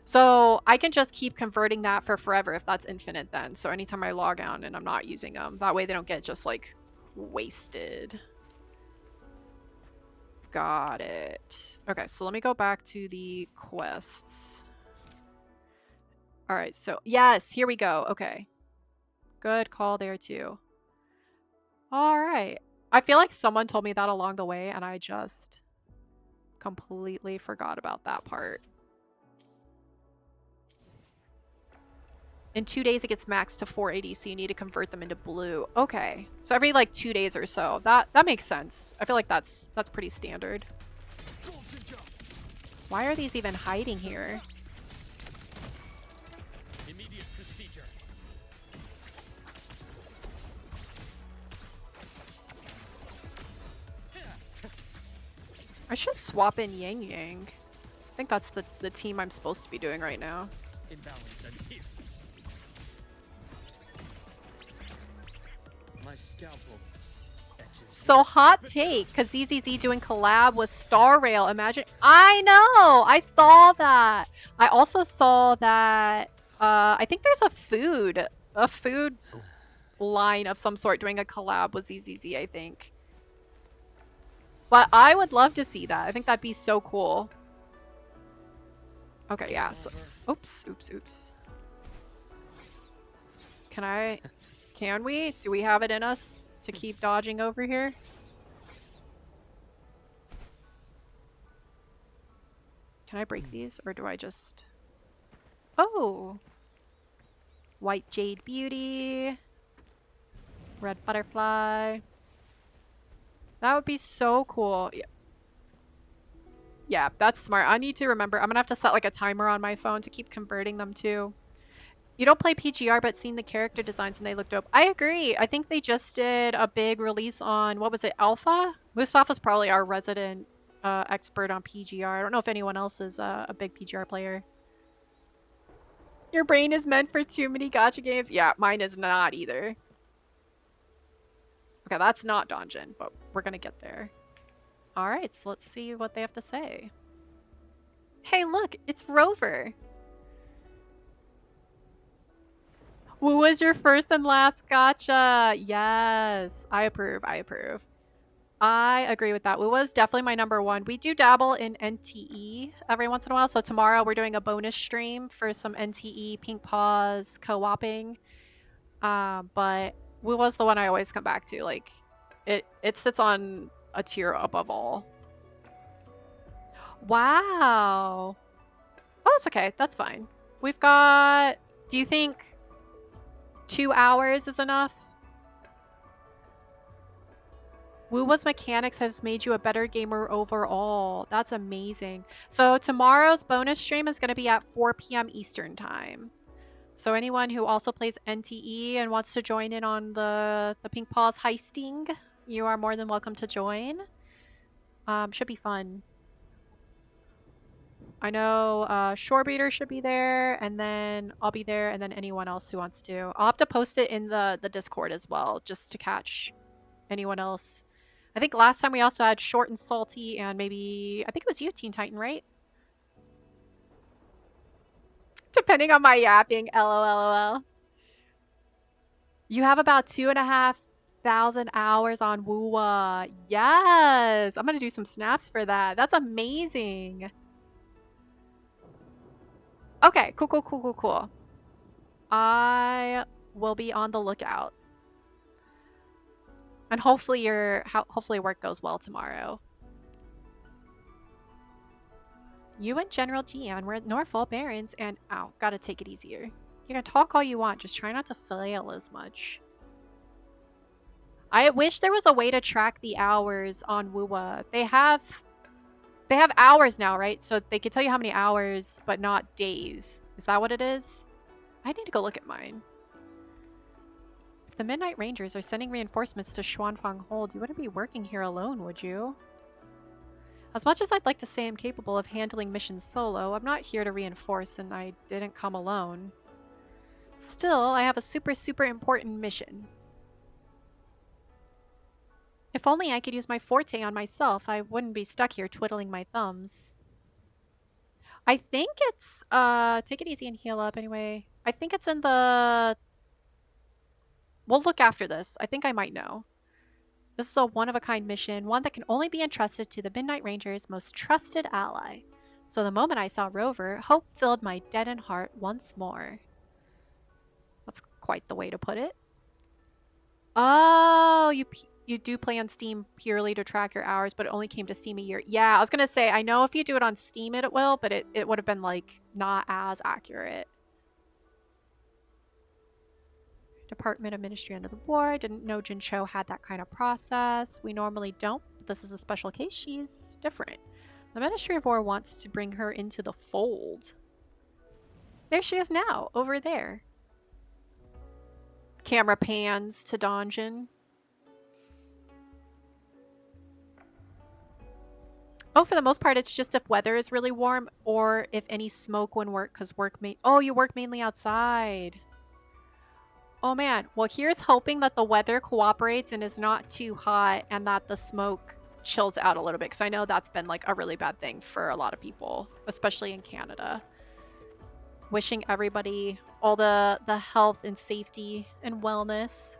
So I can just keep converting that for forever if that's infinite then. So anytime I log on and I'm not using them, that way they don't get just like wasted. Got it. Okay, so let me go back to the quests. All right, so yes, here we go. Okay. Good call there too. All right. I feel like someone told me that along the way and I just completely forgot about that part. In 2 days, it gets maxed to 480, so you need to convert them into blue. Okay, so every like 2 days or so. That makes sense. I feel like that's pretty standard. Why are these even hiding here? Immediate procedure. I should swap in Yang Yang. I think that's the team I'm supposed to be doing right now. Imbalance and here. My scalpel. So hot take, because ZZZ doing collab with Star Rail. Imagine. I know! I saw that! I also saw that, I think there's a food line of some sort doing a collab with ZZZ, I think. But I would love to see that. I think that'd be so cool. Okay, yeah, so... Oops. Can we? Do we have it in us to keep dodging over here? Can I break these, or do I just... Oh! White Jade Beauty. Red Butterfly. That would be so cool. Yeah, that's smart. I need to remember. I'm gonna have to set like a timer on my phone to keep converting them too. You don't play PGR, but seeing the character designs and they look dope. I agree. I think they just did a big release on, what was it, Alpha? Mustafa's probably our resident expert on PGR. I don't know if anyone else is a big PGR player. Your brain is meant for too many gacha games. Yeah, mine is not either. Okay, that's not Donjin, but we're gonna get there. All right, so let's see what they have to say. Hey, look, it's Rover. What was your first and last gacha? Yes, I approve. I agree with that. Wu was definitely my number one. We do dabble in NTE every once in a while. So tomorrow we're doing a bonus stream for some NTE Pink Paws co-oping. But Wu was the one I always come back to. Like, it sits on a tier above all. Wow. Oh, that's okay. That's fine. We've got... Do you think 2 hours is enough? Wuwa's mechanics has made you a better gamer overall. That's amazing. So tomorrow's bonus stream is going to be at 4 p.m. Eastern time. So anyone who also plays NTE and wants to join in on the Pink Paws heisting, you are more than welcome to join. Should be fun. I know Shorebeater should be there, and then I'll be there, and then anyone else who wants to. I'll have to post it in the Discord as well, just to catch anyone else. I think last time we also had Short and Salty, and maybe, I think it was you, Teen Titan, right? Depending on my yapping, LOL. You have about 2.5 1,000 hours on Woowa. Yes! I'm gonna do some snaps for that. That's amazing. Okay, cool. I will be on the lookout. And hopefully hopefully work goes well tomorrow. You and General Gian were at Norfolk Barrens and ow, gotta take it easier. You can talk all you want, just try not to flail as much. I wish there was a way to track the hours on Woowa. They have hours now, right? So they could tell you how many hours, but not days. Is that what it is? I need to go look at mine. If the Midnight Rangers are sending reinforcements to Xuanfang Hold, you wouldn't be working here alone, would you? As much as I'd like to say I'm capable of handling missions solo, I'm not here to reinforce and I didn't come alone. Still, I have a super important mission. If only I could use my forte on myself, I wouldn't be stuck here twiddling my thumbs. I think it's, take it easy and heal up anyway. I think it's in the... We'll look after this. I think I might know. This is a one-of-a-kind mission, one that can only be entrusted to the Midnight Ranger's most trusted ally. So the moment I saw Rover, hope filled my deadened heart once more. That's quite the way to put it. Oh, you do play on Steam purely to track your hours, but it only came to Steam a year. Yeah, I was gonna say, I know if you do it on Steam it will, but it would have been like not as accurate. Department of Ministry Under the War. Didn't know Jincho had that kind of process. We normally don't, but this is a special case. She's different. The Ministry of War wants to bring her into the fold. There she is now, over there. Camera pans to Donjin. Oh, for the most part, it's just if weather is really warm or if any smoke wouldn't work because oh, you work mainly outside. Oh man, well here's hoping that the weather cooperates and is not too hot and that the smoke chills out a little bit because I know that's been like a really bad thing for a lot of people, especially in Canada. Wishing everybody all the health and safety and wellness.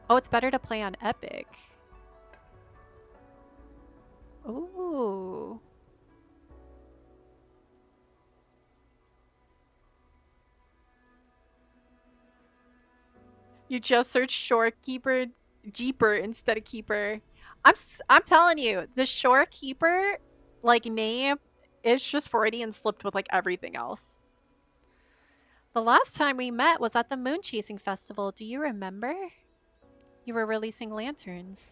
Oh, it's better to play on Epic. Ooh. You just search Shorekeeper Jeeper instead of Keeper. I'm telling you, the Shorekeeper like name is just Freudian slipped with like everything else. The last time we met was at the Moon Chasing Festival. Do you remember? You were releasing lanterns.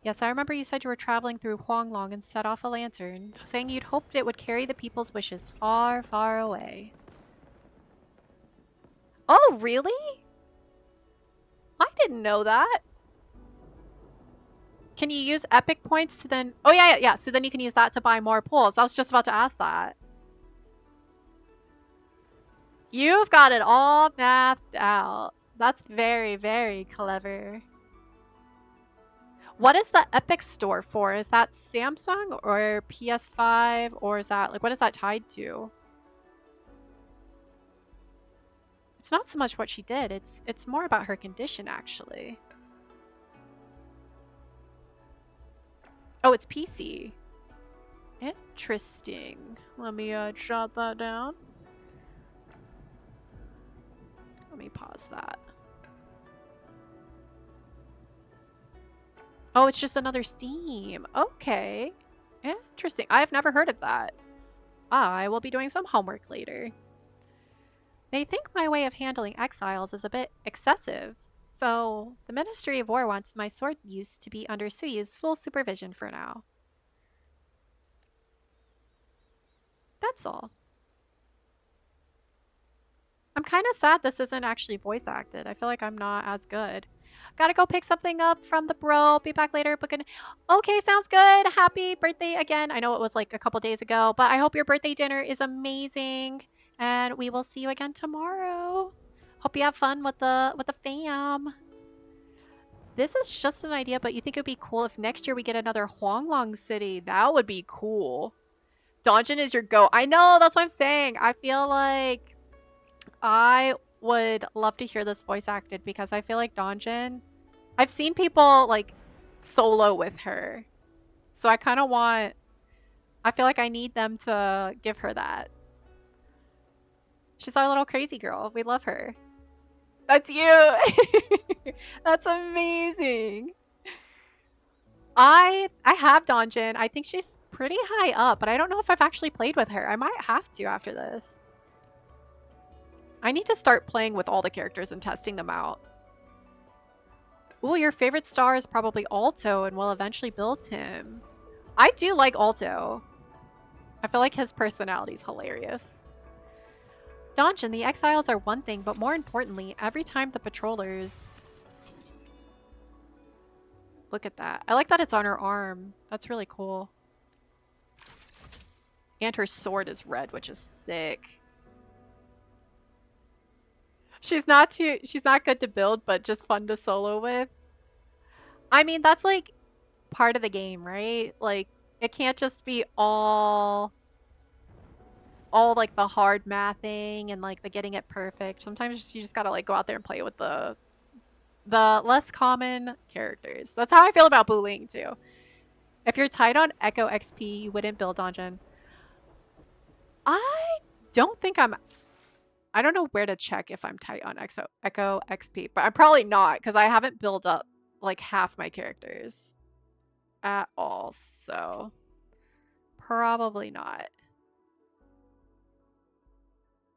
Yes, I remember you said you were traveling through Huanglong and set off a lantern, saying you'd hoped it would carry the people's wishes far, far away. Oh, really? I didn't know that. Can you use epic points to then... Oh, yeah. So then you can use that to buy more pulls. I was just about to ask that. You've got it all mapped out. That's very, very clever. What is the Epic Store for? Is that Samsung or PS5 or is that... Like, what is that tied to? It's not so much what she did. It's more about her condition, actually. Oh, it's PC. Interesting. Let me jot that down. Let me pause that. Oh, it's just another Steam. Okay. Interesting. I've never heard of that. I will be doing some homework later. They think my way of handling exiles is a bit excessive, so the Ministry of War wants my sword use to be under Suyu's full supervision for now. That's all. I'm kind of sad this isn't actually voice acted. I feel like I'm not as good. Gotta go pick something up from the bro. Be back later. Okay, sounds good. Happy birthday again. I know it was like a couple days ago, but I hope your birthday dinner is amazing. And we will see you again tomorrow. Hope you have fun with the fam. This is just an idea, but you think it would be cool if next year we get another Huanglong City? That would be cool. Donjin is your go. I know, that's what I'm saying. I feel like I would love to hear this voice acted because I feel like Donjin, I've seen people like solo with her. So I kind of want, I feel like I need them to give her that. She's our little crazy girl. We love her. That's you. That's amazing. I have Donjin. I think she's pretty high up, but I don't know if I've actually played with her. I might have to after this. I need to start playing with all the characters and testing them out. Ooh, your favorite star is probably Alto and will eventually build him. I do like Alto. I feel like his personality is hilarious. Donjin, the exiles are one thing, but more importantly, every time the patrollers... Look at that. I like that it's on her arm. That's really cool. And her sword is red, which is sick. She's not good to build, but just fun to solo with. I mean, that's like part of the game, right? Like, it can't just be all like the hard mathing and like the getting it perfect. Sometimes you just gotta like go out there and play with the less common characters. That's how I feel about bullying too. If you're tight on Echo XP, you wouldn't build Donjin. I don't think I don't know where to check if I'm tight on Echo XP, but I'm probably not because I haven't built up like half my characters at all, so probably not.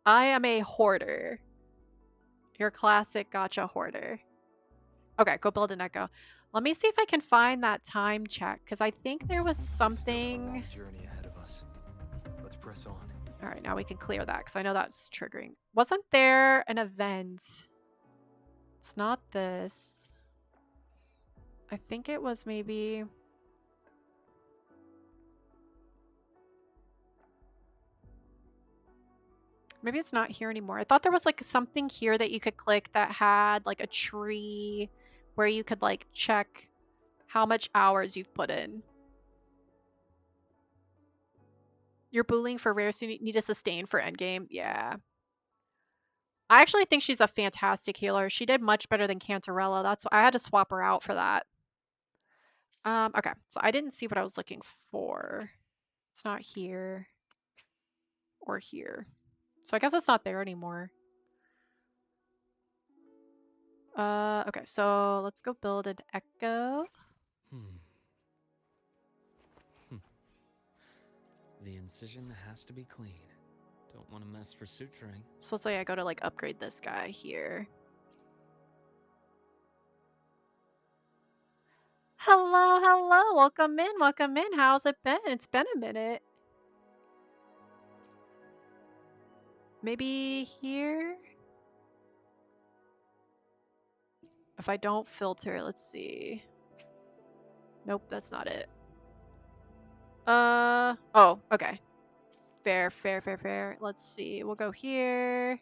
I am a hoarder. Your classic gotcha hoarder. Okay, go build an Echo. Let me see if I can find that time check because I think there was something. Journey ahead of us. Let's press on. All right, now we can clear that because I know that's triggering. Wasn't there an event? It's not this. I think it was maybe... Maybe it's not here anymore. I thought there was like something here that you could click that had like a tree where you could like check how much hours you've put in. You're bullying for rare, so you need to sustain for endgame. Yeah. I actually think she's a fantastic healer. She did much better than Cantarella. That's why I had to swap her out for that. Okay, so I didn't see what I was looking for. It's not here or here. So I guess it's not there anymore. Okay, so let's go build an Echo. The incision has to be clean. Don't want to mess for suturing. So let's say I go to like upgrade this guy here. Hello, hello, welcome in, welcome in. How's it been? It's been a minute. Maybe here? If I don't filter, let's see. Nope, that's not it. Oh, okay. Fair, fair, fair, fair. Let's see. We'll go here.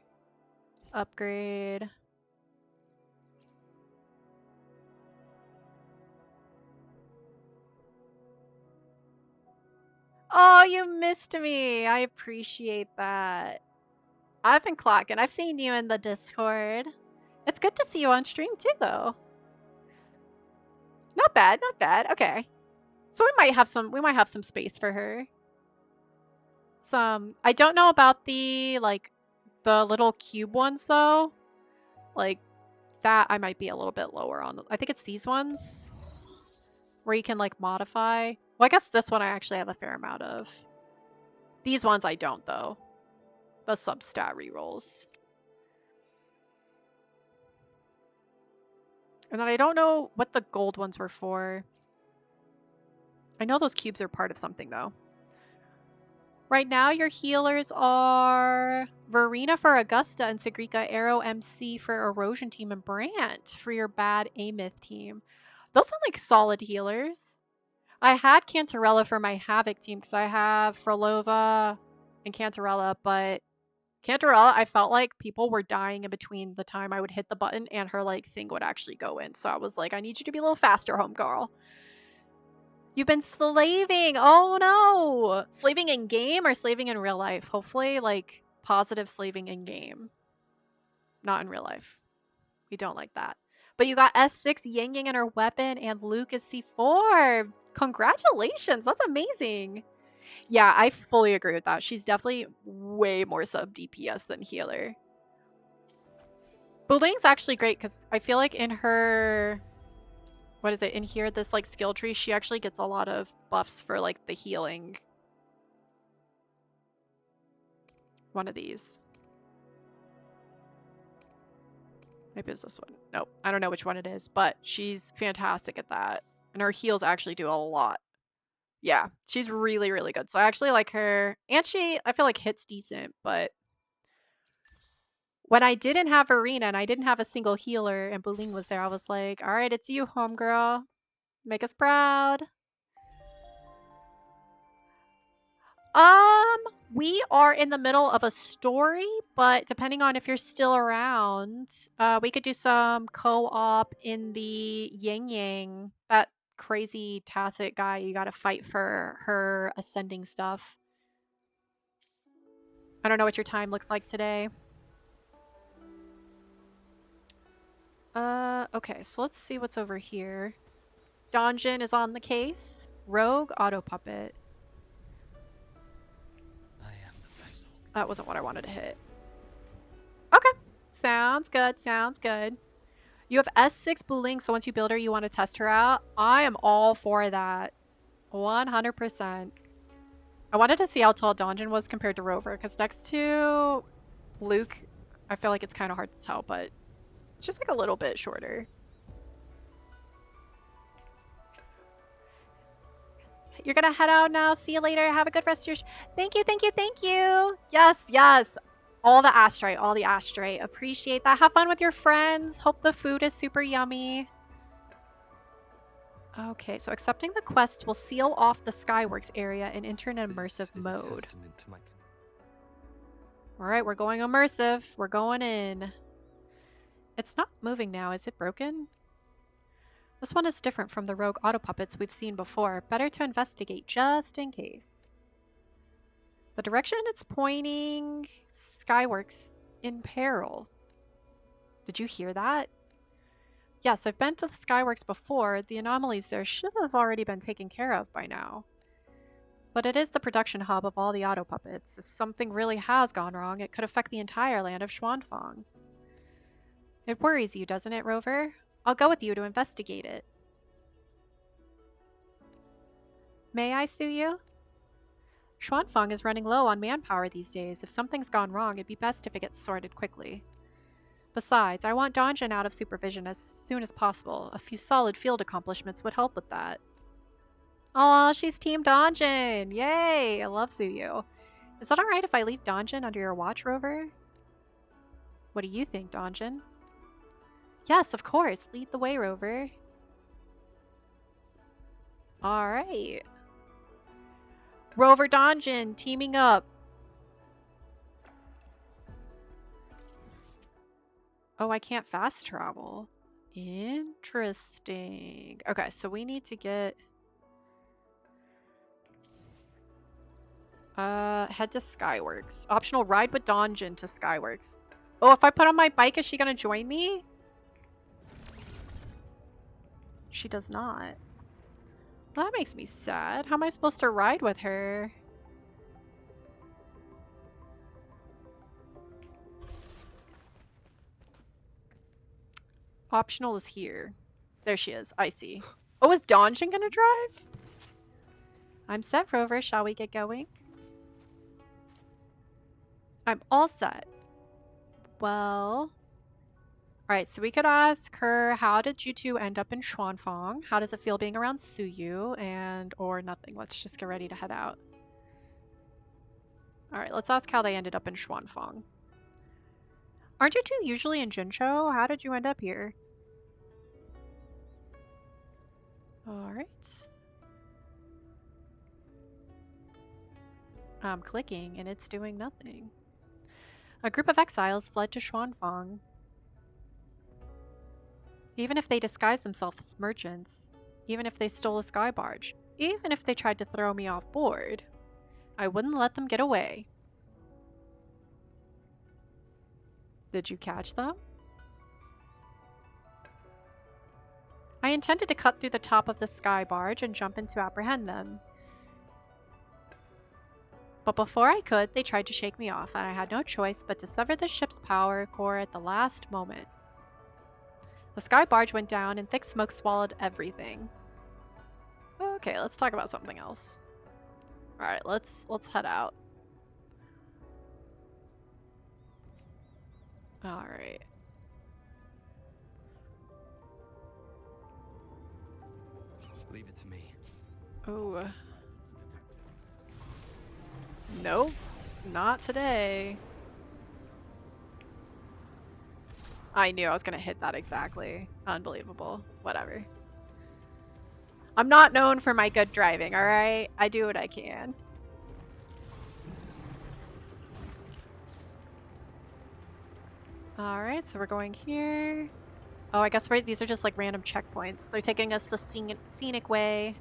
Upgrade. Oh, you missed me. I appreciate that. I've been clocking. I've seen you in the Discord. It's good to see you on stream too, though. Not bad, not bad. Okay. So we might have some space for her. I don't know about the the little cube ones though. Like that I might be a little bit lower on. I think it's these ones where you can like modify. Well, I guess this one I actually have a fair amount of. These ones I don't though. The substat rerolls. And then I don't know what the gold ones were for. I know those cubes are part of something though. Right now, your healers are Verena for Augusta and Sigrika, Arrow MC for Erosion Team, and Brant for your bad Amith team. Those sound like solid healers. I had Cantarella for my Havoc team because I have Frolova and Cantarella, but Cantarella, I felt like people were dying in between the time I would hit the button and her like thing would actually go in. So I was like, I need you to be a little faster, homegirl. You've been slaving. Oh no. Slaving in game or slaving in real life? Hopefully like positive slaving in game. Not in real life. We don't like that. But you got S6 Yang Yang in her weapon and Luke is C4. Congratulations. That's amazing. Yeah, I fully agree with that. She's definitely way more sub DPS than healer. Bullying's actually great because I feel like in her, what is it, in here, this like skill tree, she actually gets a lot of buffs for like the healing. One of these. Maybe it's this one. Nope, I don't know which one it is, but she's fantastic at that. And her heals actually do a lot. Yeah, she's really, really good. So I actually like her. And she, I feel like hits decent, but when I didn't have Arena and I didn't have a single healer and Buling was there, I was like, all right, it's you, homegirl. Make us proud. We are in the middle of a story, but depending on if you're still around, we could do some co-op in the Yang Yang, that crazy Tacit guy you gotta fight for her ascending stuff. I don't know what your time looks like today. Okay, so let's see what's over here. Donjin is on the case. Rogue Auto Puppet. I am the vessel. That wasn't what I wanted to hit. Okay. Sounds good. Sounds good. You have S6 Buling, so once you build her, you want to test her out. I am all for that. 100%. I wanted to see how tall Donjin was compared to Rover, because next to Luke, I feel like it's kind of hard to tell, but it's just like a little bit shorter. You're gonna head out now. See you later. Have a good rest of your Thank you, thank you, thank you. Yes, yes. All the Astrite, all the Astrite. Appreciate that. Have fun with your friends. Hope the food is super yummy. Okay, so accepting the quest will seal off the Skyworks area and enter an immersive mode. Alright, we're going immersive. We're going in. It's not moving now. Is it broken? This one is different from the rogue auto puppets we've seen before. Better to investigate just in case. The direction it's pointing, Skyworks in peril. Did you hear that? Yes, I've been to the Skyworks before. The anomalies there should have already been taken care of by now. But it is the production hub of all the auto puppets. If something really has gone wrong, it could affect the entire land of Xuanfang. It worries you, doesn't it, Rover? I'll go with you to investigate it. May I sue you? Xuanfang is running low on manpower these days. If something's gone wrong, it'd be best if it gets sorted quickly. Besides, I want Donjin out of supervision as soon as possible. A few solid field accomplishments would help with that. Aw, she's Team Donjin! Yay! I love Suyu. Is that alright if I leave Donjin under your watch, Rover? What do you think, Donjin? Yes, of course. Lead the way, Rover. Alright. Rover Donjin teaming up. Oh, I can't fast travel. Interesting. Okay, so we need to get... head to Skyworks. Optional ride with Donjin to Skyworks. Oh, if I put on my bike, is she gonna join me? She does not. Well, that makes me sad. How am I supposed to ride with her? Optional is here. There she is. I see. Oh, is Donjin gonna drive? I'm set, Rover. Shall we get going? I'm all set. Well... Alright, so we could ask her, how did you two end up in Xuanfang? How does it feel being around Suyu? And, or nothing. Let's just get ready to head out. Alright, let's ask how they ended up in Xuanfang. Aren't you two usually in Jinzhou? How did you end up here? Alright. I'm clicking and it's doing nothing. A group of exiles fled to Xuanfang. Even if they disguised themselves as merchants, even if they stole a sky barge, even if they tried to throw me off board, I wouldn't let them get away. Did you catch them? I intended to cut through the top of the sky barge and jump in to apprehend them. But before I could, they tried to shake me off, and I had no choice but to sever the ship's power core at the last moment. The sky barge went down, and thick smoke swallowed everything. Okay, let's talk about something else. All right, let's head out. All right. Leave it to me. Oh. Nope, not today. I knew I was gonna hit that exactly. Unbelievable. Whatever. I'm not known for my good driving, alright? I do what I can. Alright, so we're going here. Oh, I guess these are just like random checkpoints. They're taking us the scenic way.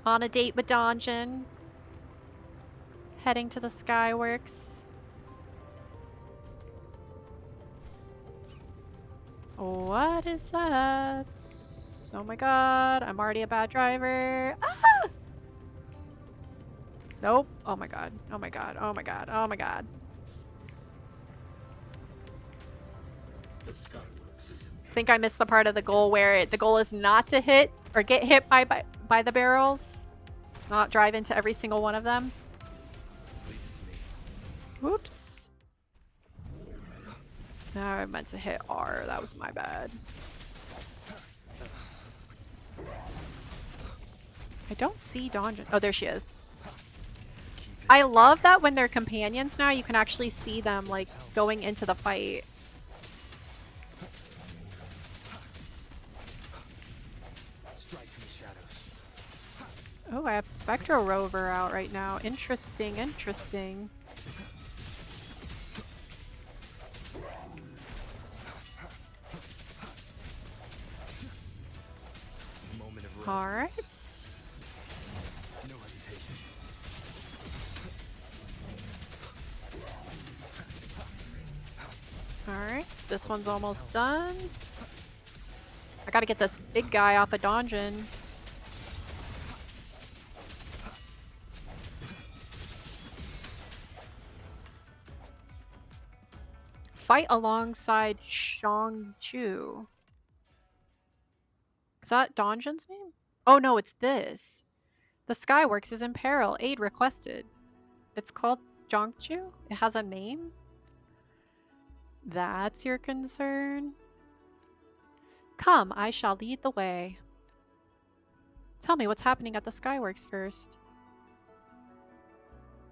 On a date with Donjon. Heading to the Skyworks. What is that? Oh my god, I'm already a bad driver. Ah! Nope. Oh my god. Oh my god. Oh my god. Oh my god. I think I missed the part of the goal where the goal is not to hit or get hit by the barrels. Not drive into every single one of them. Whoops. No, I meant to hit R. That was my bad. I don't see Donjon. Oh, there she is. I love that when they're companions now, you can actually see them, like, going into the fight. Oh, I have Spectro Rover out right now. Interesting, interesting. Alright. Alright, this one's almost done. I gotta get this big guy off a Donjon. Fight alongside Shang-Chu. Is that Donjon's name? Oh no, it's this. The Skyworks is in peril. Aid requested. It's called Jiangchu? It has a name? That's your concern? Come, I shall lead the way. Tell me what's happening at the Skyworks first.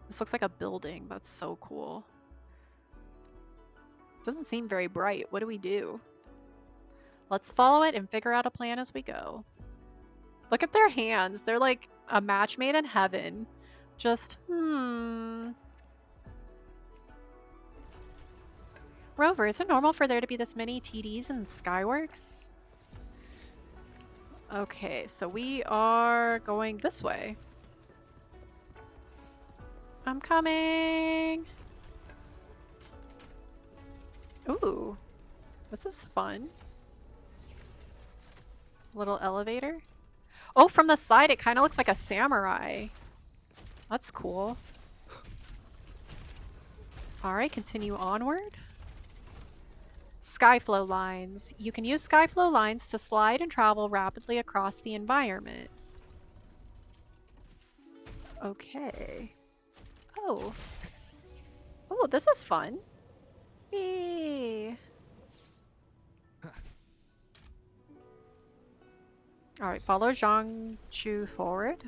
This looks like a building. That's so cool. Doesn't seem very bright. What do we do? Let's follow it and figure out a plan as we go. Look at their hands. They're like a match made in heaven. Just, Rover, is it normal for there to be this many TDs in Skyworks? Okay, so we are going this way. I'm coming! Ooh, this is fun. Little elevator. Oh, from the side it kind of looks like a samurai. That's cool. Alright, continue onward. Skyflow lines. You can use skyflow lines to slide and travel rapidly across the environment. Okay. Oh. Oh, this is fun. Whee! Alright, follow Jiangchu forward.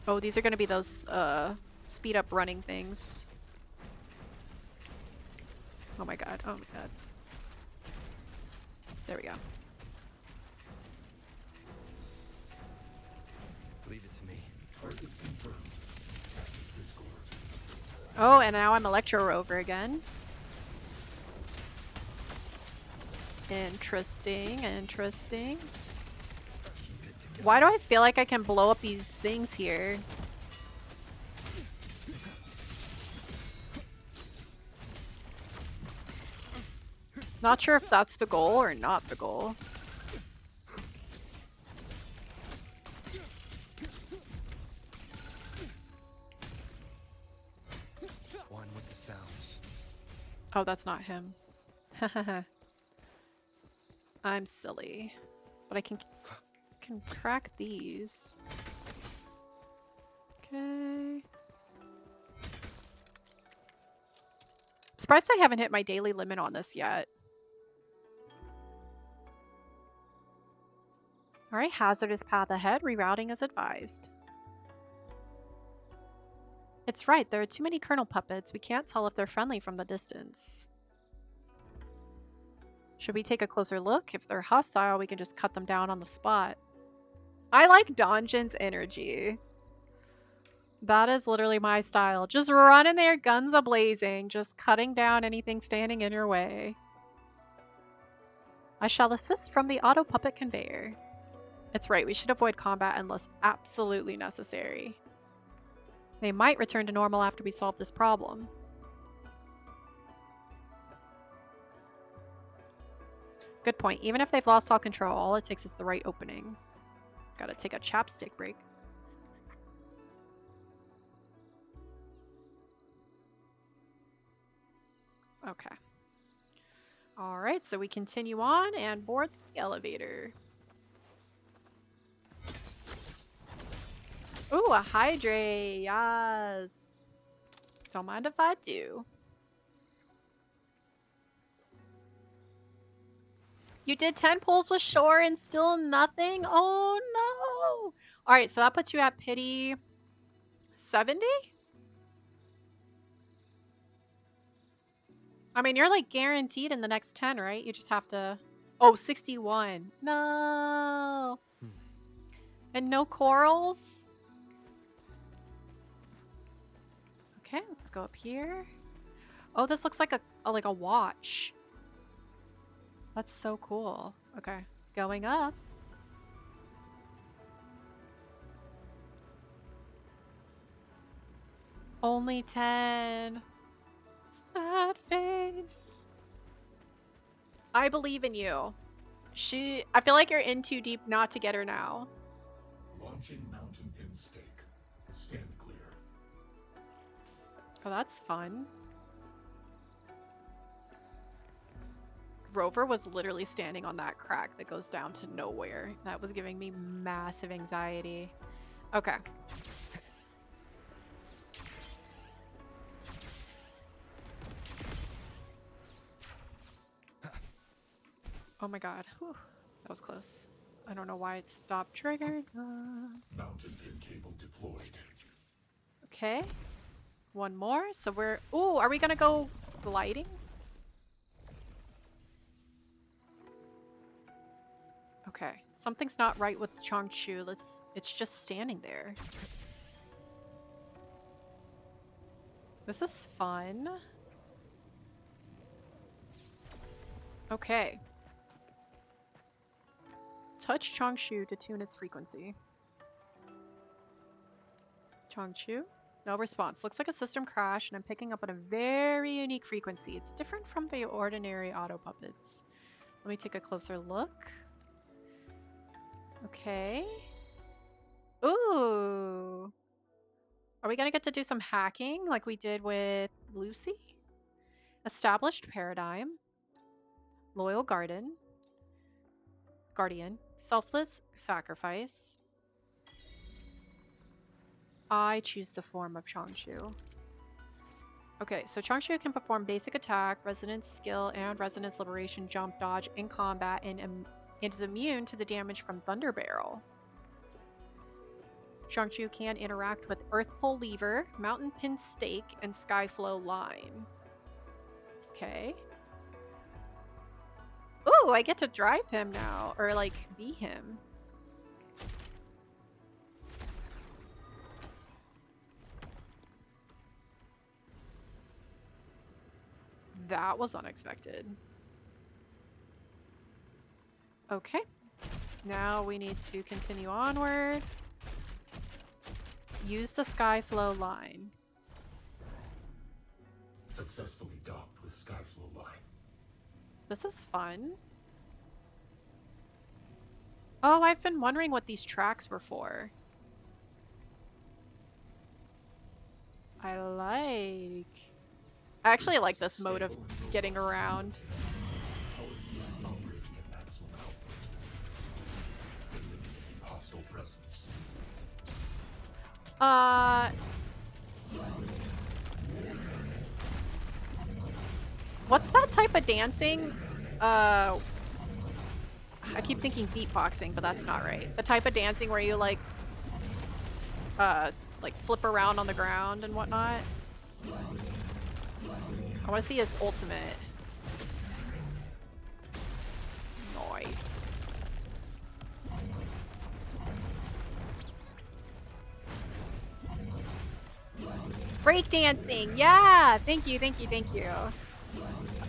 Oh, these are gonna be those, speed up running things. Oh my god, oh my god. There we go. Leave it to me. Oh, and now I'm Electro Rover again. Interesting, interesting. Why do I feel like I can blow up these things here? Not sure if that's the goal or not the goal. One with the sounds. Oh, that's not him. I'm silly. But I can crack these. Okay. Surprised I haven't hit my daily limit on this yet. Alright, hazardous path ahead. Rerouting is advised. It's right, there are too many kernel puppets. We can't tell if they're friendly from the distance. Should we take a closer look? If they're hostile, we can just cut them down on the spot. I like Donjan's energy. That is literally my style. Just run in there, guns a-blazing, just cutting down anything standing in your way. I shall assist from the auto puppet conveyor. It's right, we should avoid combat unless absolutely necessary. They might return to normal after we solve this problem. Good point. Even if they've lost all control, all it takes is the right opening. Gotta take a chapstick break. Okay. Alright, so we continue on and board the elevator. Ooh, a hydrate! Yes! Don't mind if I do. You did 10 pulls with Shore and still nothing? Oh no! Alright, so that puts you at pity 70? I mean, you're like guaranteed in the next 10, right? You just have to... Oh, 61. No! And no corals? Okay, let's go up here. Oh, this looks like a watch. That's so cool. Okay, going up. Only 10. Sad face. I believe in you. I feel like you're in too deep not to get her now. Launching mountain pin stake. Stand clear. Oh, that's fun. Rover was literally standing on that crack that goes down to nowhere. That was giving me massive anxiety. Okay. Oh my god. Whew. That was close. I don't know why it stopped triggered. Mountain pin cable deployed. Okay. One more. So we're... Ooh, are we gonna go gliding? Okay. Something's not right with Changshu. It's just standing there. This is fun. Okay. Touch Changshu to tune its frequency. Changshu? No response. Looks like a system crash, and I'm picking up on a very unique frequency. It's different from the ordinary auto puppets. Let me take a closer look. Okay. Ooh. Are we gonna get to do some hacking like we did with Lucy? Established paradigm. Loyal guardian. Selfless sacrifice. I choose the form of Changshu. Okay, so Changshu can perform basic attack, resonance skill, and resonance liberation jump dodge in combat, and is immune to the damage from Thunder Barrel. Changshu can interact with Earth Pole Lever, Mountain Pin Stake, and Skyflow Line. Okay. Ooh, I get to drive him now, or like be him. That was unexpected. Okay. Now we need to continue onward. Use the Skyflow line. Successfully docked with Skyflow line. This is fun. Oh, I've been wondering what these tracks were for. I actually like this mode of getting around. Operating at maximum output. Eliminating hostile presence. What's that type of dancing? I keep thinking beatboxing, but that's not right. The type of dancing where you like flip around on the ground and whatnot. I want to see his ultimate. Nice. Breakdancing, yeah! Thank you, thank you, thank you.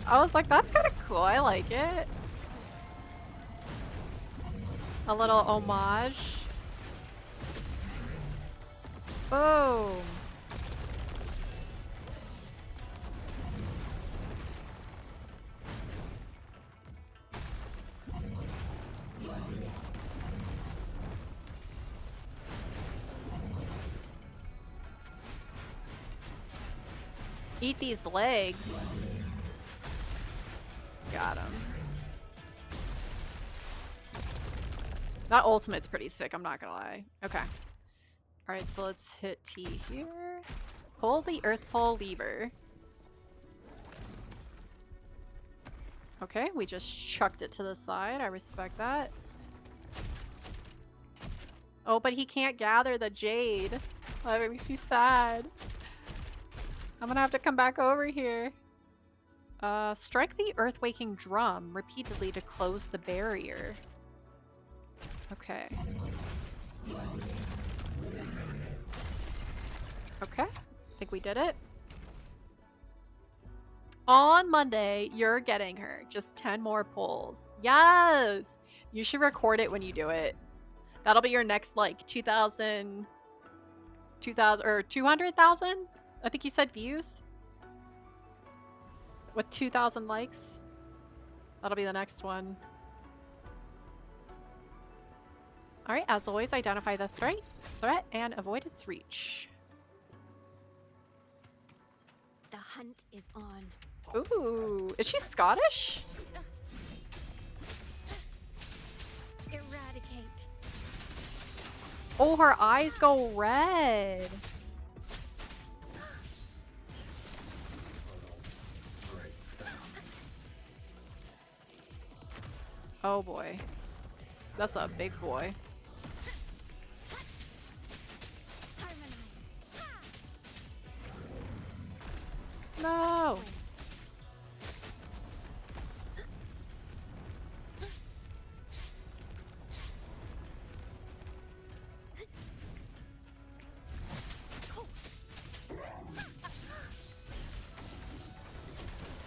I was like, that's kind of cool, I like it. A little homage. Boom. Eat these legs. Got him. That ultimate's pretty sick, I'm not gonna lie. Okay. Alright, so let's hit T here. Pull the earth pole lever. Okay, we just chucked it to the side. I respect that. Oh, but he can't gather the jade. Oh, that makes me sad. I'm gonna have to come back over here. Strike the earth-waking drum repeatedly to close the barrier. Okay. Okay, I think we did it. On Monday, you're getting her. Just 10 more pulls. Yes! You should record it when you do it. That'll be your next, like, 2,000, or 200,000? I think you said views? With 2,000 likes? That'll be the next one. Alright, as always, identify the threat and avoid its reach. The hunt is on. Ooh, is she Scottish? Eradicate. Oh, her eyes go red. Oh boy. That's a big boy. No!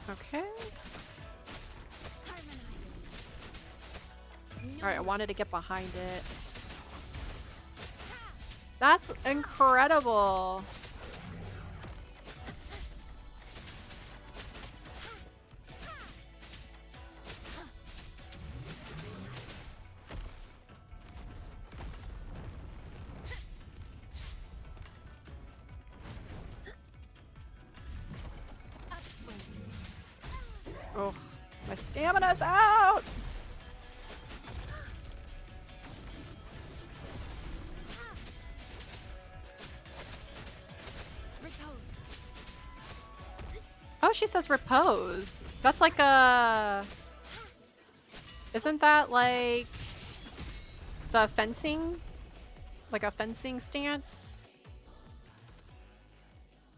Okay. Alright, I wanted to get behind it. That's incredible! Oh, my stamina's out! Oh, she says repose. That's like a... Isn't that like the fencing? Like a fencing stance?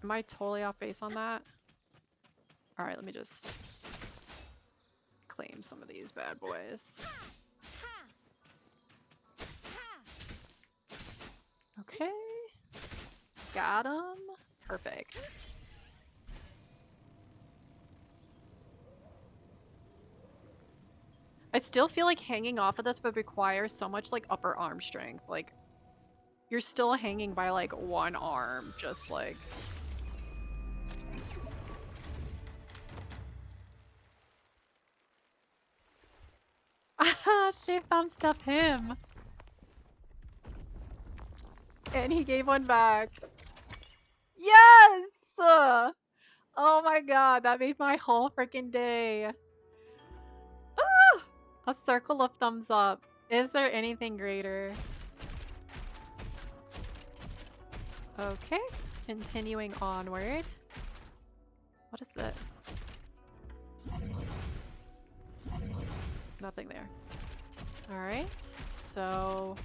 Am I totally off base on that? Alright, let me just claim some of these bad boys. Okay. Got him. Perfect. I still feel like hanging off of this would require so much like upper arm strength. Like, you're still hanging by like one arm, just like... she thumbs up him. And he gave one back. Yes! Oh my god, that made my whole freaking day. Ah! A circle of thumbs up. Is there anything greater? Okay, continuing onward. What is this? Nothing there. Alright, so...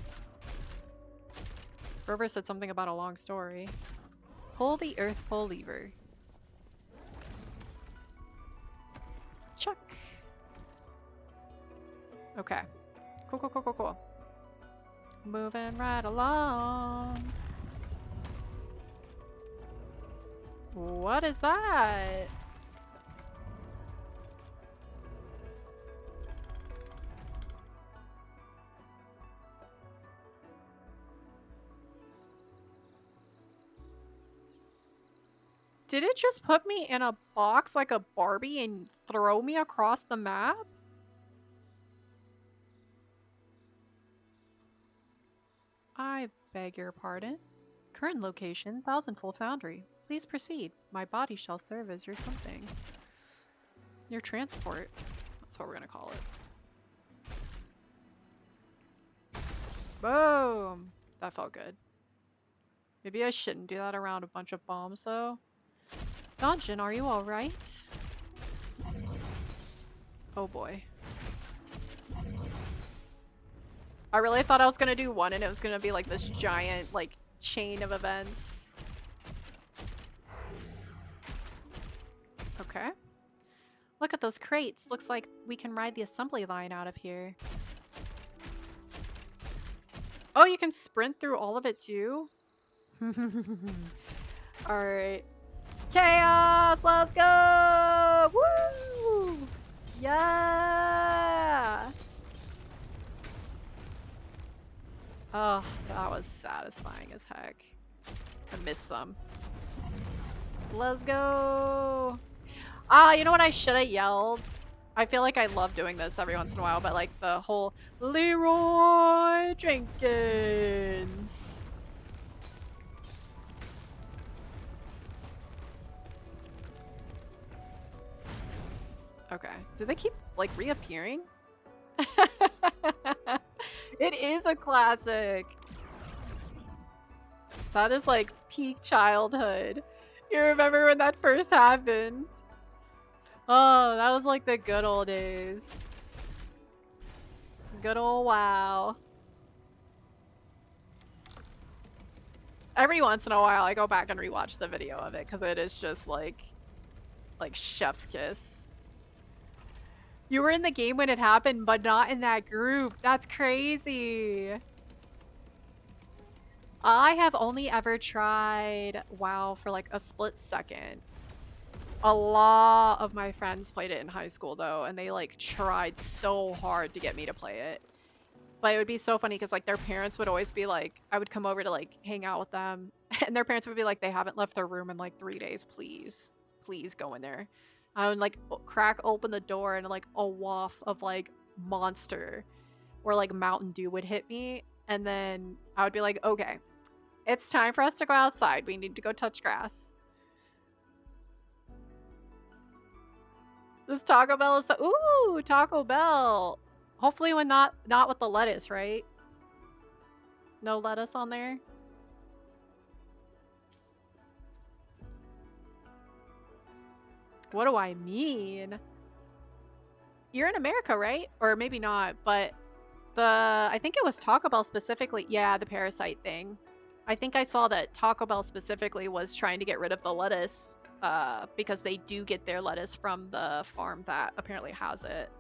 Rover said something about a long story. Pull the earth pull lever. Chuck. Okay. Cool, cool, cool, cool, cool. Moving right along. What is that? Did it just put me in a box like a Barbie and throw me across the map? I beg your pardon. Current location, Thousandfold Foundry. Please proceed. My body shall serve as your something. Your transport. That's what we're gonna call it. Boom! That felt good. Maybe I shouldn't do that around a bunch of bombs though. Dungeon, are you alright? Oh boy. I really thought I was gonna do one and it was gonna be like this giant, like, chain of events. Okay. Look at those crates. Looks like we can ride the assembly line out of here. Oh, you can sprint through all of it too? Alright. Chaos! Let's go! Woo! Yeah! Oh, that was satisfying as heck. I missed some. Let's go! Ah, you know what I should have yelled? I feel like I love doing this every once in a while, but like the whole Leroy Jenkins. Okay. Do they keep like reappearing? It is a classic. That is like peak childhood. You remember when that first happened? Oh, that was like the good old days. Good old WoW. Every once in a while I go back and rewatch the video of it because it is just like chef's kiss. You were in the game when it happened, but not in that group. That's crazy. I have only ever tried WoW for like a split second. A lot of my friends played it in high school though, and they like tried so hard to get me to play it. But it would be so funny because like their parents would always be like, I would come over to like hang out with them, and their parents would be like, they haven't left their room in like 3 days. Please, please go in there. I would like crack open the door and like a waft of like Monster or like Mountain Dew would hit me, and then I would be like, okay, it's time for us to go outside. We need to go touch grass. This Taco Bell is so ooh, Taco Bell. Hopefully when not with the lettuce, right? No lettuce on there. What do I mean? You're in America, right? Or maybe not, but I think it was Taco Bell specifically. Yeah, the parasite thing. I think I saw that Taco Bell specifically was trying to get rid of the lettuce because they do get their lettuce from the farm that apparently has it.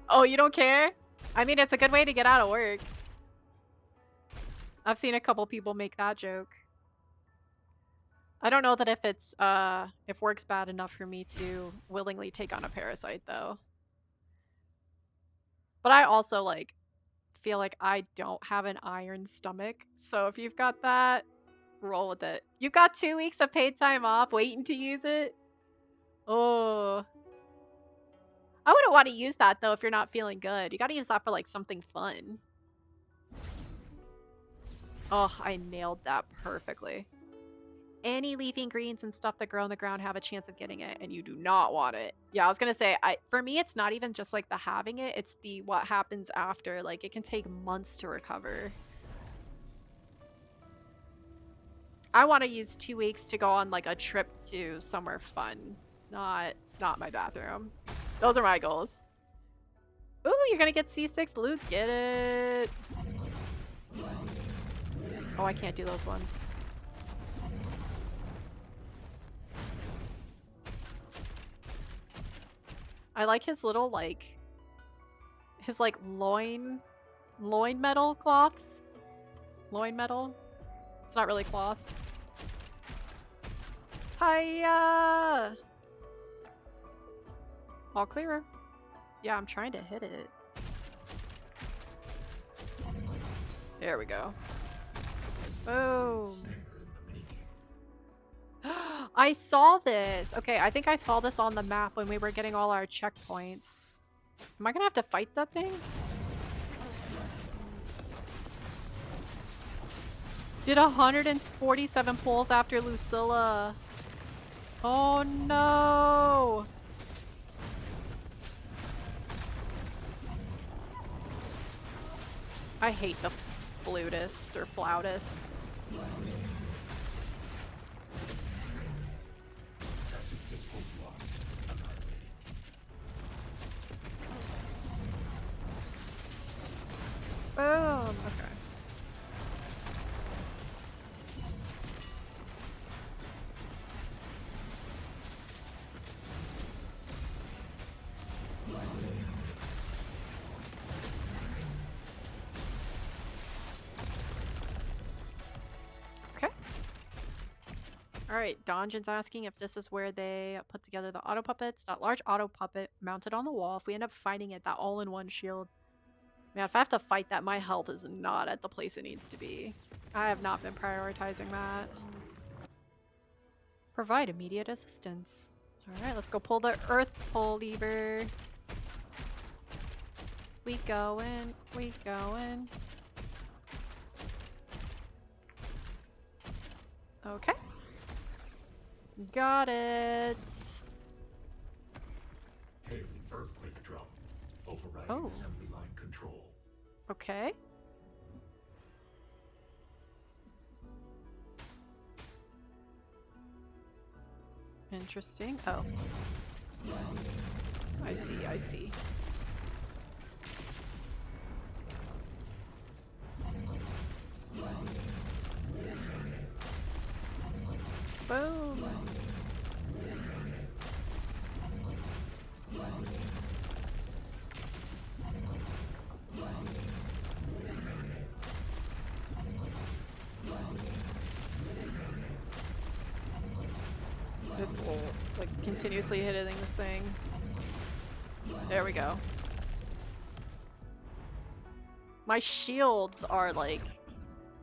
Oh, you don't care? I mean, it's a good way to get out of work. I've seen a couple people make that joke. I don't know that if it's if work's bad enough for me to willingly take on a parasite though. But I also like feel like I don't have an iron stomach. So if you've got that, roll with it. You've got 2 weeks of paid time off waiting to use it. Oh. wouldn't want to use that though if you're not feeling good. You gotta use that for like something fun. Oh, I nailed that perfectly. Any leafy greens and stuff that grow on the ground have a chance of getting it, and you do not want it. Yeah, I was gonna say, for me, it's not even just like the having it, it's the what happens after. Like, it can take months to recover. I want to use 2 weeks to go on like a trip to somewhere fun, not my bathroom. Those are my goals. Ooh, you're gonna get C6, Luke. Get it. Oh, I can't do those ones. I like his little his loin metal cloths. Loin metal. It's not really cloth. Hiya! All clear. Yeah, I'm trying to hit it. There we go. Boom. I saw this. Okay, I think I saw this on the map when we were getting all our checkpoints. Am I gonna have to fight that thing? Did 147 pulls after Lucilla. Oh no! I hate the flutist or flautist. Boom. Okay. Okay. Alright, Donjan's asking if this is where they put together the auto puppets. That large auto puppet mounted on the wall. If we end up finding it, that all-in-one shield. Man, if I have to fight that, my health is not at the place it needs to be. I have not been prioritizing that. Provide immediate assistance. Alright, let's go pull the earth pull lever. We going, we going. Okay. Got it. Hailing earthquake drum. Overriding assembly line control. Okay. Interesting. Oh. I see, I see. Boom. Just like continuously hitting this thing. There we go. My shields are like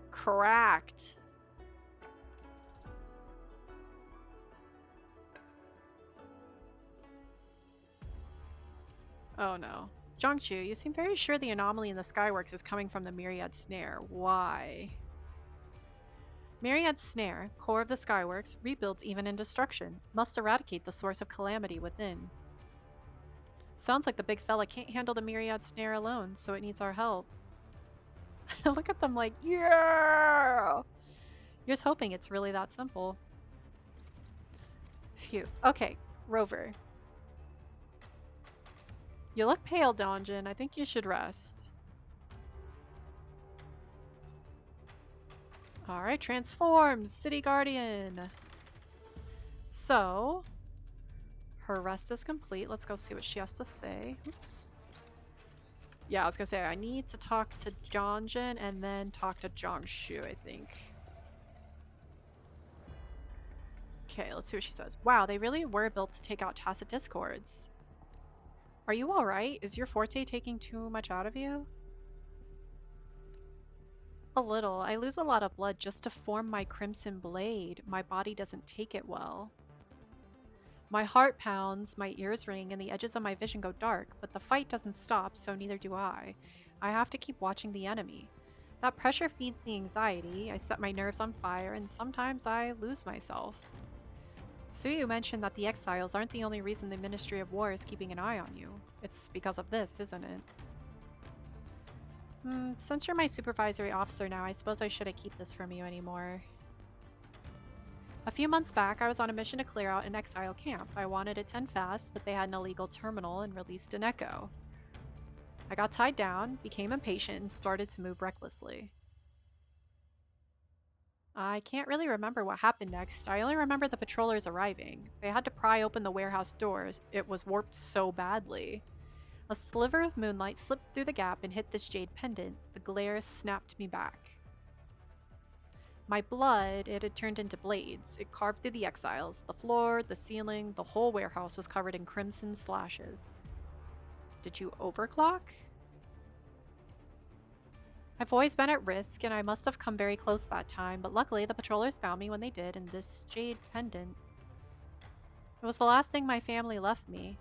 cracked. Oh no. Jiangchu, you seem very sure the anomaly in the Skyworks is coming from the Myriad Snare. Why? Myriad Snare, core of the Skyworks, rebuilds even in destruction. Must eradicate the source of calamity within. Sounds like the big fella can't handle the Myriad Snare alone, so it needs our help. Look at them like, yeah! You're just hoping it's really that simple. Phew. Okay, Rover. You look pale, Donjan. I think you should rest. Alright, transforms! City Guardian! So, her rest is complete. Let's go see what she has to say. Oops. Yeah, I was gonna say, I need to talk to Donjan and then talk to Jiangsu, I think. Okay, let's see what she says. Wow, they really were built to take out tacit discords. Are you alright? Is your forte taking too much out of you? A little. I lose a lot of blood just to form my crimson blade. My body doesn't take it well. My heart pounds, my ears ring, and the edges of my vision go dark, but the fight doesn't stop, so neither do I. I have to keep watching the enemy. That pressure feeds the anxiety, I set my nerves on fire, and sometimes I lose myself. Suyu mentioned that the exiles aren't the only reason the Ministry of War is keeping an eye on you. It's because of this, isn't it? Since you're my supervisory officer now, I suppose I shouldn't keep this from you anymore. A few months back, I was on a mission to clear out an exile camp. I wanted it to end fast, but they had an illegal terminal and released an echo. I got tied down, became impatient, and started to move recklessly. I can't really remember what happened next. I only remember the patrollers arriving. They had to pry open the warehouse doors. It was warped so badly. A sliver of moonlight slipped through the gap and hit this jade pendant. The glare snapped me back. My blood, it had turned into blades. It carved through the exiles. The floor, the ceiling, the whole warehouse was covered in crimson slashes. Did you overclock? I've always been at risk, and I must have come very close that time, but luckily the patrollers found me when they did, and this jade pendant. It was the last thing my family left me.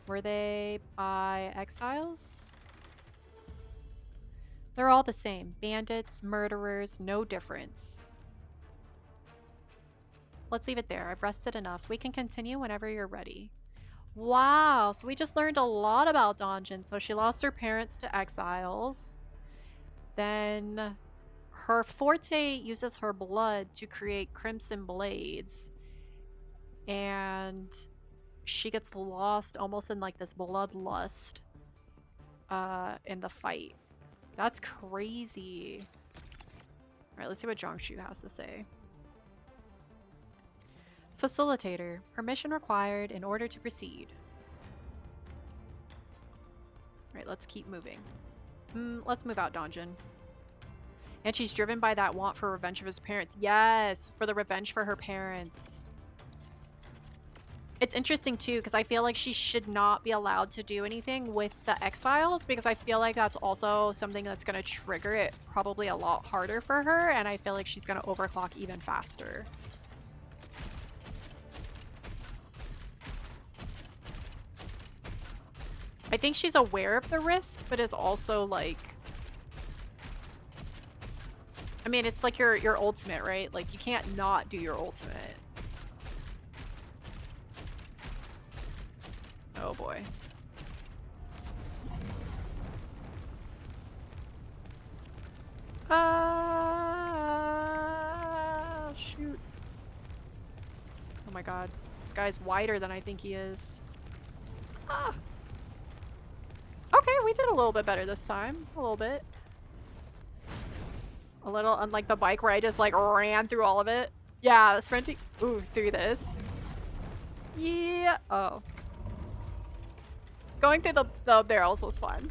Were they by exiles? They're all the same. Bandits, murderers, no difference. Let's leave it there. I've rested enough. We can continue whenever you're ready. Wow, so we just learned a lot about Donjin. So she lost her parents to exiles. Then her forte uses her blood to create crimson blades. And she gets lost almost in like this bloodlust in the fight. That's crazy. Alright, let's see what Zhongshu has to say. Facilitator. Permission required in order to proceed. Alright, let's keep moving. Let's move out, Donjin. And she's driven by that want for revenge of his parents. Yes, for the revenge for her parents. It's interesting too, because I feel like she should not be allowed to do anything with the exiles, because I feel like that's also something that's going to trigger it probably a lot harder for her, and I feel like she's going to overclock even faster. I think she's aware of the risk, but is also like... I mean, it's like your ultimate, right? Like, you can't not do your ultimate. Oh boy. Shoot. Oh my god. This guy's wider than I think he is. Ah! Okay, we did a little bit better this time. A little bit. A little unlike the bike where I just like ran through all of it. Yeah, sprinting. Ooh, through this. Yeah. Oh. Going through the barrels was fun.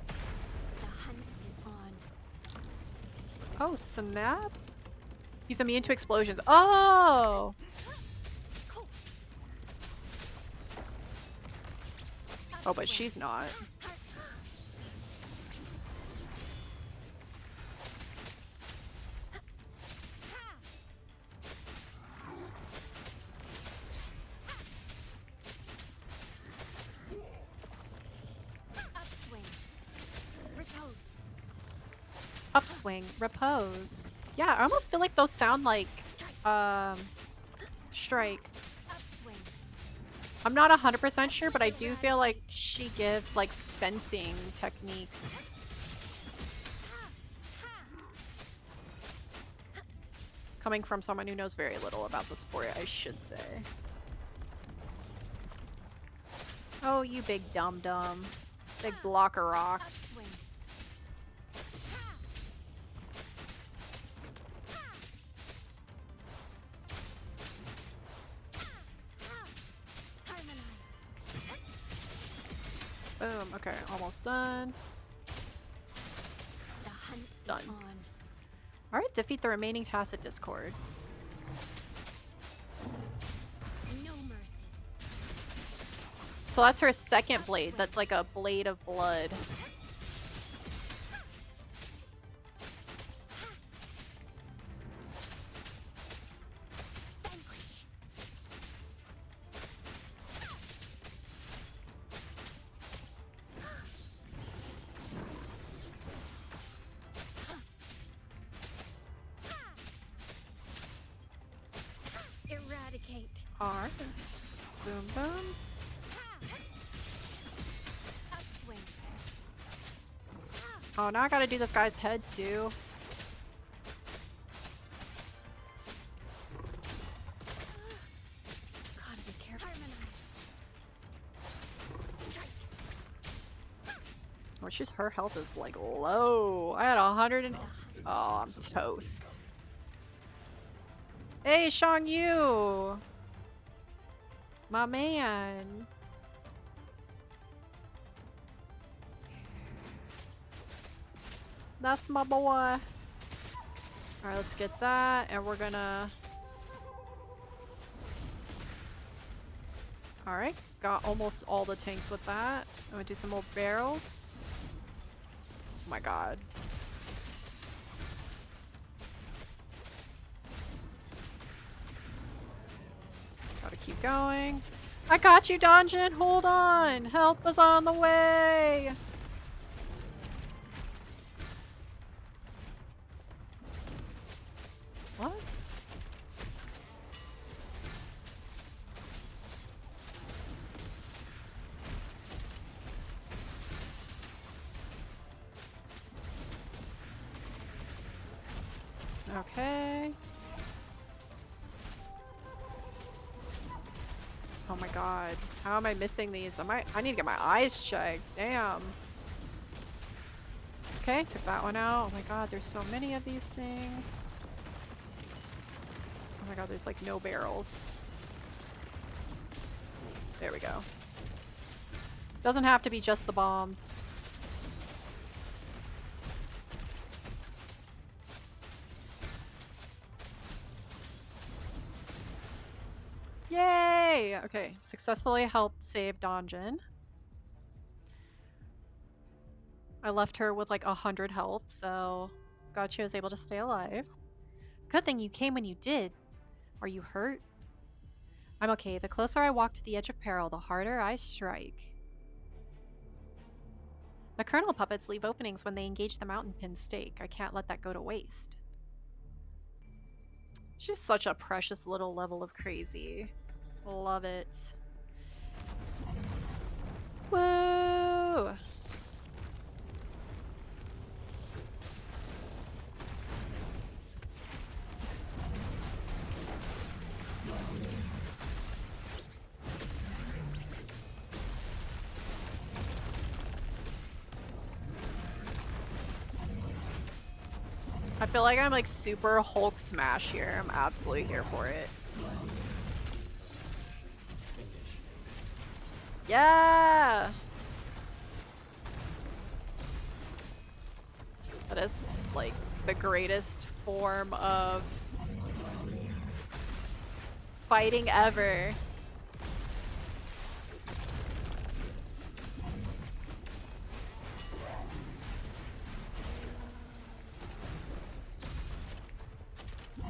The hunt is on. Oh, snap. He's immune to explosions. Oh! Oh, but she's not. Upswing, repose. Yeah, I almost feel like those sound like strike. I'm not 100% sure, but I do feel like she gives like fencing techniques. Coming from someone who knows very little about the sport, I should say. Oh, you big dum-dum. Big block of rocks. Boom. Okay, almost done. The hunt Done. is on. Alright, defeat the remaining Tacit Discord. No mercy. So that's her second blade. That's like a blade of blood. Alright. Boom, boom. Upswing. Oh, now I gotta do this guy's head too. Gotta be careful. Oh, she's her health is like low. I had 100 and oh, I'm toast. Hey, Shang Yu, my man. That's my boy. Alright, let's get that, and we're gonna... Alright, got almost all the tanks with that. I'm gonna do some more barrels. Oh my god. Gotta keep going. I got you, Dungeon! Hold on! Help is on the way! What? Okay. Oh my god. How am I missing these? I need to get my eyes checked. Damn. Okay, took that one out. Oh my god, there's so many of these things. Oh my god, there's like no barrels. There we go. Doesn't have to be just the bombs. Yay! Okay, successfully helped save Donjin. I left her with like 100 health, so glad she was able to stay alive. Good thing you came when you did. Are you hurt? I'm okay. The closer I walk to the edge of peril, the harder I strike. The Colonel puppets leave openings when they engage the mountain pin stake. I can't let that go to waste. She's such a precious little level of crazy. Love it. Woo! I feel like I'm like super Hulk smash here. I'm absolutely here for it. Yeah! That is like the greatest form of fighting ever.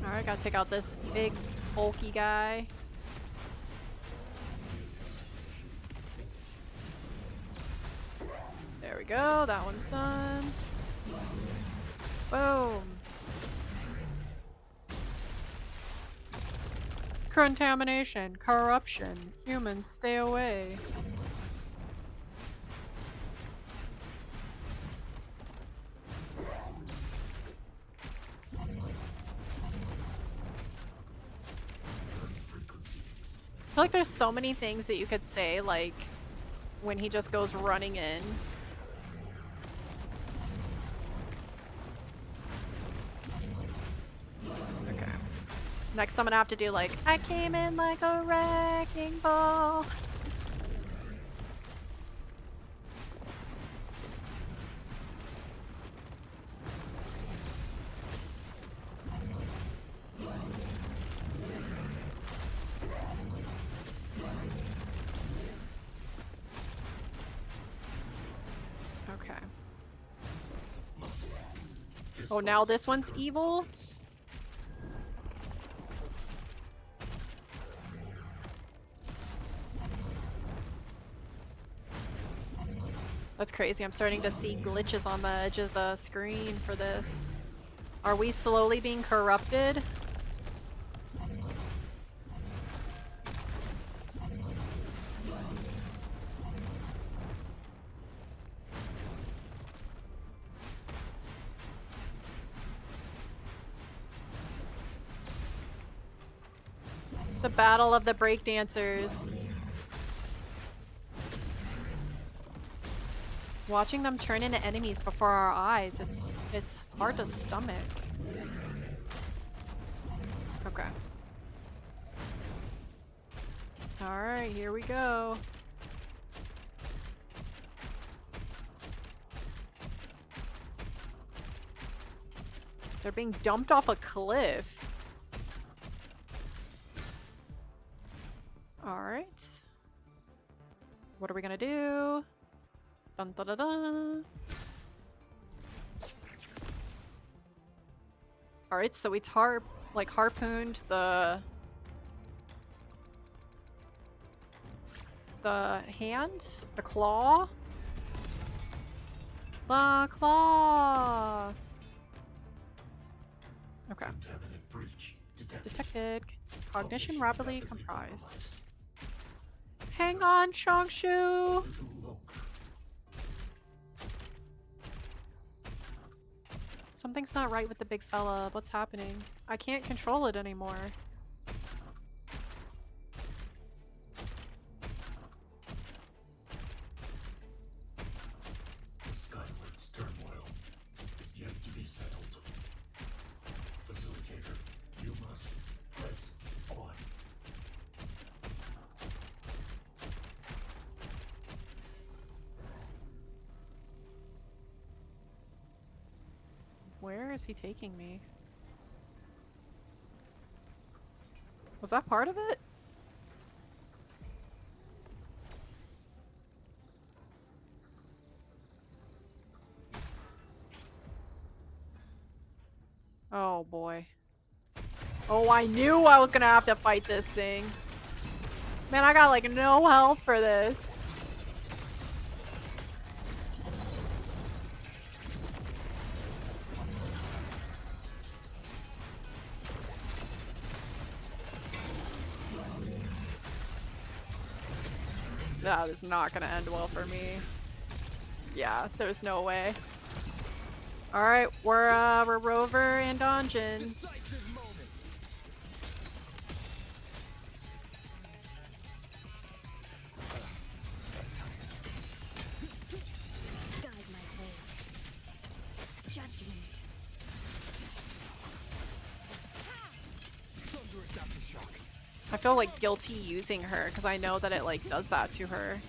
Alright, gotta take out this big bulky guy. There we go, that one's done. Boom. Contamination, corruption, humans stay away. I feel like there's so many things that you could say, like, when he just goes running in. Okay. Next I'm gonna have to do, like, I came in like a wrecking ball. Okay. Oh, now this one's evil? That's crazy. I'm starting to see glitches on the edge of the screen for this. Are we slowly being corrupted? The battle of the breakdancers. Watching them turn into enemies before our eyes, it's hard to stomach. Okay. Alright, here we go. They're being dumped off a cliff. Alright. What are we gonna do? Dun da da da. Alright, so we harpooned the hand? The claw? The claw! Okay. Contaminant breach detected. Detected. Cognition Cognition rapidly comprised. compromised. Hang on, Changshu! A little longer. Something's not right with the big fella. What's happening? I can't control it anymore. The Skyward's turmoil is yet to be settled. Facilitator, you must press on. Where is he taking me? Was that part of it? Oh boy. Oh, I knew I was gonna have to fight this thing. Man, I got like no health for this. That is not gonna end well for me. Yeah, there's no way. Alright, we're Rover and Donjin. Guide my way. Judgment. I feel like guilty using her because I know that it like does that to her.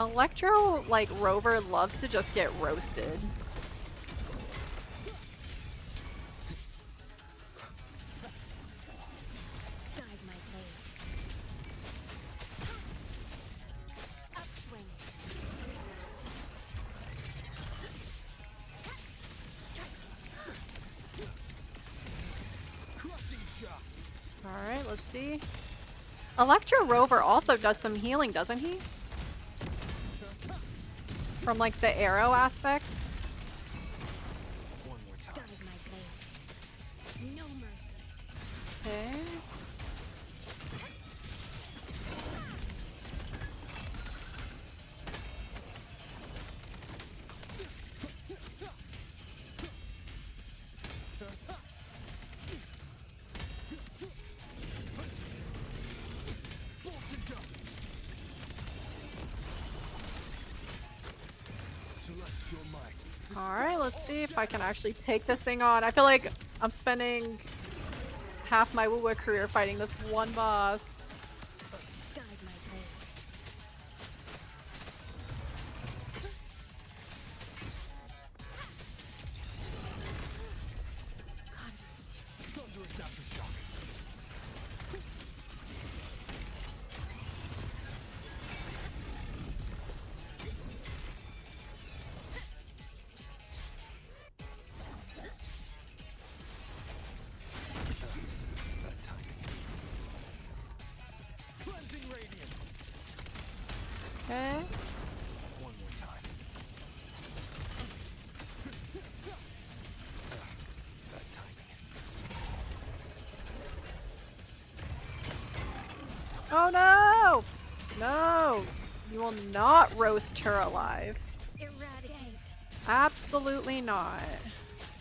Electro, like, Rover loves to just get roasted. Guide my way. Upswing. Alright, let's see. Electro Rover also does some healing, doesn't he? From like the arrow aspects. One more time. Guide my blade. No mercy. Okay. Celestial might. Alright, let's see if I can actually take this thing on. I feel like I'm spending half my Wuwa career fighting this one boss. Guide my blade. Thunderous aftershock. That timing. Cleansing radiance. Okay. One more time. That timing. Oh no! No! You will not roast her alive. Eradicate. Absolutely not.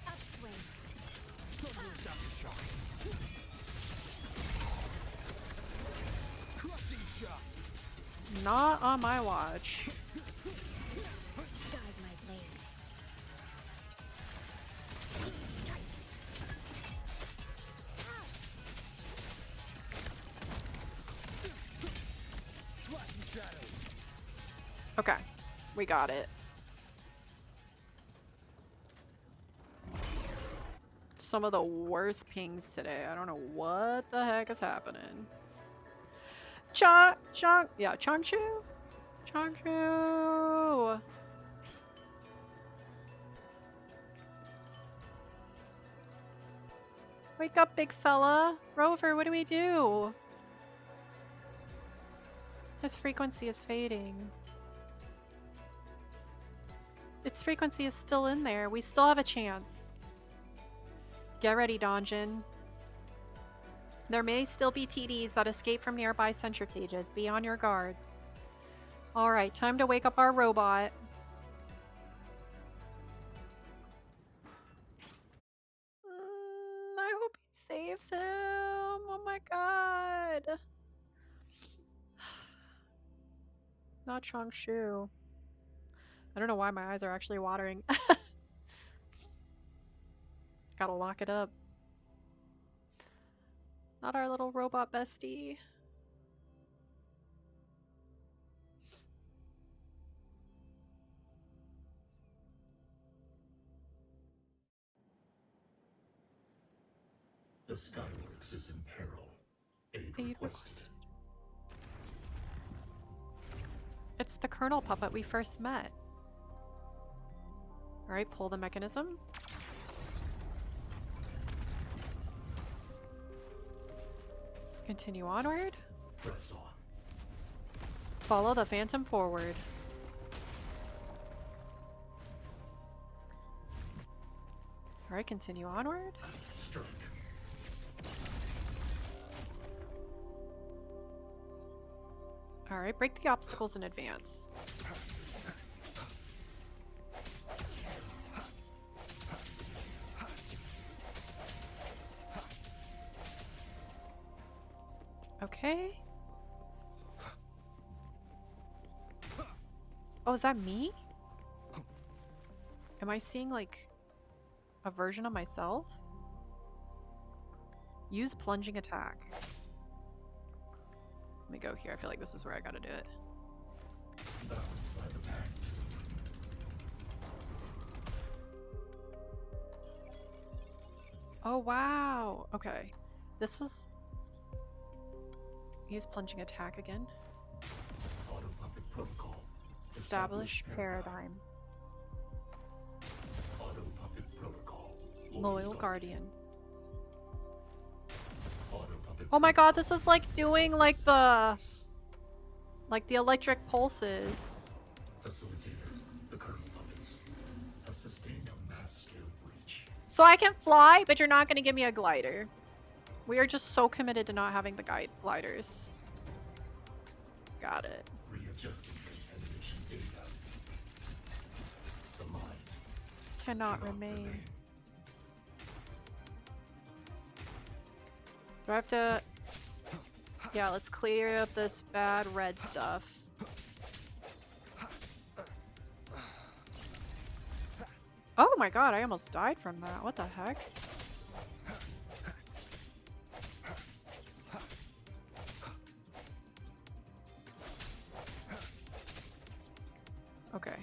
Upswing. Not on my watch. Guide my blade. Strike. Okay, we got it. Some of the worst pings today. I don't know what the heck is happening. Changshu? Changshu! Wake up, big fella. Rover, what do we do? His frequency is fading. Its frequency is still in there. We still have a chance. Get ready, Donjin. There may still be TDs that escape from nearby centrifuges. Be on your guard. Alright, time to wake up our robot. I hope he saves him. Oh my god. Not Changshu. I don't know why my eyes are actually watering. Gotta lock it up. Not our little robot bestie. The Skyworks is in peril. Aid Aid requested. It's the Colonel puppet we first met. Alright, pull the mechanism. Continue onward. Press on. Follow the Phantom forward. Alright, continue onward. Strike. Alright, break the obstacles in advance. Okay. Oh, is that me? Am I seeing like a version of myself? Use plunging attack. Let me go here. I feel like this is where I gotta do it. Bound by the pact. Oh, wow. Okay. This was... Use plunging attack again. Auto puppet protocol. Establish paradigm. Auto puppet protocol. Loyal guardian. Auto puppet Oh my god, this protocol. is like doing like the... Like the electric pulses. Facilitator, the current puppets have sustained a mass-scale breach. So I can fly, but you're not gonna give me a glider. We are just so committed to not having the gliders. Got it. Readjusting animation data. The mind Cannot remain. Do I have to... Yeah, let's clear up this bad red stuff. Oh my god, I almost died from that. What the heck? Okay.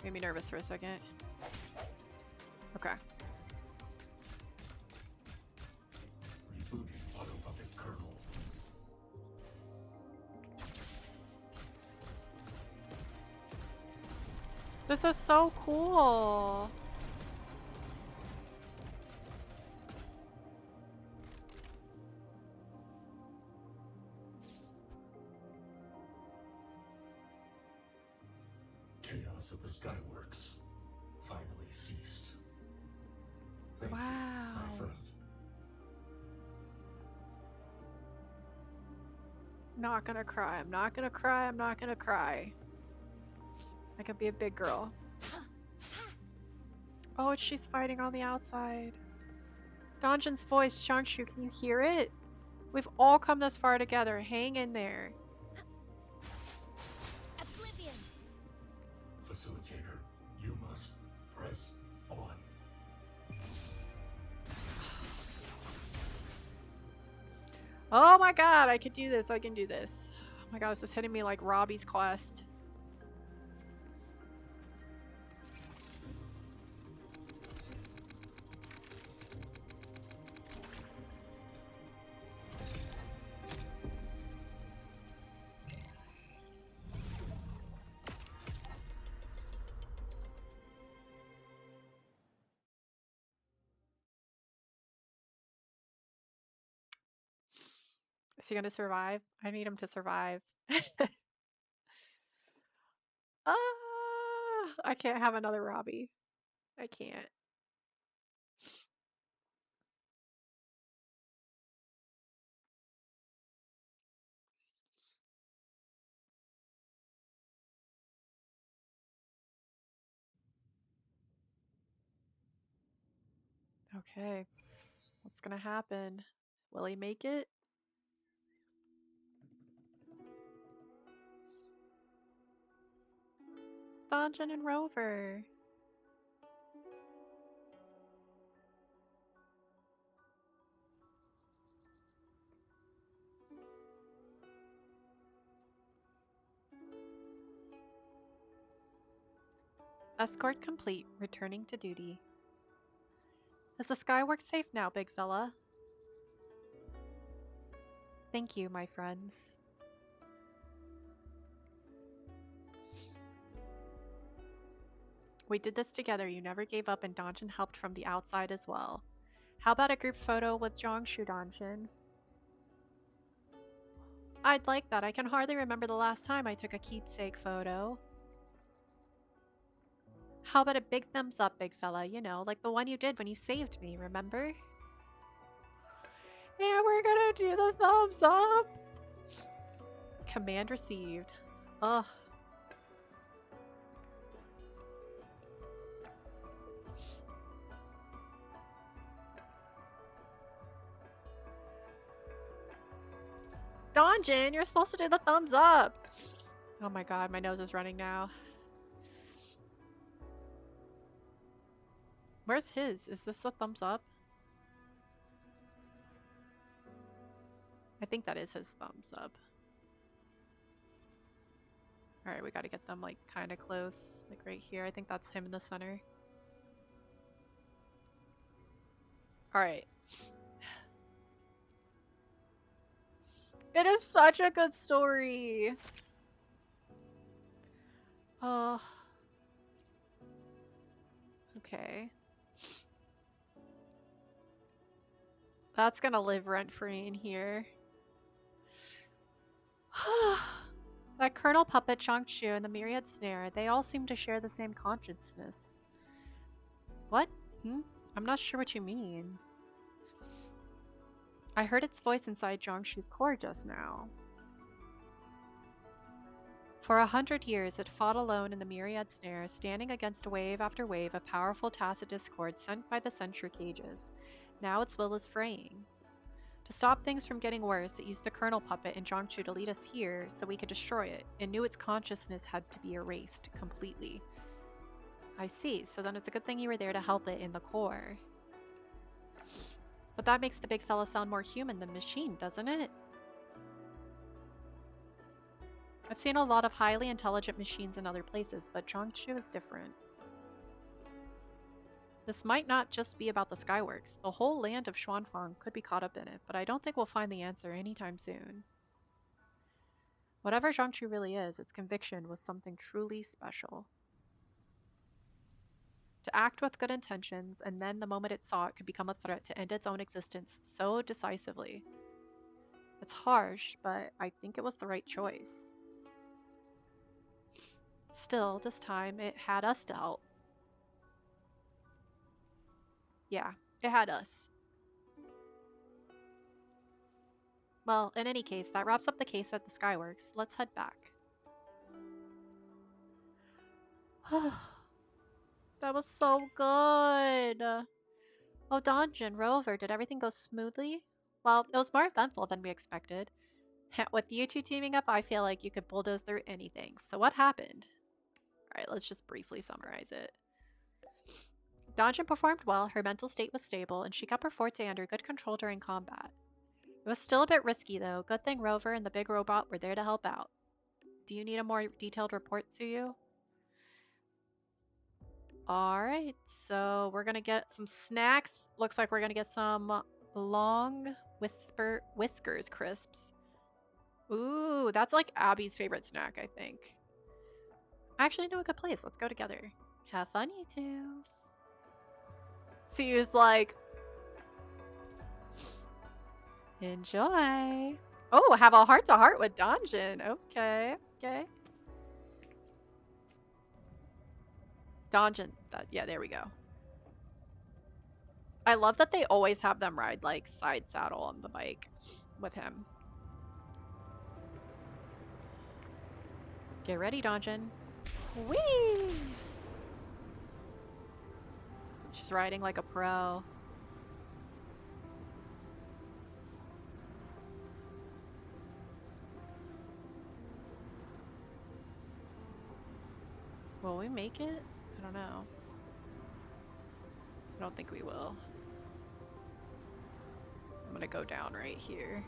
Made me nervous for a second. Okay. rebooting auto puppet kernel. This is so cool. Chaos of the Skyworks finally ceased. Thank you, Wow. my friend. not gonna cry. I'm not gonna cry. I'm not gonna cry. I can be a big girl. Oh, she's fighting on the outside. Donjan's voice, Changshu, can you hear it? We've all come this far together. Hang in there. Oblivion. Facilitator, you must press on. Oh my god, I could do this. I can do this. Oh my god, this is hitting me like Robbie's quest. Is he gonna survive? I need him to survive. Ah, I can't have another Robbie. I can't. Okay, what's gonna happen? Will he make it? Donjon and Rover. Escort complete. Returning to duty. Is the Skyworks safe now, big fella? Thank you, my friends. We did this together. You never gave up, and Donjon helped from the outside as well. How about a group photo with Jongshu Donjon? I'd like that. I can hardly remember the last time I took a keepsake photo. How about a big thumbs up, big fella? You know, like the one you did when you saved me, remember? Yeah, we're gonna do the thumbs up! Command received. Ugh. Donjon, you're supposed to do the thumbs up! Oh my god, my nose is running now. Where's his? Is this the thumbs up? I think that is his thumbs up. Alright, we gotta get them like kinda close. Like right here. I think that's him in the center. Alright. It is such a good story! Oh. Okay. That's gonna live rent-free in here. That Colonel Puppet, Changshu, and the Myriad Snare, they all seem to share the same consciousness. What? I'm not sure what you mean. I heard its voice inside Changshu's core just now. For 100 years, it fought alone in the Myriad Snare, standing against wave after wave of powerful tacit discord sent by the centrifuges. Now its will is fraying. To stop things from getting worse, it used the Colonel Puppet and Changshu to lead us here so we could destroy it. It knew its consciousness had to be erased completely. I see, so then it's a good thing you were there to help it in the core. But that makes the big fella sound more human than machine, doesn't it? I've seen a lot of highly intelligent machines in other places, but Changshu is different. This might not just be about the Skyworks. The whole land of Xuanfang could be caught up in it, but I don't think we'll find the answer anytime soon. Whatever Zhangchu really is, its conviction was something truly special. To act with good intentions, and then the moment it saw it could become a threat to end its own existence so decisively. It's harsh, but I think it was the right choice. Still, this time, it had us to help. Yeah, it had us. Well, in any case, that wraps up the case at the Skyworks. Let's head back. That was so good. Oh, Dungeon, Rover, did everything go smoothly? Well, it was more eventful than we expected. With you two teaming up, I feel like you could bulldoze through anything. So what happened? Alright, let's just briefly summarize it. Donjon performed well, her mental state was stable, and she kept her forte under good control during combat. It was still a bit risky, though. Good thing Rover and the big robot were there to help out. Do you need a more detailed report, Suyu? Alright, so we're gonna get some snacks. Looks like we're gonna get some long whiskers crisps. Ooh, that's like Abby's favorite snack, I think. I actually know a good place. Let's go together. Have fun, you two. Suyu's like, enjoy. Oh, have a heart-to-heart with Donjon. Okay, okay. Donjon. Yeah, there we go. I love that they always have them ride like side saddle on the bike with him. Get ready, Donjon. Whee! She's riding like a pro. Will we make it? I don't know. I don't think we will. I'm gonna go down right here.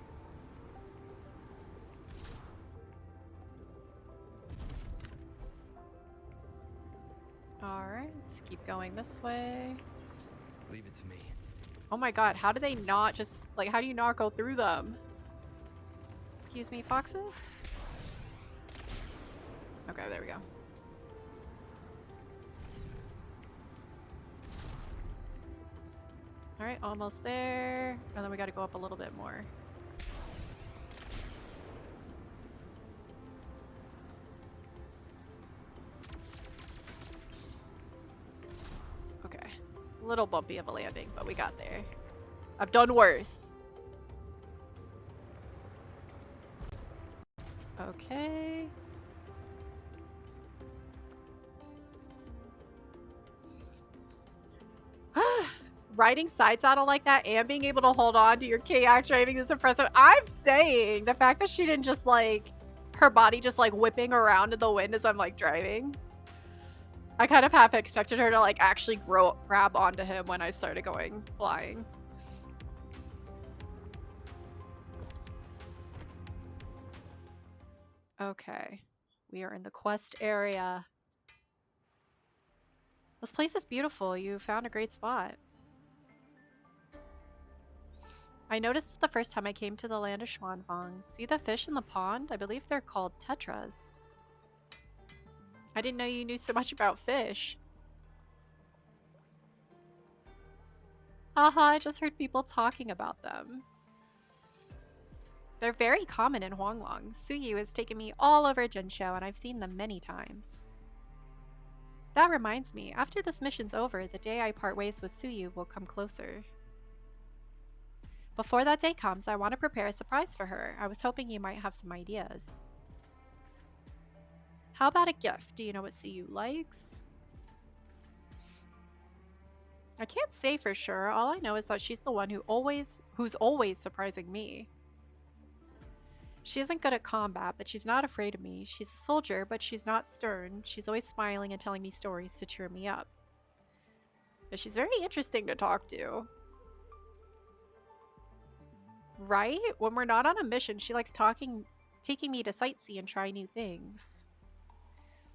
Alright, let's keep going this way. Leave it to me. Oh my god, how do they not just, like, how do you not go through them? Excuse me, foxes? Okay, there we go. Alright, almost there. And then we gotta go up a little bit more. Okay. A little bumpy of a landing, but we got there. I've done worse. Okay. Riding side saddle like that and being able to hold on to your kayak driving is impressive. I'm saying the fact that she didn't just like her body just like whipping around in the wind as I'm like driving. I kind of half expected her to like actually grab onto him when I started going flying. Okay, we are in the quest area. This place is beautiful. You found a great spot. I noticed it the first time I came to the land of Xuanfang. See the fish in the pond? I believe they're called tetras. I didn't know you knew so much about fish. Haha, I just heard people talking about them. They're very common in Huanglong. Suyu has taken me all over Zhenshou and I've seen them many times. That reminds me, after this mission's over, the day I part ways with Suyu will come closer. Before that day comes, I want to prepare a surprise for her. I was hoping you might have some ideas. How about a gift? Do you know what Suyu likes? I can't say for sure. All I know is that she's the one who's always surprising me. She isn't good at combat, but she's not afraid of me. She's a soldier, but she's not stern. She's always smiling and telling me stories to cheer me up. But she's very interesting to talk to. Right? When we're not on a mission, she likes taking me to sightsee and try new things.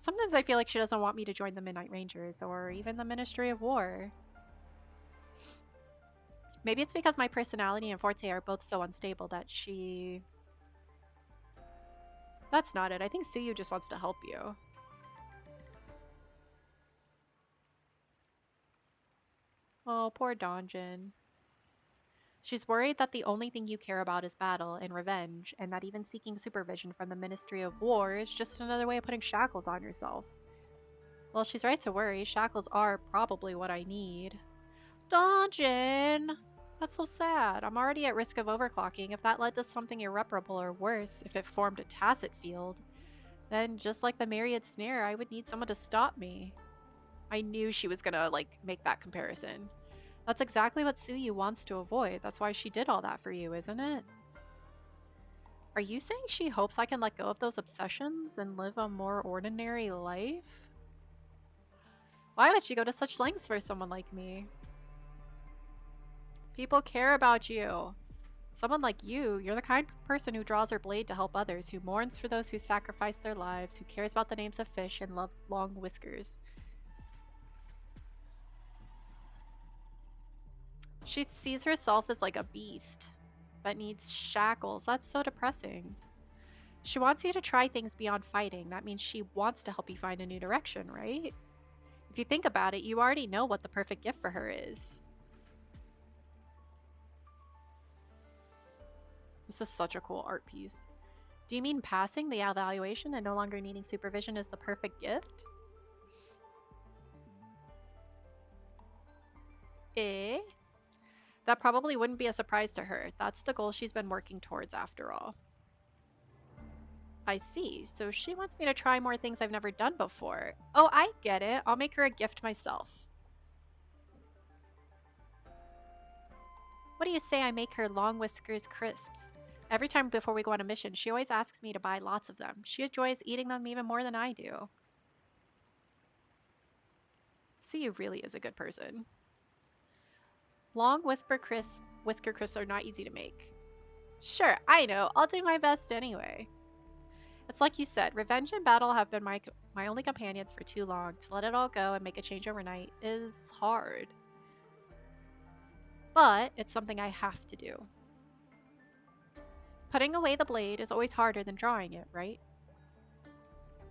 Sometimes I feel like she doesn't want me to join the Midnight Rangers or even the Ministry of War. Maybe it's because my personality and forte are both so unstable that she... That's not it. I think Suyu just wants to help you. Oh, poor Donjon. She's worried that the only thing you care about is battle and revenge, and that even seeking supervision from the Ministry of War is just another way of putting shackles on yourself. Well, she's right to worry. Shackles are probably what I need. Donjon! That's so sad. I'm already at risk of overclocking. If that led to something irreparable or worse, if it formed a tacit field, then just like the Myriad Snare, I would need someone to stop me. I knew she was gonna, like, make that comparison. That's exactly what Suyu wants to avoid. That's why she did all that for you, isn't it? Are you saying she hopes I can let go of those obsessions and live a more ordinary life? Why would she go to such lengths for someone like me? People care about you. Someone like you're the kind of person who draws her blade to help others, who mourns for those who sacrifice their lives, who cares about the names of fish and loves long whiskers. She sees herself as like a beast that needs shackles. That's so depressing. She wants you to try things beyond fighting. That means she wants to help you find a new direction, right? If you think about it, you already know what the perfect gift for her is. This is such a cool art piece. Do you mean passing the evaluation and no longer needing supervision is the perfect gift? Eh? That probably wouldn't be a surprise to her. That's the goal she's been working towards after all. I see. So she wants me to try more things I've never done before. Oh, I get it. I'll make her a gift myself. What do you say I make her long whiskers crisps? Every time before we go on a mission, she always asks me to buy lots of them. She enjoys eating them even more than I do. Suyu really is a good person. Long whisker crisps are not easy to make. Sure, I know. I'll do my best anyway. It's like you said, revenge and battle have been my only companions for too long. To let it all go and make a change overnight is hard. But it's something I have to do. Putting away the blade is always harder than drawing it, right?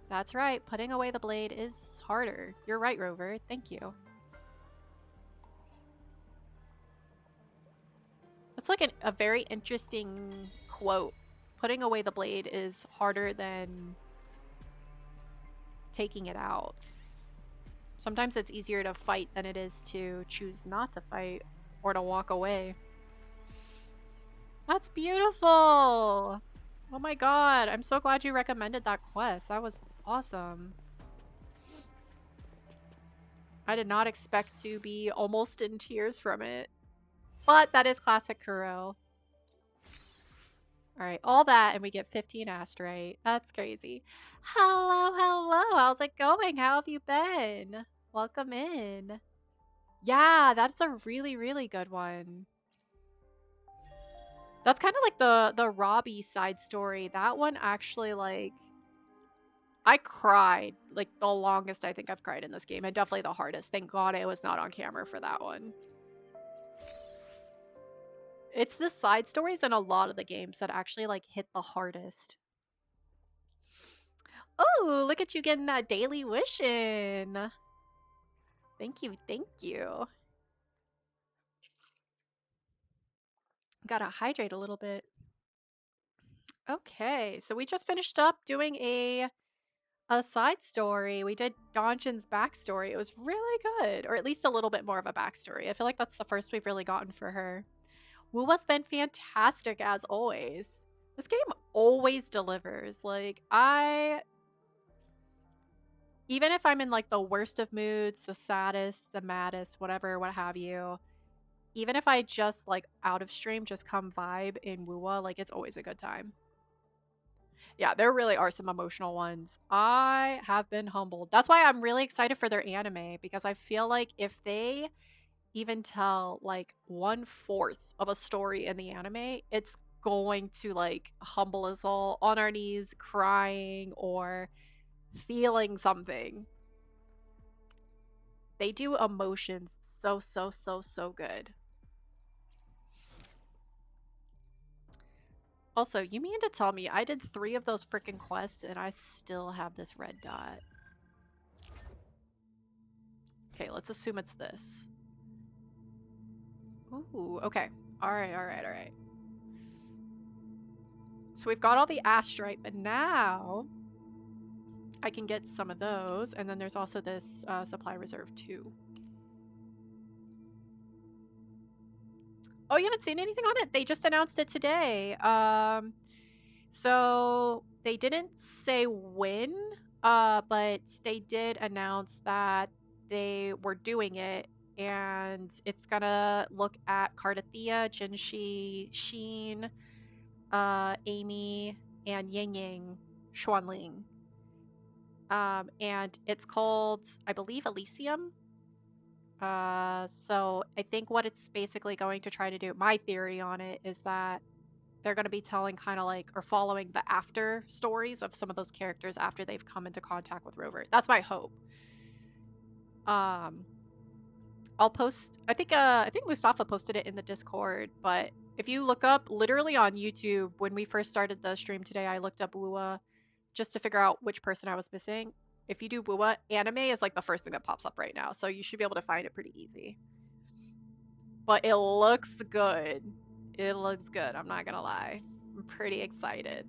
That's right, putting away the blade is harder. You're right, Rover. Thank you. That's like a very interesting quote. Putting away the blade is harder than taking it out. Sometimes it's easier to fight than it is to choose not to fight or to walk away. That's beautiful! Oh my god, I'm so glad you recommended that quest. That was awesome. I did not expect to be almost in tears from it. But that is classic Kuro. Alright, all that and we get 15 asterite. That's crazy. Hello, hello! How's it going? How have you been? Welcome in. Yeah, that's a really, really good one. That's kind of like the Robbie side story. That one actually, like, I cried like the longest I think I've cried in this game, and definitely the hardest. Thank God I was not on camera for that one. It's the side stories in a lot of the games that actually like hit the hardest. Oh, look at you getting that daily wish in. Thank you, thank you. Gotta hydrate a little bit. Okay, so we just finished up doing a side story. We did Donjin's backstory. It was really good, or at least a little bit more of a backstory. I feel like that's the first we've really gotten for her. Wuwa's been fantastic as always. This game always delivers. Like, even if I'm in like the worst of moods, the saddest, the maddest, whatever, what have you, even if I just like out of stream, just come vibe in Wuwa, like it's always a good time. Yeah, there really are some emotional ones. I have been humbled. That's why I'm really excited for their anime, because I feel like if they even tell like 1/4 of a story in the anime, it's going to like humble us all on our knees crying or feeling something. They do emotions so, so, so, so good. Also, you mean to tell me I did 3 of those freaking quests and I still have this red dot? Okay, let's assume it's this. Ooh, okay. Alright, alright, alright. So we've got all the astrite, but now I can get some of those, and then there's also this supply reserve too. Oh, you haven't seen anything on it? They just announced it today. So they didn't say when, but they did announce that they were doing it, and it's gonna look at Cardathea, Jinshi, Sheen, Amy, and Ying Yang Xuanling. And it's called, I believe, Elysium. So I think what it's basically going to try to do, my theory on it is that they're going to be telling kind of like, or following the after stories of some of those characters after they've come into contact with Rover. That's my hope. I'll post, I think Mustafa posted it in the Discord, but if you look up literally on YouTube, when we first started the stream today, I looked up Wua just to figure out which person I was missing. If you do Wua, anime is like the first thing that pops up right now, so you should be able to find it pretty easy. But it looks good. It looks good, I'm not gonna lie. I'm pretty excited.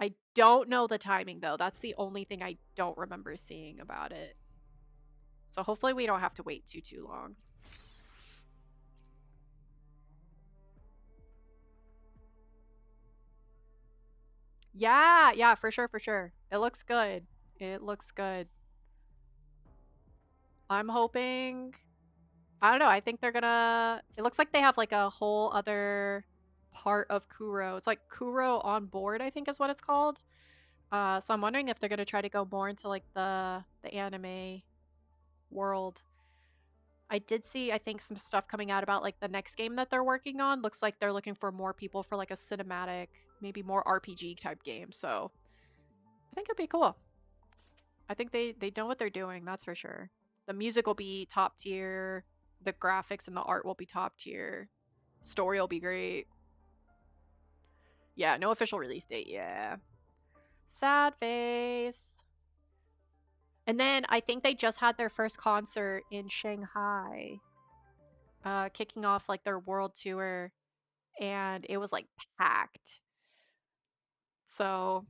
I don't know the timing though. That's the only thing I don't remember seeing about it. So hopefully we don't have to wait too long. Yeah, for sure, for sure. It looks good. It looks good. I'm hoping, I don't know, I think they're gonna, it looks like they have like a whole other part of Kuro. It's like Kuro on board, I think is what it's called. So I'm wondering if they're gonna try to go more into like the anime world. I did see, I think, some stuff coming out about like the next game that they're working on. Looks like they're looking for more people for like a cinematic, maybe more RPG type game. So I think it'd be cool. I think they know what they're doing, that's for sure. The music will be top tier. The graphics and the art will be top tier. Story will be great. Yeah, no official release date. Yeah. Sad face. And then I think they just had their first concert in Shanghai, kicking off like their world tour, and it was like packed. So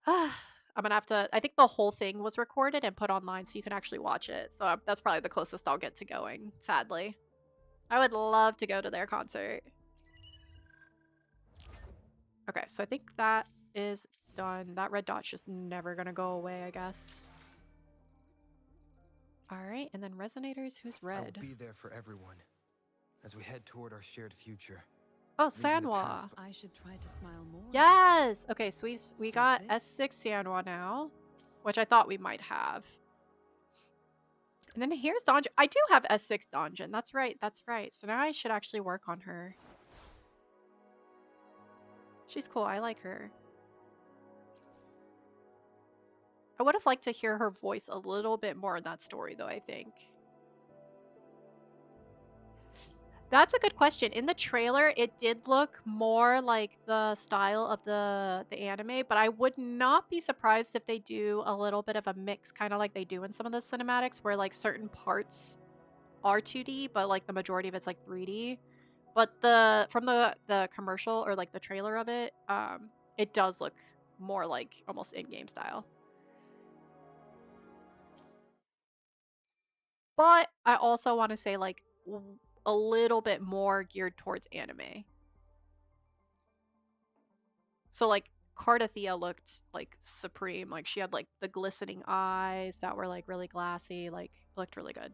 I'm gonna have to. I think the whole thing was recorded and put online, so you can actually watch it. So that's probably the closest I'll get to going. Sadly, I would love to go to their concert. Okay, so I think that is done. That red dot's just never gonna go away, I guess. All right, and then resonators. Who's I red? will be there for everyone as we head toward our shared future. Oh, Leaving the past Sanwa. I should try to smile more. Yes. Okay, so we got this? S6 Sanwa now, which I thought we might have. And then here's Donjin. I do have S6 Donjin. That's right. That's right. So now I should actually work on her. She's cool. I like her. I would have liked to hear her voice a little bit more in that story, though, I think. That's a good question. In the trailer, it did look more like the style of the anime, but I would not be surprised if they do a little bit of a mix, kind of like they do in some of the cinematics, where like certain parts are 2D, but like the majority of it's like 3D. But from the commercial or like the trailer of it, it does look more like almost in-game style. But I also want to say like a little bit more geared towards anime. So like Cardathea looked like supreme. Like she had like the glistening eyes that were like really glassy. Like looked really good.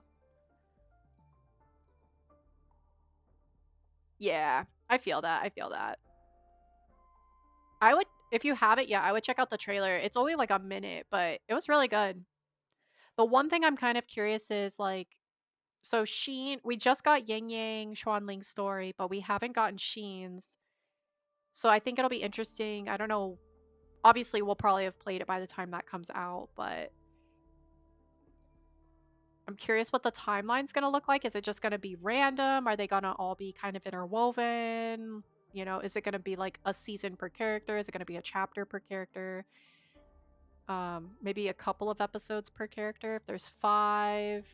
Yeah, I feel that. I feel that. I would, if you have it, yeah, I would check out the trailer. It's only like a minute, but it was really good. The one thing I'm kind of curious is like, so Sheen, we just got Yang Yang Xuanling's story, but we haven't gotten Sheen's. So I think it'll be interesting. I don't know. Obviously, we'll probably have played it by the time that comes out, but I'm curious what the timeline's going to look like. Is it just going to be random? Are they going to all be kind of interwoven? You know, is it going to be like a season per character? Is it going to be a chapter per character? Maybe a couple of episodes per character. If there's 5,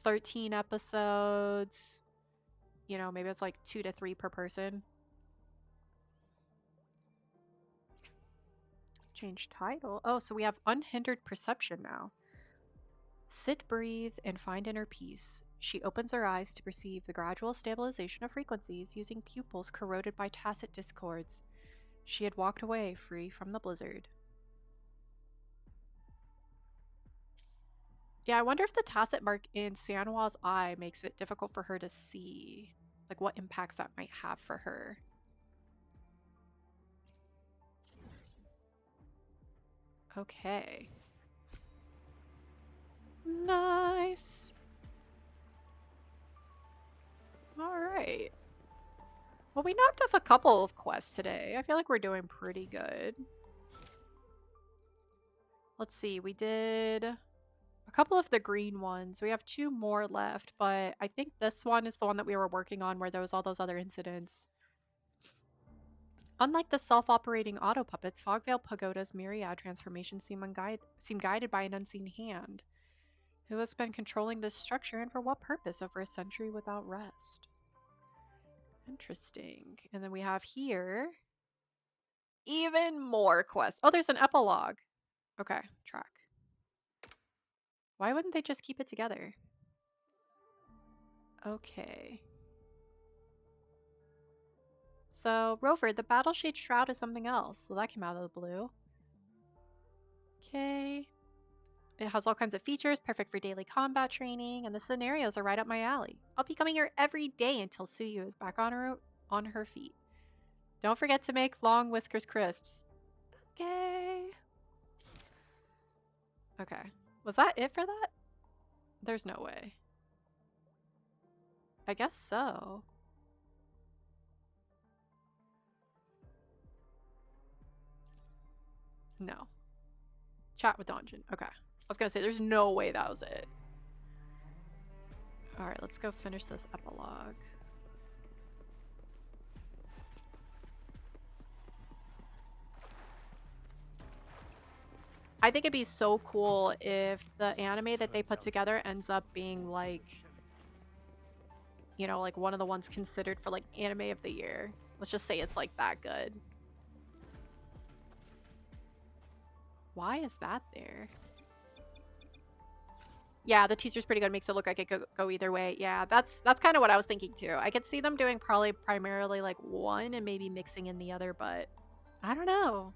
13 episodes, you know, maybe it's like 2 to 3 per person. Change title. Oh, so we have unhindered perception now. Sit, breathe, and find inner peace. She opens her eyes to perceive the gradual stabilization of frequencies using pupils corroded by tacit discords. She had walked away free from the blizzard. Yeah, I wonder if the tacit mark in Sanhua's eye makes it difficult for her to see, like what impacts that might have for her. Okay. Nice. All right. Well, we knocked off a couple of quests today. I feel like we're doing pretty good. Let's see, we did a couple of the green ones. We have 2 more left, but I think this one is the one that we were working on where there was all those other incidents. Unlike the self-operating auto puppets, Fogvale Pagoda's myriad transformations seem guided by an unseen hand. Who has been controlling this structure and for what purpose over a century without rest? Interesting. And then we have here even more quests. Oh, there's an epilogue. Okay, track. Why wouldn't they just keep it together? Okay. So, Rover, the Battleshade Shroud is something else. Well, that came out of the blue. Okay. It has all kinds of features, perfect for daily combat training, and the scenarios are right up my alley. I'll be coming here every day until Suyu is back on her feet. Don't forget to make long Whiskers crisps. Okay. Okay. Was that it for that? There's no way. I guess so. No. Chat with Donjin. Okay. I was gonna say, there's no way that was it. Alright, let's go finish this epilogue. I think it'd be so cool if the anime that they put together ends up being like, you know, like one of the ones considered for like anime of the year. Let's just say it's like that good. Why is that there? Yeah, the teacher's pretty good. Makes it look like it could go either way. Yeah, that's kind of what I was thinking too. I could see them doing probably primarily like one and maybe mixing in the other, but I don't know.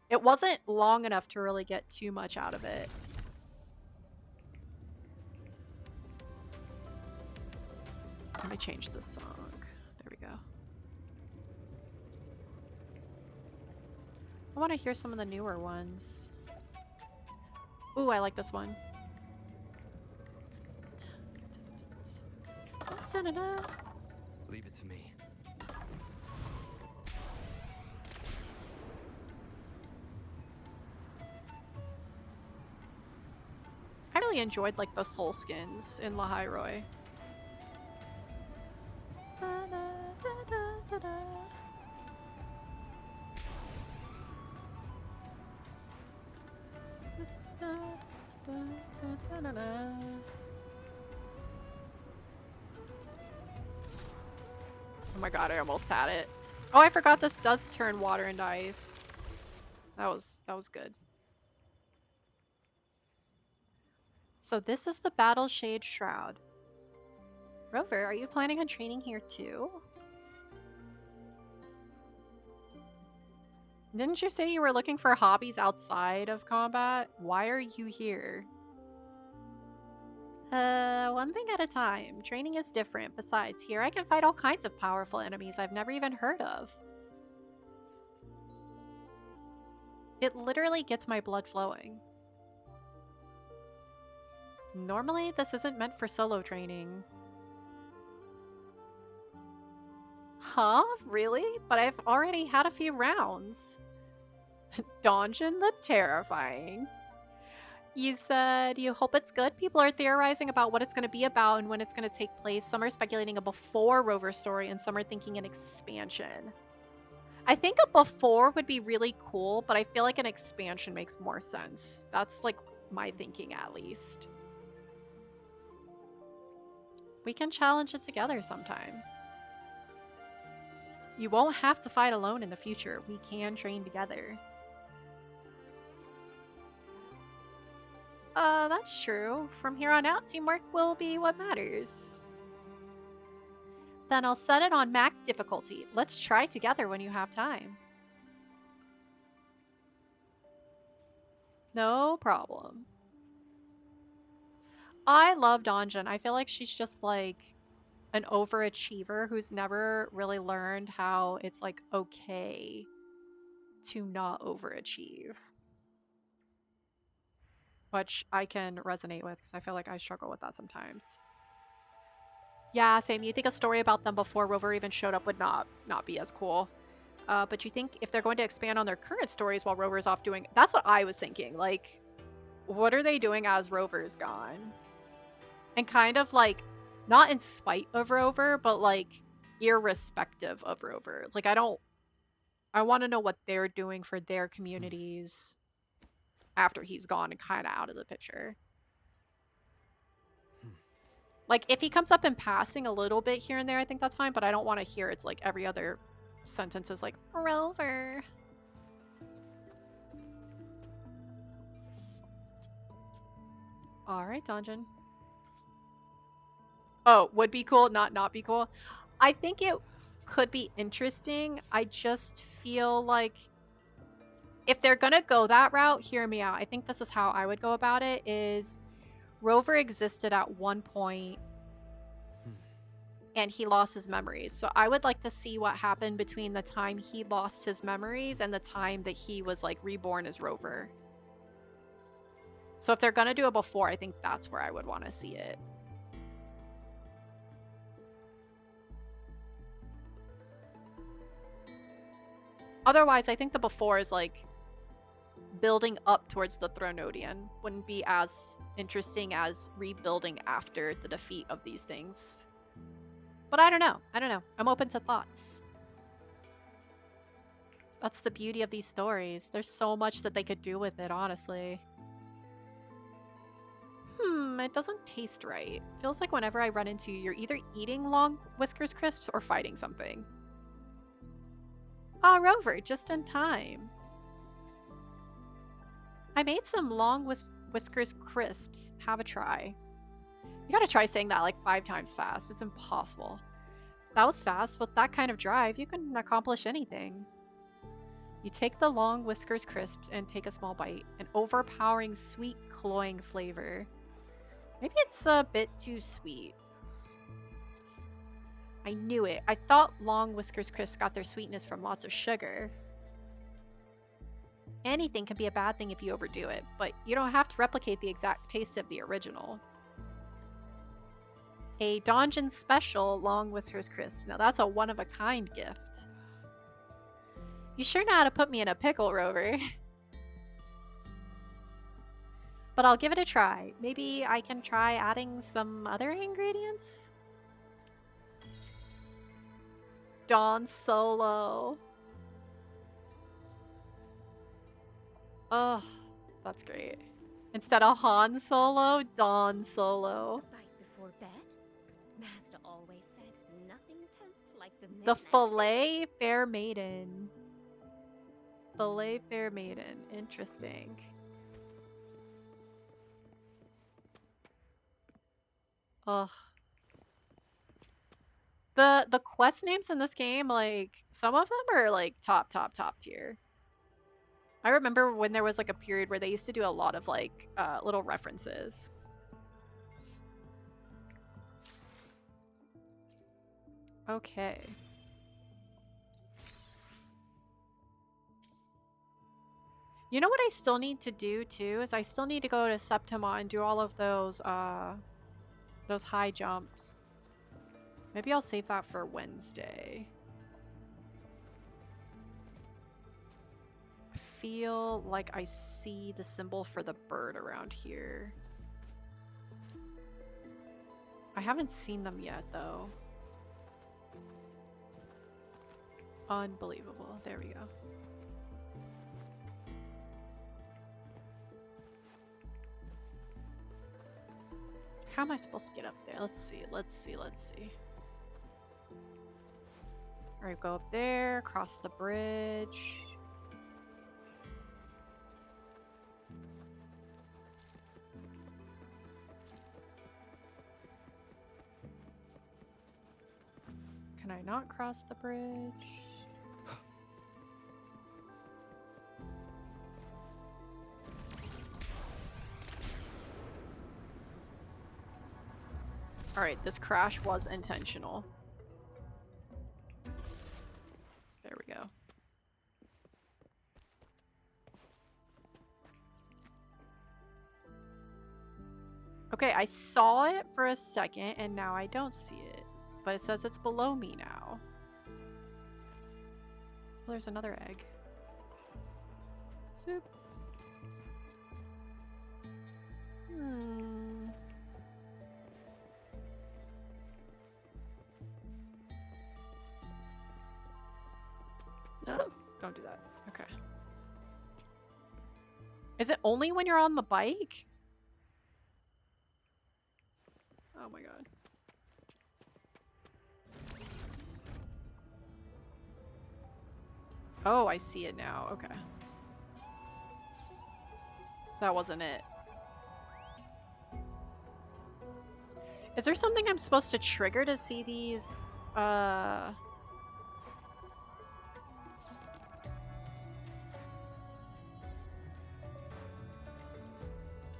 It wasn't long enough to really get too much out of it. Let me change this song. There we go. I want to hear some of the newer ones. Ooh, I like this one. Da-da-da. Leave it to me. I really enjoyed like the soul skins in La Hyrule. Oh my god, I almost had it. Oh, I forgot this does turn water into ice. That was good. So this is the Battle Shade Shroud. Rover, are you planning on training here too? Didn't you say you were looking for hobbies outside of combat? Why are you here? One thing at a time. Training is different. Besides, here I can fight all kinds of powerful enemies I've never even heard of. It literally gets my blood flowing. Normally, this isn't meant for solo training. Huh? Really? But I've already had a few rounds. Donjin the Terrifying. You said you hope it's good? People are theorizing about what it's going to be about and when it's going to take place. Some are speculating a before Rover story and some are thinking an expansion. I think a before would be really cool, but I feel like an expansion makes more sense. That's like my thinking at least. We can challenge it together sometime. You won't have to fight alone in the future. We can train together. That's true. From here on out, teamwork will be what matters. Then I'll set it on max difficulty. Let's try together when you have time. No problem. I love Donjin. I feel like she's just like an overachiever who's never really learned how it's like okay to not overachieve. Which I can resonate with because I feel like I struggle with that sometimes. Yeah, same. You think a story about them before Rover even showed up would not be as cool. But you think if they're going to expand on their current stories while Rover's off doing... That's what I was thinking. Like, what are they doing as Rover's gone? And kind of like, not in spite of Rover, but like irrespective of Rover. Like, I want to know what they're doing for their communities after he's gone and kind of out of the picture. Like, if he comes up in passing a little bit here and there, I think that's fine, but I don't want to hear it's like every other sentence is like, Rover. Alright, Donjin. Oh, would be cool, not be cool. I think it could be interesting. I just feel like if they're gonna go that route, hear me out. I think this is how I would go about it, is Rover existed at one point and he lost his memories. So I would like to see what happened between the time he lost his memories and the time that he was like reborn as Rover. So if they're gonna do it before, I think that's where I would want to see it. Otherwise, I think the before is like building up towards the Thronodian. Wouldn't be as interesting as rebuilding after the defeat of these things. But I don't know. I'm open to thoughts. That's the beauty of these stories. There's so much that they could do with it, honestly. It doesn't taste right. Feels like whenever I run into you, you're either eating long Whiskers crisps or fighting something. Ah, Rover, just in time. I made some long Whiskers crisps. Have a try. You gotta try saying that like 5 times fast. It's impossible. That was fast. With that kind of drive, you can accomplish anything. You take the long Whiskers crisps and take a small bite. An overpowering, sweet, cloying flavor. Maybe it's a bit too sweet. I knew it. I thought long Whiskers crisps got their sweetness from lots of sugar. Anything can be a bad thing if you overdo it, but you don't have to replicate the exact taste of the original. A Donjin special long Whiskers crisp. Now that's a one-of-a-kind gift. You sure know how to put me in a pickle, Rover. But I'll give it a try. Maybe I can try adding some other ingredients? Don Solo. Oh, that's great. Instead of Han Solo, Don Solo. A bite before bed? Master always said nothing tempts like the The midnight Filet Fair Maiden. Filet Fair Maiden. Interesting. Ugh. The quest names in this game, like, some of them are like top tier. I remember when there was like a period where they used to do a lot of like little references. Okay. You know what I still need to do too is I still need to go to Septima and do all of those high jumps. Maybe I'll save that for Wednesday. I feel like I see the symbol for the bird around here. I haven't seen them yet though. Unbelievable. There we go. How am I supposed to get up there? Let's see. Alright, go up there, cross the bridge. I not cross the bridge? Alright, this crash was intentional. There we go. Okay, I saw it for a second and now I don't see it. But it says it's below me now. Well, there's another egg. Soup. No, don't do that. Okay. Is it only when you're on the bike? Oh my god. Oh, I see it now. Okay. That wasn't it. Is there something I'm supposed to trigger to see these, to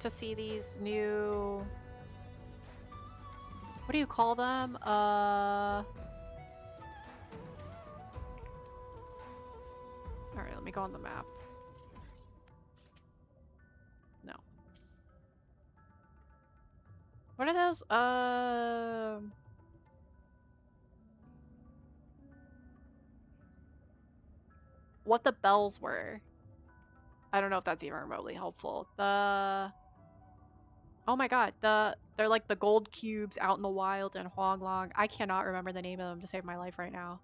see these new... What do you call them? Alright, let me go on the map. No. What are those? What the bells were. I don't know if that's even remotely helpful. Oh my god, they're like the gold cubes out in the wild in Huanglong. I cannot remember the name of them to save my life right now.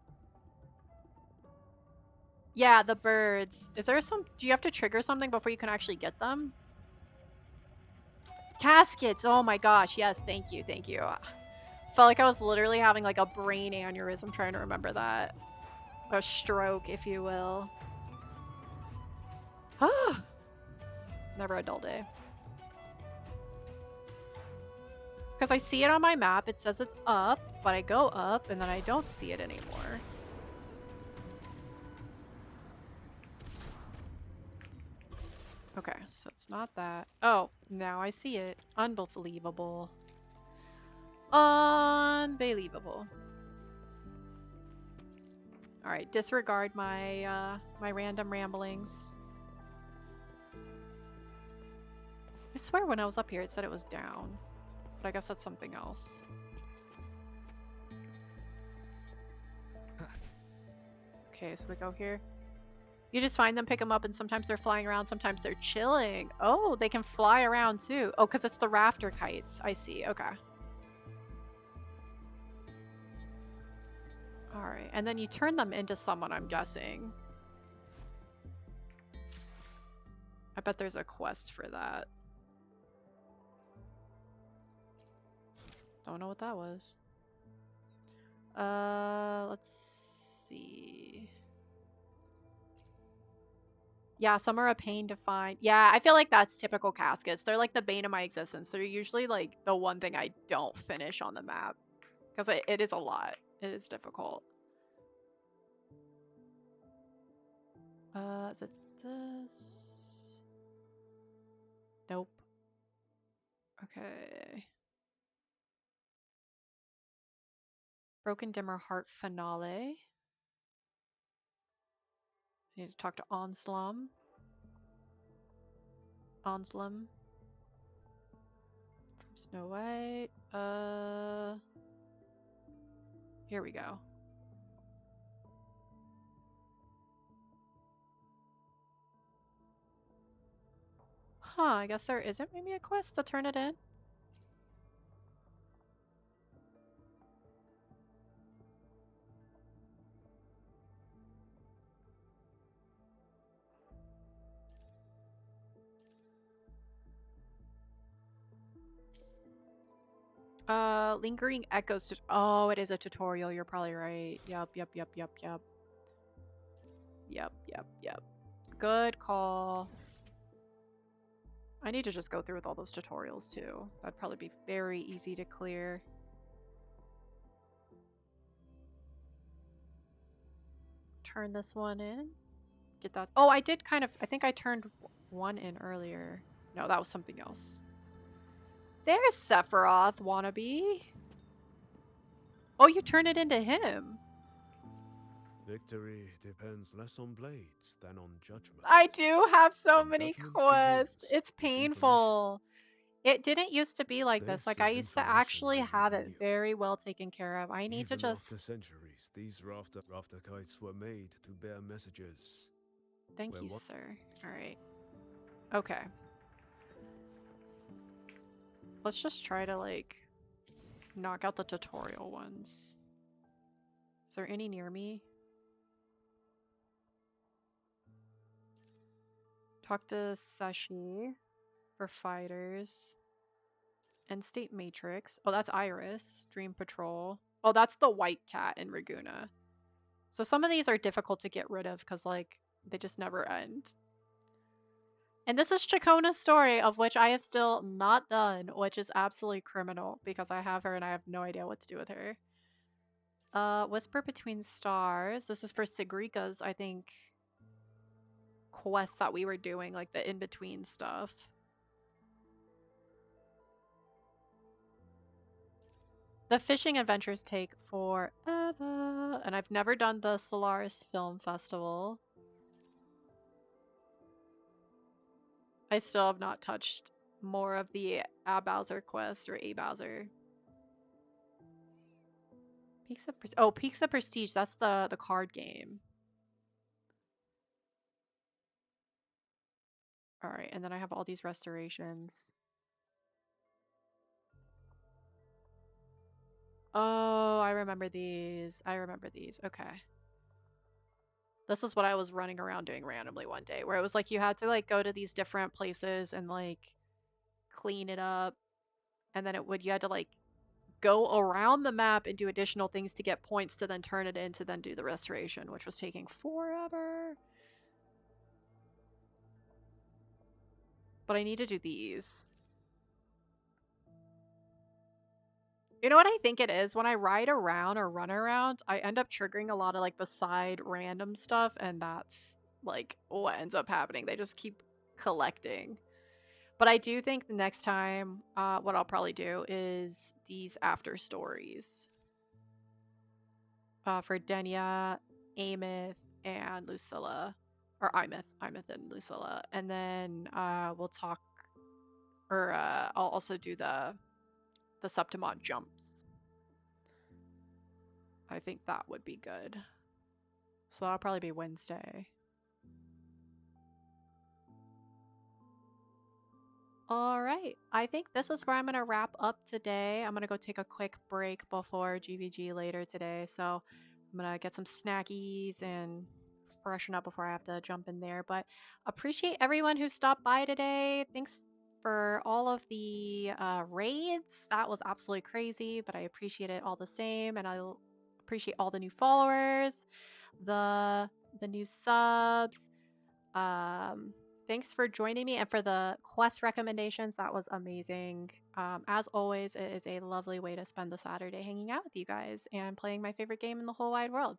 Yeah, the birds. Is there some... Do you have to trigger something before you can actually get them? Caskets! Oh my gosh, yes, thank you, thank you. Felt like I was literally having like a brain aneurysm trying to remember that. A stroke, if you will. Ah! Never a dull day. Because I see it on my map, it says it's up, but I go up and then I don't see it anymore. Okay, so it's not that. Oh, now I see it. Unbelievable. Unbelievable. Alright, disregard my my random ramblings. I swear when I was up here it said it was down. But I guess that's something else. Okay, so we go here. You just find them, pick them up, and sometimes they're flying around, sometimes they're chilling. Oh, they can fly around too. Oh, because it's the rafter kites. I see, okay. Alright, and then you turn them into someone, I'm guessing. I bet there's a quest for that. Don't know what that was. Let's see. Yeah, some are a pain to find. Yeah, I feel like that's typical caskets. They're like the bane of my existence. They're usually like the one thing I don't finish on the map. Because it is a lot. It is difficult. Is it this? Nope. Okay. Broken Dimmer Heart Finale. I need to talk to Onslum. Onslum. From Snow White. Here we go. Huh, I guess there isn't maybe a quest to turn it in? Lingering Echoes. Oh, it is a tutorial. You're probably right. Yep. Good call. I need to just go through with all those tutorials too. That'd probably be very easy to clear. turn this one in. Get that. Oh, I did kind of. I think I turned one in earlier. No, that was something else. There's Sephiroth, wannabe. Oh, you turn it into him. Victory depends less on blades than on judgment. I do have so When many judgment quests. begins It's with painful. It didn't used to be like this. this Like, I is used to information actually I have never it knew. very well taken care of. I need to Even just... after centuries, these rafter kites were made to bear messages. Thank Where you, what? sir. Alright. Okay. Let's just try to, like, knock out the tutorial ones. Is there any near me? Talk to Sashi for fighters. End State Matrix. Oh, that's Iris. Dream Patrol. Oh, that's the white cat in Raguna. So some of these are difficult to get rid of because, like, they just never end. And this is Chacona's story, of which I have still not done, which is absolutely criminal because I have her and I have no idea what to do with her. Whisper Between Stars. This is for Sigrika's, I think, quest that we were doing, like the in-between stuff. The fishing adventures take forever, and I've never done the Solaris Film Festival. I still have not touched more of the A Bowser quest or A Bowser. Peaks of Prestige, that's the card game. Alright, and then I have all these restorations. Oh, I remember these. I remember these. Okay. This is what I was running around doing randomly one day, where it was like you had to like go to these different places and like clean it up, and then you had to like go around the map and do additional things to get points to then turn it in to then do the restoration, which was taking forever. But I need to do these. You know what I think it is? When I ride around or run around, I end up triggering a lot of like the side random stuff, and that's like what ends up happening. They just keep collecting. But I do think the next time, what I'll probably do is these after stories for Denia, Amith, and Lucilla, or Imith and Lucilla, and then we'll talk, or I'll also do the Septimont jumps. I think that would be good. So that'll probably be Wednesday. All right, I think this is where I'm going to wrap up today. I'm going to go take a quick break before GVG later today. So I'm going to get some snackies and freshen up before I have to jump in there. But appreciate everyone who stopped by today. Thanks for all of the raids. That was absolutely crazy, but I appreciate it all the same. And I appreciate all the new followers, the new subs. Thanks for joining me and for the quest recommendations. That was amazing. As always, it is a lovely way to spend the Saturday hanging out with you guys and playing my favorite game in the whole wide world.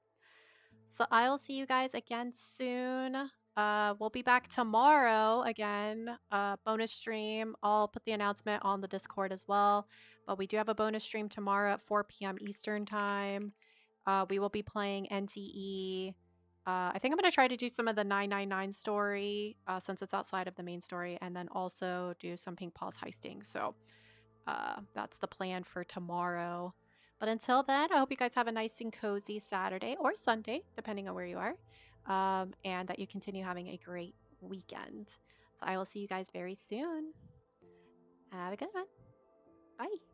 So I'll see you guys again soon. We'll be back tomorrow again. Bonus stream. I'll put the announcement on the Discord as well. But we do have a bonus stream tomorrow at 4 p.m. Eastern time. We will be playing NTE. I think I'm going to try to do some of the 999 story since it's outside of the main story, and then also do some Pink Paws heisting. So that's the plan for tomorrow. But until then, I hope you guys have a nice and cozy Saturday or Sunday, depending on where you are, and that you continue having a great weekend. So I will see you guys very soon. Have a good one. Bye.